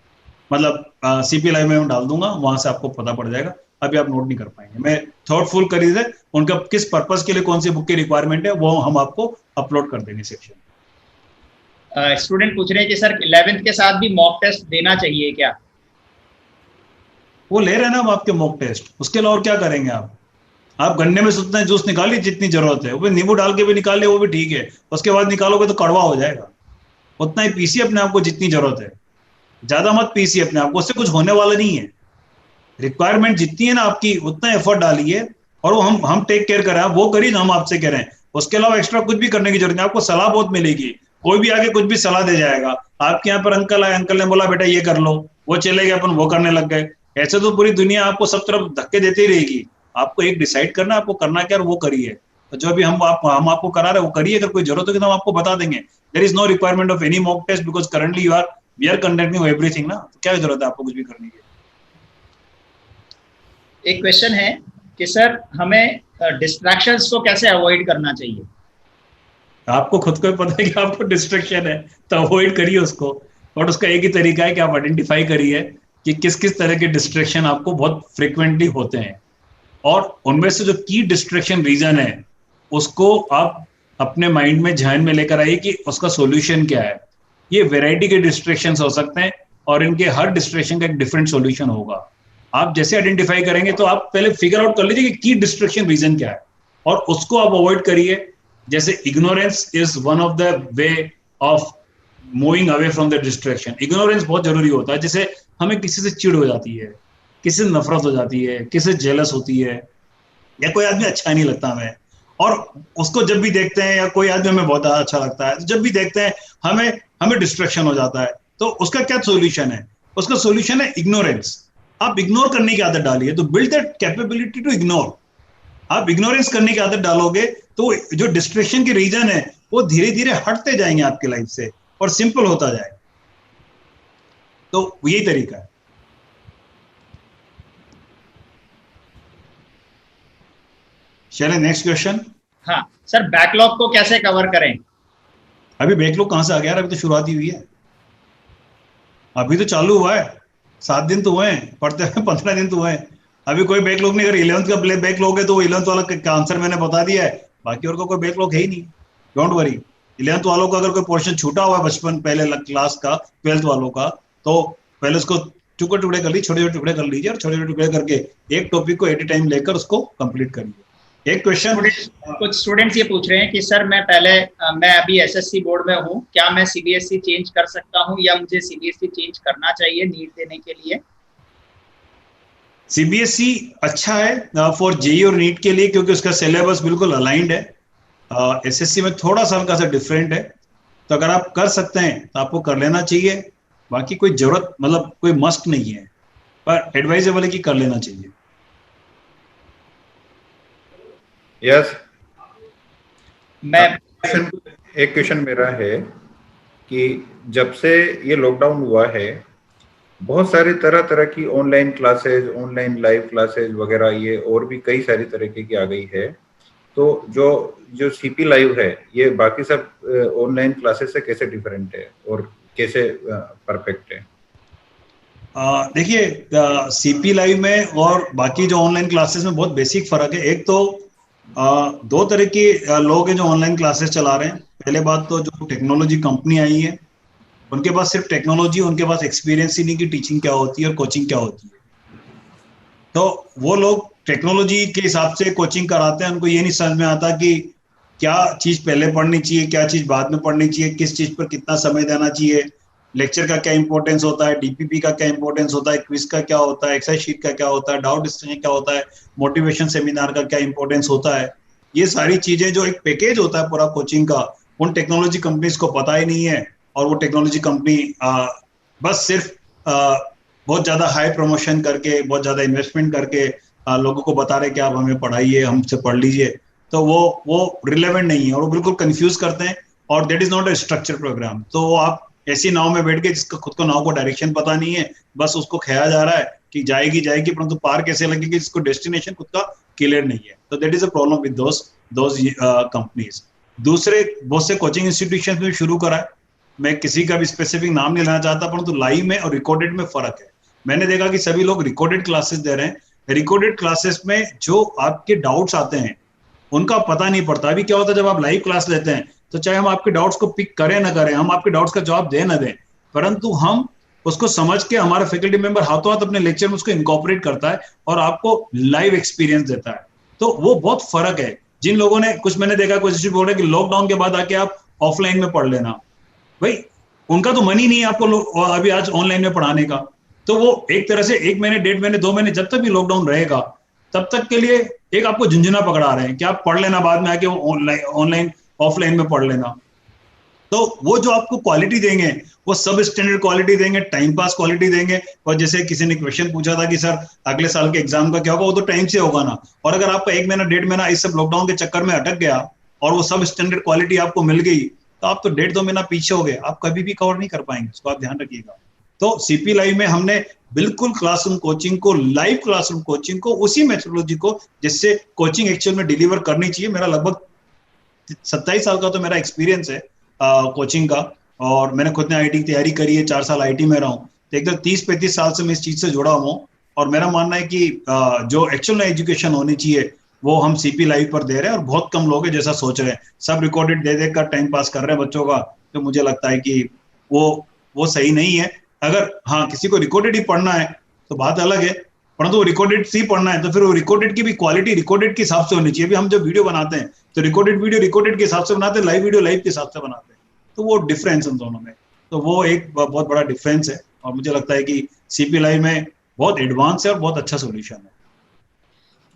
मतलब सीपी लाइव में डाल दूंगा, वहां से आपको पता पड़ जाएगा। अभी आप नोट नहीं कर पाएंगे। मैं थॉटफुल करिए, उनका किस पर्पस के लिए कौन सी बुक की रिक्वायरमेंट है वो हम आपको अपलोड कर देंगे सेक्शन। स्टूडेंट पूछ रहे हैं कि सर 11th के साथ भी मॉक टेस्ट देना चाहिए क्या? वो ले रहे हैं ना हम आपके मॉक टेस्ट, उसके अलावा और क्या करेंगे आप गन्ने में से उतना जूस निकालिए जितनी जरूरत है, वो नींबू डाल के भी निकालिए, वो भी ठीक है। उसके बाद निकालोगे तो कड़वा हो जाएगा। उतना ही पीसिए अपने आप को जितनी जरूरत है, ज्यादा मत पीसिए अपने आप को, उससे कुछ होने वाला नहीं है। रिक्वायरमेंट जितनी है ना आपकी, उतना एफर्ट डालिए और वो हम टेक केयर करें, वो करिए ना हम आपसे कह रहे हैं। उसके अलावा एक्स्ट्रा कुछ भी करने की जरूरत नहीं। आपको सलाह बहुत मिलेगी, कोई भी आके कुछ भी सलाह दे जाएगा। आपके यहाँ पर अंकल आए, अंकल ने बोला बेटा ये कर लो, वो चले गए, अपन वो करने लग गए। ऐसे तो पूरी दुनिया आपको सब तरफ धक्के देती रहेगी। आपको एक डिसाइड करना, आपको करना क्या और वो करिए। तो जो भी हम आपको करा रहे हैं वो करिए, अगर कोई जरूरत होगी तो हम आपको बता देंगे। There is no requirement of any mock test because currently we are conducting everything ना, तो क्या जरूरत है आपको कुछ भी करने की। एक क्वेश्चन है कि सर हमें डिस्ट्रैक्शंस को कैसे अवॉइड करना चाहिए। आपको खुद को ही पता है कि आपको डिस्ट्रैक्शन है, तो अवॉइड करिए उसको। और उसका एक ही तरीका है कि आप आइडेंटिफाई करिए कि किस किस तरह के डिस्ट्रैक्शन आपको बहुत फ्रिक्वेंटली होते हैं, और उनमें से जो की डिस्ट्रैक्शन रीजन है उसको आप अपने माइंड में ध्यान में लेकर आइए कि उसका सॉल्यूशन क्या है। ये वैरायटी के डिस्ट्रैक्शंस हो सकते हैं और इनके हर डिस्ट्रैक्शन का एक डिफरेंट सॉल्यूशन होगा। आप जैसे आइडेंटिफाई करेंगे तो आप पहले फिगर आउट कर लीजिए कि की डिस्ट्रैक्शन रीजन क्या है और उसको आप अवॉइड करिए। जैसे ignorance is one of the way of moving away from the distraction. Ignorance बहुत जरूरी होता है। जैसे हमें किसी से चिढ़ हो जाती है, किसी से नफरत हो जाती है, किसी से जेलस होती है, या कोई आदमी अच्छा नहीं लगता हमें, और उसको जब भी देखते हैं, या कोई आदमी हमें बहुत अच्छा लगता है, जब भी देखते हैं हमें डिस्ट्रैक्शन हो जाता है। तो उसका क्या सॉल्यूशन है? उसका सॉल्यूशन है इग्नोरेंस। आप इग्नोर करने की आदत डालिए, तो build that capability to ignore. आप इग्नोरेंस करने की आदत डालोगे तो जो डिस्ट्रैक्शन के रीजन है वो धीरे धीरे हटते जाएंगे आपकी लाइफ से और सिंपल होता जाएगा। तो यही तरीका है। चलिए नेक्स्ट क्वेश्चन। हाँ सर, बैकलॉग को कैसे कवर करें। अभी बैकलॉग कहां से आ गया? अभी तो शुरुआत ही हुई है, अभी तो चालू हुआ है। 7 दिन तो हुए हैं पढ़ते हुए, 15 दिन तो हुए हैं। अभी कोई बैकलॉग नहीं। अगर 11th का बैकलॉग है तो 11th वाला का आंसर मैंने बता दिया है, बाकी और का कोई बैकलॉग है ही नहीं। Don't worry. 11th वालों का अगर कोई पोर्शन छूटा हुआ है बचपन पहले क्लास का, 12th वालों का, तो पहले उसको टुकड़े टुकड़े कर लीजिए, छोटे छोटे टुकड़े कर लीजिए, और छोटे छोटे टुकड़े करके एक टॉपिक को एट ए टाइम लेकर उसको कंप्लीट करिए। एक क्वेश्चन कुछ स्टूडेंट्स ये पूछ रहे हैं कि सर मैं अभी एसएससी बोर्ड में हूँ, क्या मैं सीबीएसई चेंज कर सकता हूँ या मुझे सीबीएसई चेंज करना चाहिए नीट देने के लिए। सीबीएसई अच्छा है फॉर जेई और नीट के लिए, क्योंकि उसका सिलेबस बिल्कुल अलाइंड है। एसएससी में थोड़ा सा हल्का सा डिफरेंट है। तो अगर आप कर सकते हैं तो आपको कर लेना चाहिए। बाकी कोई जरूरत मतलब कोई मस्ट नहीं है, पर एडवाइजेबल है कि कर लेना चाहिए। यस। मैं एक क्वेश्चन मेरा है कि जब से ये लॉकडाउन हुआ है, बहुत सारी तरह तरह की online classes, online live classes वगैरह, ये और भी कई सारी तरीके की आ गई है। तो जो सीपी लाइव है, ये बाकी सब ऑनलाइन क्लासेस से कैसे डिफरेंट है और कैसे परफेक्ट है? देखिए, सीपी लाइव में और बाकी जो ऑनलाइन क्लासेस में बहुत बेसिक फर्क है। एक तो दो तरह के लोग हैं जो ऑनलाइन क्लासेस चला रहे हैं। पहले बात तो जो टेक्नोलॉजी कंपनी आई है, उनके पास सिर्फ टेक्नोलॉजी, उनके पास एक्सपीरियंस ही नहीं कि टीचिंग क्या होती है और कोचिंग क्या होती है। तो वो लोग टेक्नोलॉजी के हिसाब से कोचिंग कराते हैं। उनको ये नहीं समझ में आता कि क्या चीज पहले पढ़नी चाहिए, क्या चीज बाद में पढ़नी चाहिए, किस चीज पर कितना समय देना चाहिए, लेक्चर का क्या इंपॉर्टेंस होता है, डीपीपी का क्या इंपॉर्टेंस होता है, क्विज का क्या होता है, एक्सरसाइज शीट का क्या होता है, डाउट डिस्कशन क्या होता है, मोटिवेशन सेमिनार का क्या इंपॉर्टेंस होता है। ये सारी चीजें जो एक पैकेज होता है पूरा कोचिंग का, उन टेक्नोलॉजी कंपनीज को पता ही नहीं है। और वो टेक्नोलॉजी कंपनी बस सिर्फ बहुत ज्यादा हाई प्रमोशन करके, बहुत ज्यादा इन्वेस्टमेंट करके लोगों को बता रहे कि आप हमें पढ़ाइए, हमसे पढ़ लीजिए। तो वो रिलेवेंट नहीं है और वो बिल्कुल कंफ्यूज करते हैं, और that is not a structure program. तो आप ऐसी नाव में बैठ के, जिसका खुद को नाव को डायरेक्शन पता नहीं है, बस उसको खाया जा रहा है कि जाएगी जाएगी, परंतु पार कैसे लगेगी, जिसको डेस्टिनेशन खुद का क्लियर नहीं है। तो that is a problem with those companies. दूसरे बहुत से कोचिंग इंस्टीट्यूशन में शुरू करा है, मैं किसी का भी स्पेसिफिक नाम नहीं लेना चाहता, परंतु लाइव में और रिकॉर्डेड में फर्क है। मैंने देखा कि सभी लोग रिकॉर्डेड क्लासेस दे रहे हैं। रिकॉर्डेड क्लासेस में जो आपके डाउट्स आते हैं उनका पता नहीं पड़ता। अभी क्या होता है, जब आप लाइव क्लास लेते हैं तो चाहे हम आपके डाउट्स को पिक करें ना करें, हम आपके डाउट्स का जवाब दें ना दें, परंतु हम उसको समझ के, हमारा फैकल्टी मेंबर हाथों हाथ अपने लेक्चर में उसको इनकॉर्पोरेट करता है और आपको लाइव एक्सपीरियंस देता है। तो वो बहुत फर्क है। जिन लोगों ने, कुछ मैंने देखा कुछ बोल रहे कि लॉकडाउन के बाद आके आप ऑफलाइन में पढ़ लेना, भाई उनका तो मन ही नहीं है आपको अभी आज ऑनलाइन में पढ़ाने का। तो वो एक तरह से 1 महीने, 1.5 महीने, 2 महीने, जब तक भी लॉकडाउन रहेगा तब तक के लिए एक आपको झुंझुना पकड़ा रहे हैं कि आप पढ़ लेना, बाद में आके ऑनलाइन ऑफलाइन में पढ़ लेना। तो वो जो आपको क्वालिटी देंगे वो सब स्टैंडर्ड क्वालिटी देंगे, टाइम पास क्वालिटी देंगे। और जैसे किसी ने क्वेश्चन पूछा था कि सर अगले साल के एग्जाम का क्या होगा, वो तो टाइम से होगा ना। और अगर आपका 1 महीना 1.5 महीना इस सब लॉकडाउन के चक्कर में अटक गया और वो सब स्टैंडर्ड क्वालिटी आपको मिल गई, तो आप तो 1.5-2 महीना पीछे हो गए, आप कभी भी कवर नहीं कर पाएंगे, इसको आप ध्यान रखिएगा। तो सीपी लाइव में हमने बिल्कुल क्लासरूम कोचिंग को, लाइव क्लासरूम कोचिंग को, उसी मेथोडोलॉजी को जिससे कोचिंग एक्चुअल में डिलीवर करनी चाहिए। मेरा लगभग 27 साल का तो मेरा एक्सपीरियंस है कोचिंग का, और मैंने खुद ने आईटी की तैयारी करी है, 4 साल आईटी में रहा हूँ, तो एकदम 30-35 साल से मैं इस चीज से जुड़ा हुआ हूँ। और मेरा मानना है कि जो एक्चुअल में एजुकेशन होनी चाहिए वो हम सीपी लाइव पर दे रहे हैं, और बहुत कम लोग हैं जैसा सोच रहे हैं, सब रिकॉर्डेड दे देकर टाइम पास कर रहे हैं बच्चों का। तो मुझे लगता है कि वो सही नहीं है। अगर हाँ किसी को रिकॉर्डेड ही पढ़ना है तो बात अलग है, परंतु रिकॉर्डेड से ही पढ़ना है तो फिर वो रिकॉर्डेड की भी क्वालिटी रिकॉर्डेड के हिसाब से होनी चाहिए। अभी हम जो वीडियो बनाते हैं तो रिकॉर्डेड वीडियो रिकॉर्डेड के हिसाब से बनाते हैं, लाइव वीडियो लाइव के हिसाब से बनाते हैं, तो वो डिफरेंस उन दोनों में, तो वो एक बहुत बड़ा डिफरेंस है। और मुझे लगता है कि सीपी लाइव में बहुत एडवांस है और बहुत अच्छा सोल्यूशन है।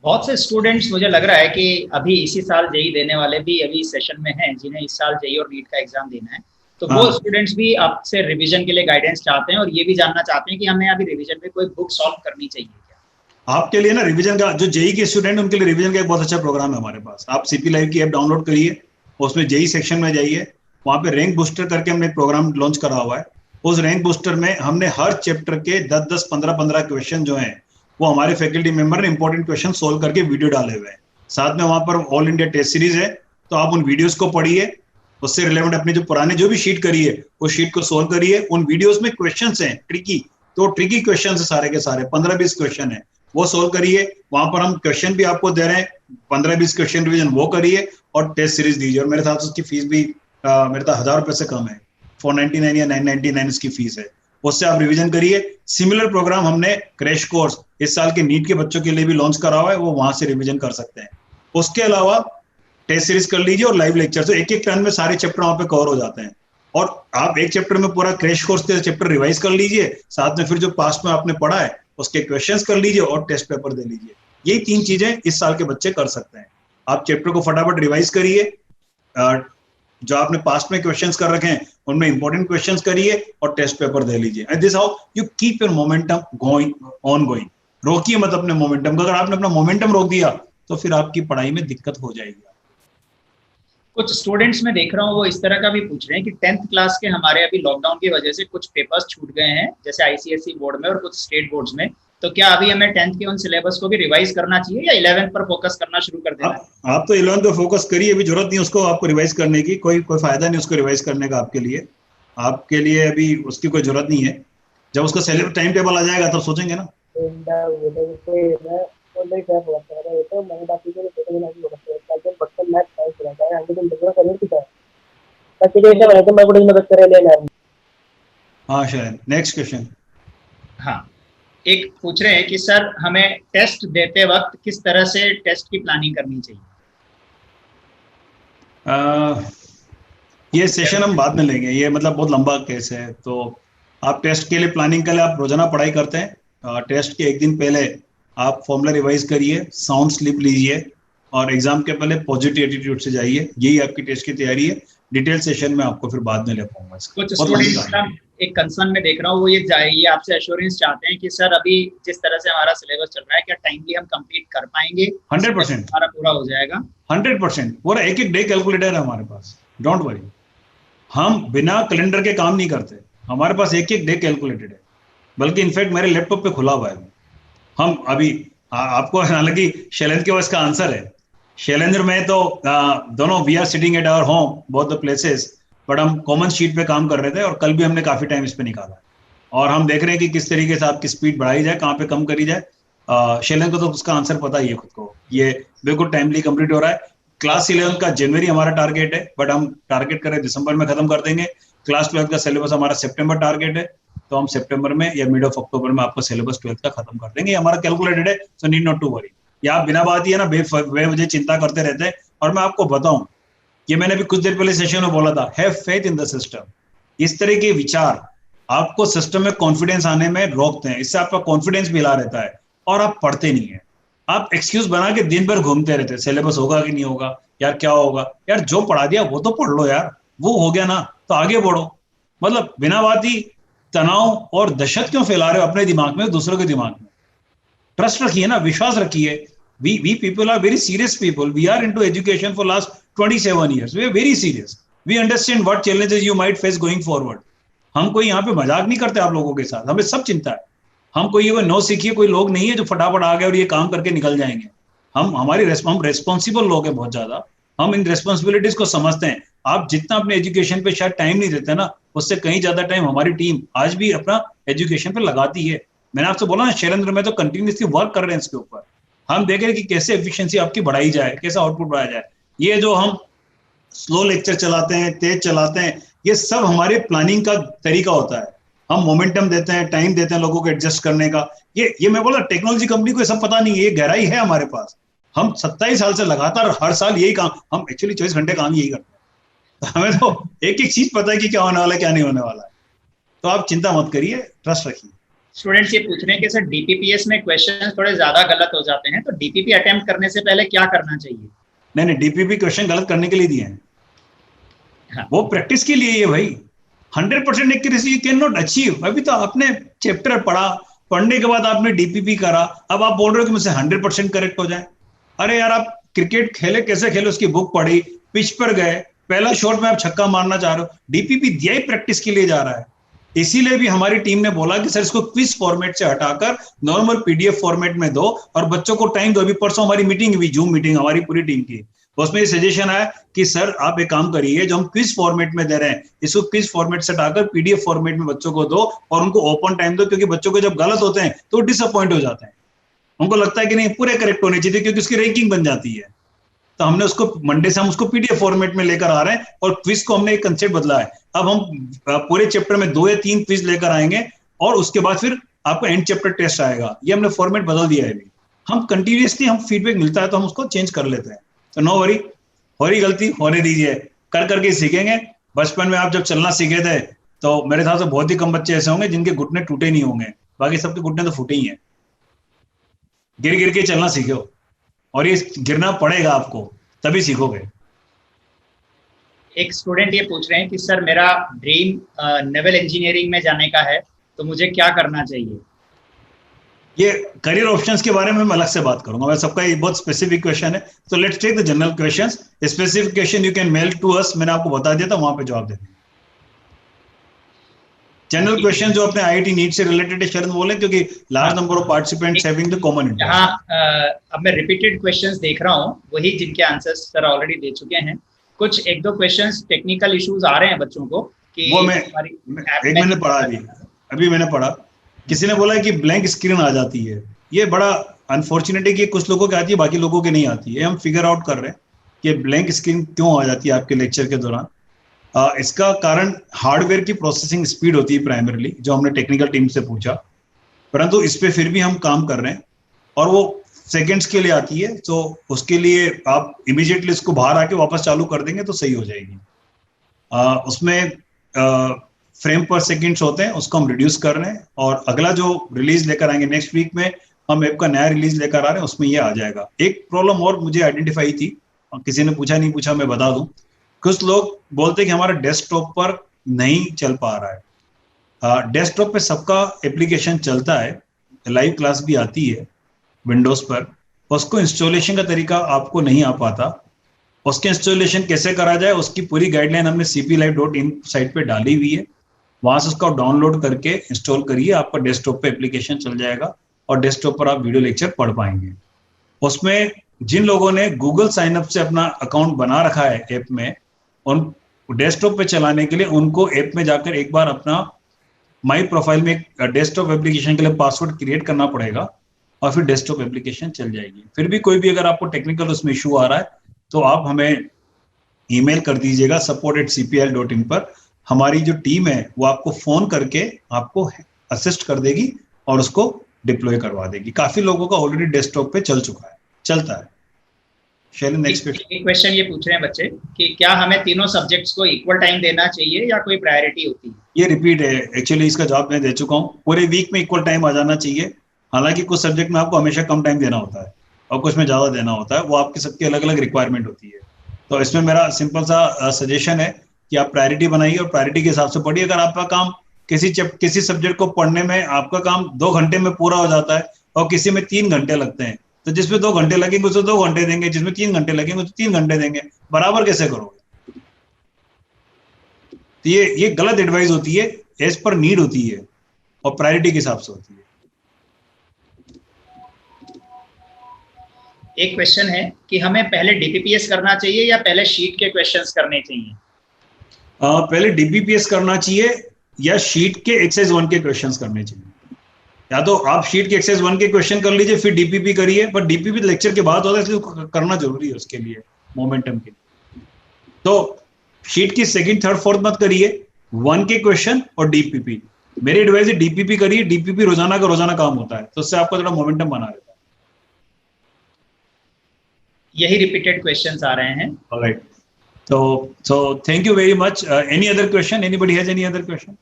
बहुत से स्टूडेंट्स मुझे लग रहा है कि अभी इसी साल जेई देने वाले भी अभी सेशन में हैं, जिन्हें इस साल जेई और नीट का एग्जाम देना है, तो वो स्टूडेंट्स भी आपसे रिवीजन के लिए गाइडेंस चाहते हैं और ये भी जानना चाहते हैं कि हमें अभी रिवीजन में कोई बुक सॉल्व करनी चाहिए क्या। आपके लिए ना रिवीजन का, जो जेई के स्टूडेंट उनके लिए रिवीजन का एक बहुत अच्छा प्रोग्राम है हमारे पास। आप सीपी लाइव की ऐप डाउनलोड करिए, उसमें जेई सेक्शन में जाइए, वहां पे रैंक बूस्टर करके हमने एक प्रोग्राम लॉन्च करा हुआ है। उस रैंक बूस्टर में हमने हर चैप्टर के 10-10, 15-15 क्वेश्चन जो हैं वो हमारे फैकल्टी मेंबर ने इंपॉर्टेंट क्वेश्चन सोल्व करके वीडियो डाले हुए हैं। साथ में वहां पर ऑल इंडिया टेस्ट सीरीज है, तो आप उन वीडियोस को पढ़िए, उससे रिलेवेंट अपनी जो पुराने जो भी शीट करी है उस शीट को सोल्व करिए। उन वीडियोस में क्वेश्चंस हैं ट्रिकी, तो ट्रिकी क्वेश्चन है सारे के सारे, 15-20 क्वेश्चन है, वो सोल्व करिए। वहां पर हम क्वेश्चन भी आपको दे रहे हैं, 15-20 क्वेश्चन रिवीजन वो करिए और टेस्ट सीरीज दीजिए। और मेरे साथ उसकी फीस भी मेरे साथ 1000 रुपए से कम है, 499 या 999 इसकी फीस है, उससे आप रिवीजन करिए। सिमिलर प्रोग्राम हमने क्रैश कोर्स इस साल के नीट के बच्चों के लिए भी लॉन्च करा हुआ है, वो वहां से रिवीजन कर सकते हैं। उसके अलावा टेस्ट सीरीज कर लीजिए और लाइव लेक्चर, तो एक एक टर्न में सारे चैप्टर वहां पे कवर हो जाते हैं। और आप एक चैप्टर में पूरा क्रैश कोर्स के चैप्टर रिवाइज कर लीजिए, साथ में फिर जो पास्ट में आपने पढ़ा है उसके क्वेश्चंस कर लीजिए और टेस्ट पेपर दे लीजिए। यही 3 चीजें इस साल के बच्चे कर सकते हैं। आप चैप्टर को फटाफट रिवाइज करिए, जो आपने पास्ट में क्वेश्चंस कर रखे हैं उनमें इंपॉर्टेंट क्वेश्चंस करिए और टेस्ट पेपर दे लीजिए। And this how you keep your momentum going. रोकिए मत अपने मोमेंटम को, अगर आपने अपना मोमेंटम रोक दिया तो फिर आपकी पढ़ाई में दिक्कत हो जाएगी। कुछ स्टूडेंट्स में देख रहा हूँ वो इस तरह का भी पूछ रहे हैं कि 10th क्लास के हमारे अभी लॉकडाउन की वजह से कुछ पेपर्स छूट गए हैं, जैसे आईसीएसई बोर्ड में और कुछ स्टेट बोर्ड्स में, तो क्या अभी हमें 10th के उन सिलेबस को भी रिवाइज करना चाहिए या 11th पर फोकस करना शुरू कर देना है? आप तो 11th पे फोकस करिए, अभी जरूरत नहीं उसको आपको रिवाइज करने की, कोई फायदा नहीं उसको रिवाइज करने का आपके लिए अभी उसकी कोई जरूरत नहीं है। जब उसका सिलेबस टाइम टेबल आ जाएगा तब सोचेंगे ना। हाँ शायद नेक्स्ट क्वेश्चन। हाँ, एक पूछ रहे हैं कि सर हमें टेस्ट देते वक्त किस तरह से टेस्ट की प्लानिंग करनी चाहिए? ये सेशन हम बाद में लेंगे, ये मतलब बहुत लंबा केस है। तो आप टेस्ट के लिए प्लानिंग के लिए आप रोजाना पढ़ाई करते हैं, टेस्ट के एक दिन पहले आप फॉर्मूला रिवाइज करिए, साउंड स्लिप लीजिए और एग्जाम के पहले पॉजिटिव एटीट्यूड से जाइए। यही आपकी टेस्ट की तैयारी है। डिटेल सेशन में आपको फिर बाद में ले पाऊंगा। कुछ स्टूडेंट्स एक कंसर्न में देख रहा हूँ, वो ये आपसे एश्योरेंस चाहते हैं कि सर अभी जिस तरह से हमारा सिलेबस चल रहा है क्या टाइमली हम कंप्लीट कर पाएंगे? 100% हमारा पूरा हो जाएगा। 100% पूरा एक डे कैलकुलेटर है हमारे पास, डोंट वरी। हम बिना कैलेंडर के काम नहीं करते, हमारे पास एक डे कैलकुलेटेड है, बल्कि इनफैक्ट मेरे लैपटॉप पे खुला हुआ है। हम अभी आपको हालांकि शैलेंद्र के पास का आंसर है, शैलेंद्र में तो दोनों we are sitting at our home both the places, but हम कॉमन शीट पे काम कर रहे थे और कल भी हमने काफी टाइम इस पे निकाला और हम देख रहे हैं कि किस तरीके से आपकी स्पीड बढ़ाई जाए, कहाँ पे कम करी जाए। शैलेंद्र को तो उसका आंसर पता ही है खुद को, ये बिल्कुल टाइमली कंप्लीट हो रहा है। क्लास 11 का जनवरी हमारा टारगेट है, बट हम टारगेट करें दिसंबर में खत्म कर देंगे। क्लास 12 का सिलेबस हमारा सितंबर टारगेट है, तो हम सितंबर में या मिड ऑफ अक्टूबर में आपका सिलेबस 12th का खत्म कर देंगे। हमारा कैलकुलेटेड है, so need not to worry. या आप बिना बात ही है ना बेवजह चिंता करते रहते हैं। और मैं आपको बताऊं, ये मैंने भी कुछ देर पहले सेशन में बोला था, have faith in the system. इस तरह के विचार आपको सिस्टम में कॉन्फिडेंस आने में रोकते हैं, इससे आपका कॉन्फिडेंस भी हिला रहता है और आप पढ़ते नहीं है। आप एक्सक्यूज बना के दिन भर घूमते रहते हैं, सिलेबस होगा कि नहीं होगा, यार क्या होगा, यार जो पढ़ा दिया वो तो पढ़ लो यार, वो हो गया ना, तो आगे बढ़ो। मतलब बिना बात ही तनाव और दहशत क्यों फैला रहे हो अपने दिमाग में, दूसरों के दिमाग में? ट्रस्ट रखिए ना, विश्वास रखिए। we people are very serious people. We are into education for last 27 years. We are very serious. We understand what challenges you might face going forward. हम कोई यहाँ पे मजाक नहीं करते आप लोगों के साथ, हमें सब चिंता है। हम कोई ये नौ सीखिए कोई लोग नहीं है जो फटाफट आ गए और ये काम करके निकल जाएंगे। हम रेस्पॉन्सिबल लोग हैं बहुत ज्यादा, हम इन रेस्पॉन्सिबिलिटीज को समझते हैं। आप जितना अपने एजुकेशन पे शायद टाइम नहीं देते ना, उससे कहीं ज्यादा टाइम हमारी टीम आज भी अपना एजुकेशन पे लगाती है। मैंने आपसे बोला ना, शैलेंद्र में तो कंटिन्यूसली वर्क कर रहे हैं इसके ऊपर। हम देख रहे हैं कि कैसे एफिशिएंसी आपकी बढ़ाई जाए, कैसे आउटपुट बढ़ाया जाए। ये जो हम स्लो लेक्चर चलाते हैं, तेज चलाते हैं, ये सब हमारे प्लानिंग का तरीका होता है। हम मोमेंटम देते हैं, टाइम देते हैं लोगों को एडजस्ट करने का। ये मैं बोला टेक्नोलॉजी कंपनी को ये सब पता नहीं है, ये गहराई है हमारे पास। हम 27 साल से लगातार हर साल यही काम, हम एक्चुअली 24 घंटे काम यही करते हैं। हमें तो एक एक चीज पता है कि क्या होने वाला है क्या नहीं होने वाला है। तो आप चिंता मत करिए, ट्रस्ट रखिए। स्टूडेंट्स ये पूछ रहे हैं कि सर डीपीपीएस में क्वेश्चन थोड़े ज्यादा गलत हो जाते हैं, तो डीपीपी अटेम्प्ट करने से पहले क्या करना चाहिए? नहीं, डीपीपी क्वेश्चन गलत करने के लिए दिए हैं। हाँ। वो प्रैक्टिस के लिए है भाई। 100% accuracy you can not achieve. अभी तो आपने चैप्टर पढ़ा, पढ़ने के बाद आपने डीपीपी करा, अब आप बोल रहे हो कि मुझसे 100% करेक्ट हो जाए। अरे यार, आप क्रिकेट खेले कैसे खेले उसकी बुक पढ़ी, पिच पर गए, पहला शॉट में आप छक्का मारना चाह रहे हो, डीपीपी दिया ही प्रैक्टिस के लिए जा रहा है। इसीलिए भी हमारी टीम ने बोला कि सर इसको क्विज फॉर्मेट से हटाकर नॉर्मल पीडीएफ फॉर्मेट में दो और बच्चों को टाइम दो। अभी परसों हमारी मीटिंग हुई, जूम मीटिंग हमारी पूरी टीम की, उसमें ये सजेशन आया कि सर आप एक काम करिए, जो हम क्विज फॉर्मेट में दे रहे हैं इसको क्विज फॉर्मेट से हटाकर पीडीएफ फॉर्मेट में बच्चों को दो और उनको ओपन टाइम दो, क्योंकि बच्चों को जब गलत होते हैं तो डिसअपॉइंट हो जाते हैं। उनको लगता है कि नहीं पूरे करेक्ट होने चाहिए क्योंकि उसकी रैंकिंग बन जाती है। तो हमने उसको मंडे से हम उसको पीडीएफ फॉर्मेट में लेकर आ रहे हैं और क्विज को हमने एक कंसेप्ट बदला है। अब हम पूरे चैप्टर में 2 या 3 क्विज लेकर आएंगे और उसके बाद फिर आपको एंड चैप्टर टेस्ट आएगा। ये हमने फॉर्मेट बदल दिया है। हम कंटिन्यूसली हम फीडबैक मिलता है तो हम उसको चेंज कर लेते हैं। तो नो वरी, हो रही गलती होने दीजिए, कर करके सीखेंगे। बचपन में आप जब चलना सीखे थे तो मेरे ख्याल से बहुत ही कम बच्चे ऐसे होंगे जिनके घुटने टूटे नहीं होंगे, बाकी सबके घुटने तो फूटे ही हैं। गिर गिर के चलना सीखो और ये गिरना पड़ेगा आपको, तभी सीखोगे। एक स्टूडेंट ये पूछ रहे हैं कि सर मेरा ड्रीम नेवल इंजीनियरिंग में जाने का है, तो मुझे क्या करना चाहिए? ये करियर ऑप्शंस के बारे में मैं अलग से बात करूंगा, मैं सबका ये बहुत स्पेसिफिक क्वेश्चन है। तो let's take the general questions. Specific question you can mail to us, मैंने आपको बता दिया था, वहां पे जवाब दे देंगे। जनरल क्वेश्चन जो अपने आईआईटी नीट से रिलेटेड है शरण बोले, क्योंकि large number of participants having the common interest. हाँ, अब मैं रिपीटेड क्वेश्चंस देख रहा हूँ, वही जिनके आंसर्स सर ऑलरेडी दे चुके हैं। कुछ 1-2 क्वेश्चंस टेक्निकल इश्यूज आ रहे हैं बच्चों को कि वो मैंने पढ़ा अभी मैंने पढ़ा, किसी ने बोला कि ब्लैंक स्क्रीन आ जाती है। ये बड़ा अनफॉर्चुनेट है कि कुछ लोगों की आती है बाकी लोगों की नहीं आती है। हम फिगर आउट कर रहे हैं कि ब्लैंक स्क्रीन क्यों आ जाती है आपके लेक्चर के दौरान। इसका कारण हार्डवेयर की प्रोसेसिंग स्पीड होती है प्राइमरीली, जो हमने टेक्निकल टीम से पूछा, परंतु इस पे फिर भी हम काम कर रहे हैं और वो सेकंड्स के लिए आती है। तो उसके लिए आप इमीडिएटली इसको बाहर आके वापस चालू कर देंगे तो सही हो जाएगी। उसमें फ्रेम पर सेकंड्स होते हैं, उसको हम रिड्यूस कर रहे हैं और अगला जो रिलीज लेकर आएंगे नेक्स्ट वीक में, हम ऐप का नया रिलीज लेकर आ रहे हैं, उसमें ये आ जाएगा। एक प्रॉब्लम और मुझे आइडेंटिफाई थी, किसी ने पूछा नहीं पूछा मैं बता दूं। कुछ लोग बोलते हैं कि हमारा डेस्कटॉप पर नहीं चल पा रहा है। डेस्कटॉप पे सबका एप्लीकेशन चलता है, लाइव क्लास भी आती है विंडोज पर, उसको इंस्टॉलेशन का तरीका आपको नहीं आ पाता। उसके इंस्टॉलेशन कैसे करा जाए उसकी पूरी गाइडलाइन हमने cplive.in साइट पे डाली हुई है, वहां से उसका डाउनलोड करके इंस्टॉल करिए, आपका डेस्कटॉप पे एप्लीकेशन चल जाएगा और डेस्कटॉप पर आप वीडियो लेक्चर पढ़ पाएंगे। उसमें जिन लोगों ने गूगल साइनअप से अपना अकाउंट बना रखा है ऐप में, उन डेस्कटॉप पे चलाने के लिए उनको ऐप में जाकर एक बार अपना माई प्रोफाइल में एक डेस्कटॉप एप्लीकेशन के लिए पासवर्ड क्रिएट करना पड़ेगा और फिर डेस्कटॉप एप्लीकेशन चल जाएगी। फिर भी कोई भी अगर आपको टेक्निकल उसमें इशू आ रहा है तो आप हमें ईमेल कर दीजिएगा support@cpl.in पर। हमारी जो टीम है वो आपको फोन करके आपको असिस्ट कर देगी और उसको डिप्लॉय करवा देगी। काफी लोगों का ऑलरेडी डेस्कटॉप पे चल चुका है, चलता है। नेक्स्ट क्वेश्चन ये पूछ रहे हैं बच्चे कि क्या हमें तीनों सब्जेक्ट्स को इक्वल टाइम देना चाहिए या कोई प्रायोरिटी होती है? ये रिपीट है, एक्चुअली इसका जवाब मैं दे चुका हूँ। पूरे वीक में इक्वल टाइम आ जाना चाहिए। हालांकि कुछ सब्जेक्ट में आपको हमेशा कम टाइम देना होता है और कुछ में ज्यादा देना होता है, वो आपकी सबकी अलग अलग रिक्वायरमेंट होती है। तो इसमें मेरा सिंपल सा सजेशन है, कि आप प्रायोरिटी बनाइए और प्रायोरिटी के हिसाब से पढ़िए। अगर आपका काम किसी सब्जेक्ट को पढ़ने में आपका काम 2 घंटे में पूरा हो जाता है और किसी में 3 घंटे लगते हैं, तो जिसमें 2 घंटे लगेंगे उसे 2 घंटे देंगे, जिसमें 3 घंटे लगेंगे उसे 3 घंटे देंगे। बराबर कैसे करोगे? तो ये गलत एडवाइस होती है। एज पर नीड होती है और प्रायोरिटी के हिसाब से होती है। एक क्वेश्चन है कि हमें पहले डीपीपीएस करना चाहिए या पहले शीट के क्वेश्चंस करने चाहिए? पहले डीपीपीएस करना चाहिए या शीट के एक्सरसाइज 1 के क्वेश्चंस करने चाहिए। या तो आप शीट के एक्सरसाइज 1 के क्वेश्चन कर लीजिए, फिर डीपीपी करिए, पर डीपीपी लेक्चर के बाद होता है, इसलिए करना जरूरी है उसके लिए, मोमेंटम के लिए। तो शीट की सेकंड, थर्ड, फोर्थ मत करिए, 1 के क्वेश्चन और डीपीपी। मेरी एडवाइस है डीपीपी करिए। डीपीपी रोजाना का रोजाना काम होता है, तो उससे आपका थोड़ा मोमेंटम बना रहता है। यही रिपीटेड क्वेश्चंस आ रहे हैं। Alright, so thank you very much. Any other question? Anybody has any other question?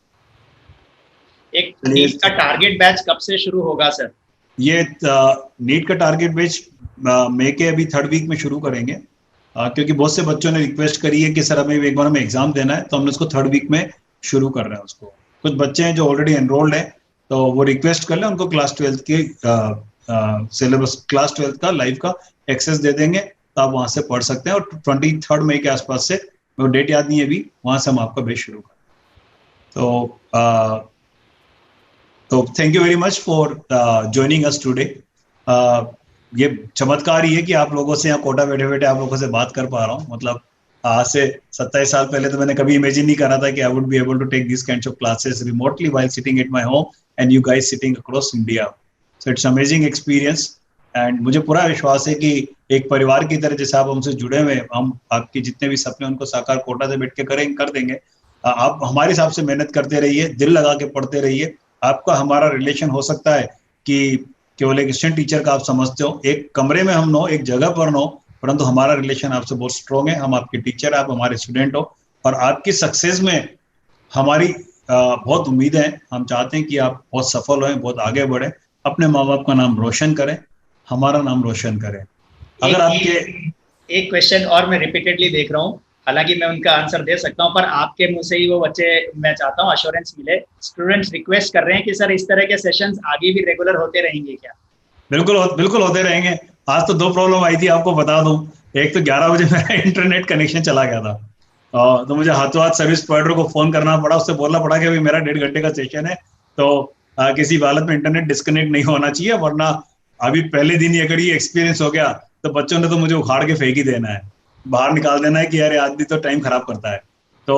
एक नीट का टारगेट बैच कब से शुरू होगा सर? ये नीट का टारगेट बैच मई के अभी 3rd वीक में शुरू करेंगे, क्योंकि बहुत से बच्चों ने रिक्वेस्ट करी है कि सर हमें एक बार हमें एग्जाम देना है, तो हमने उसको 3rd वीक में शुरू कर रहे हैं उसको। कुछ बच्चे हैं जो ऑलरेडी एनरोल्ड हैं, तो वो रिक्वेस्ट कर लें, उनको क्लास 12th के सिलेबस, क्लास 12th का लाइव का एक्सेस दे देंगे, तो आप वहां से पढ़ सकते हैं। और 23 मई के आसपास से, वो डेट याद नहीं है अभी, वहां से हम आपका बैच शुरू करें। तो thank you very much for joining us today. ये चमत्कार ही है कि आप लोगों से यहाँ कोटा बैठे बैठे आप लोगों से बात कर पा रहा हूँ। मतलब आज से 27 साल पहले तो मैंने कभी इमेजिन नहीं करा था कि I would be able to take this kinds of classes remotely while sitting at my home and you guys sitting across India. So it's amazing experience and मुझे पूरा विश्वास है कि एक परिवार की तरह जैसे आप हमसे जुड़े हुए, हम आपके जितने भी सपने उनको साकार कोटा से बैठ के कर देंगे। आप हमारे हिसाब से मेहनत करते रहिए, दिल लगा के पढ़ते रहिए। आपका हमारा रिलेशन हो सकता है कि केवल एक असिस्टेंट टीचर का आप समझते हो, एक कमरे में हम नो, एक जगह पर नो, परंतु हमारा रिलेशन आपसे बहुत स्ट्रॉन्ग है। हम आपके टीचर, आप हमारे स्टूडेंट हो और आपकी सक्सेस में हमारी बहुत उम्मीद है। हम चाहते हैं कि आप बहुत सफल हों, बहुत आगे बढ़े, अपने माँ बाप का नाम रोशन करें, हमारा नाम रोशन करें। अगर आपके एक क्वेश्चन और मैं रिपीटेडली देख रहा हूँ, हालांकि मैं उनका आंसर दे सकता हूँ, पर आपके मुंह से ही वो बच्चे, मैं चाहता हूँ अश्योरेंस मिले। स्टूडेंट्स रिक्वेस्ट कर रहे हैं कि सर इस तरह के सेशंस आगे भी रेगुलर होते रहेंगे क्या? बिल्कुल होते रहेंगे। आज तो 2 प्रॉब्लम आई थी, आपको बता दूं। एक तो 11 बजे मेरा इंटरनेट कनेक्शन चला गया था, तो मुझे हाथों हाथ सर्विस प्रोवाइडर को फोन करना पड़ा, उससे बोलना पड़ा कि अभी मेरा 1.5 घंटे का सेशन है, तो किसी हालत में इंटरनेट डिस्कनेक्ट नहीं होना चाहिए, वरना अभी पहले दिन ही अगर ये एक्सपीरियंस हो गया तो बच्चों ने तो मुझे उखाड़ के फेंक ही देना है, बाहर निकाल देना है कि यार आदमी तो टाइम खराब करता है। तो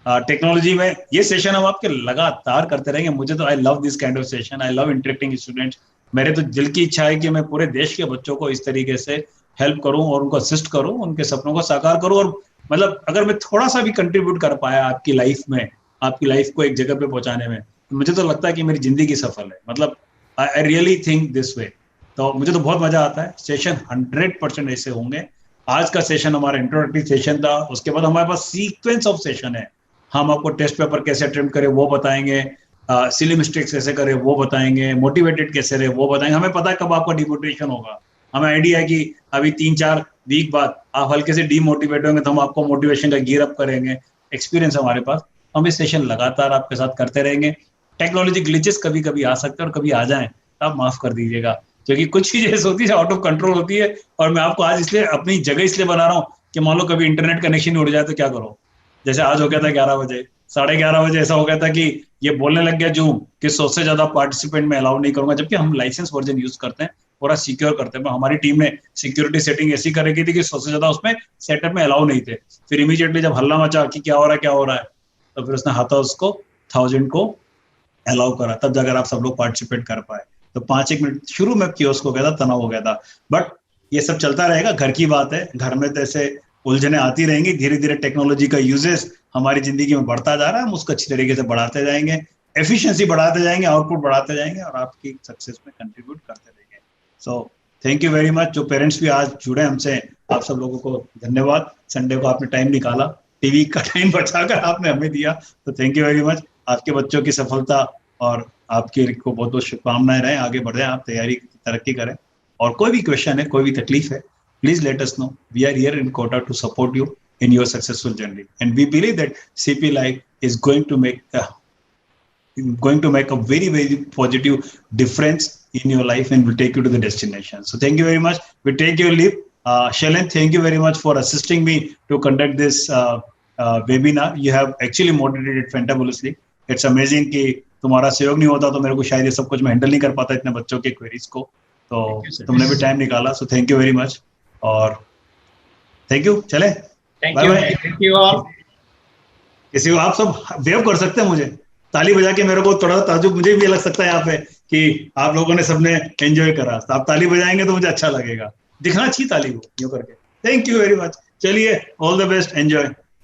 टेक्नोलॉजी में ये सेशन हम आपके लगातार करते रहेंगे। मुझे तो I love this kind of session, I love interacting students. मेरे तो दिल की इच्छा है कि मैं पूरे देश के बच्चों को इस तरीके से हेल्प करूं और उनको असिस्ट करूं, उनके सपनों को साकार करूं। और मतलब अगर मैं थोड़ा सा भी कंट्रीब्यूट कर पाया आपकी लाइफ में, आपकी लाइफ को एक जगह पे पहुंचाने में, तो मुझे तो लगता है कि मेरी जिंदगी सफल है। मतलब I really think this way. तो मुझे तो बहुत मजा आता है। सेशन 100% ऐसे होंगे। आज का सेशन हमारा इंट्रोडक्टरी सेशन था, उसके बाद हमारे पास सीक्वेंस ऑफ सेशन है। हम आपको टेस्ट पेपर कैसे अटेम्प्ट करें वो बताएंगे, सिली मिस्टेक्स कैसे करें वो बताएंगे, मोटिवेटेड कैसे रहे वो बताएंगे। हमें पता है कब आपका डिमोटिवेशन होगा, हमें आइडिया है कि अभी 3-4 वीक बाद आप हल्के से डीमोटिवेट होंगे, तो हम आपको मोटिवेशन का गियर अप करेंगे। एक्सपीरियंस हमारे पास, हम ये सेशन लगातार आपके साथ करते रहेंगे। टेक्नोलॉजी ग्लिचेस कभी कभी आ सकते हैं और कभी आ जाएं, आप माफ कर दीजिएगा, क्योंकि कुछ चीजें ऐसी होती है आउट ऑफ कंट्रोल होती है। और मैं आपको आज इसलिए अपनी जगह इसलिए बना रहा हूँ कि मान लो कभी इंटरनेट कनेक्शन उड़ जाए तो क्या करो। जैसे आज हो गया था 11 बजे, 11:30 बजे ऐसा हो गया था कि ये बोलने लग गया जूम कि 100 से ज्यादा पार्टिसिपेंट में अलाउ नहीं करूंगा, जबकि हम लाइसेंस वर्जन यूज करते हैं, पूरा सिक्योर करते हैं। हमारी टीम ने सिक्योरिटी सेटिंग ऐसी कर रखी थी कि 100 से ज्यादा उसमें सेटअप में अलाउ नहीं थे। फिर इमीडिएटली जब हल्ला मचा कि क्या हो रहा है, तो फिर उसने हाथा उसको 1000 को अलाउ करा, तब जाकर आप सब लोग पार्टिसिपेट कर पाए। तो 5-1 मिनट शुरू में कियोस्क हो गया था, तनाव हो गया था, बट ये सब चलता रहेगा। घर की बात है, घर में तो ऐसे उलझने आती रहेंगी। धीरे धीरे टेक्नोलॉजी का यूजेस हमारी जिंदगी में बढ़ता जा रहा है, हम उसको अच्छी तरीके से बढ़ाते जाएंगे, एफिशिएंसी बढ़ाते जाएंगे, आउटपुट बढ़ाते जाएंगे और आपकी सक्सेस में कंट्रीब्यूट करते रहेंगे। So thank you very much. जो पेरेंट्स भी आज जुड़े हमसे, आप सब लोगों को धन्यवाद। संडे को आपने टाइम निकाला, टीवी का टाइम बचाकर आपने हमें दिया, तो थैंक यू वेरी मच। आपके बच्चों की सफलता और आपके को बहुत बहुत शुभकामनाएं रहे, आगे बढ़े, आप तैयारी तरक्की करें। और कोई भी क्वेश्चन है, कोई भी तकलीफ है, please let us know. We are here in Kota to support you. in your successful journey. And we believe that CP Life is going to make a very, very positive difference in your life and will take you to the destination. So thank you very much. We take your leave. Shailen, thank you very much for assisting me to conduct this webinar. You have actually moderated fantabulously. It's amazing कि तुम्हारा सहयोग नहीं होता तो मेरे को शायद ये सब कुछ मैं हैंडल नहीं कर पाता इतने बच्चों के क्वेरीज को. तो तुमने भी टाइम निकाला, so thank you very much. और थैंक यू. चले, थैंक यू ऑल. किसी को आप सब वेव कर सकते हैं, मुझे ताली बजा के. मेरे को थोड़ा ताजुब मुझे भी लग सकता है यहाँ पे कि आप लोगों ने सबने एंजॉय करा. तो आप ताली बजाएंगे तो मुझे अच्छा लगेगा. दिखना चाहिए ताली को यूं करके. Thank you very much. चलिए, ऑल द बेस्ट, एंजॉय.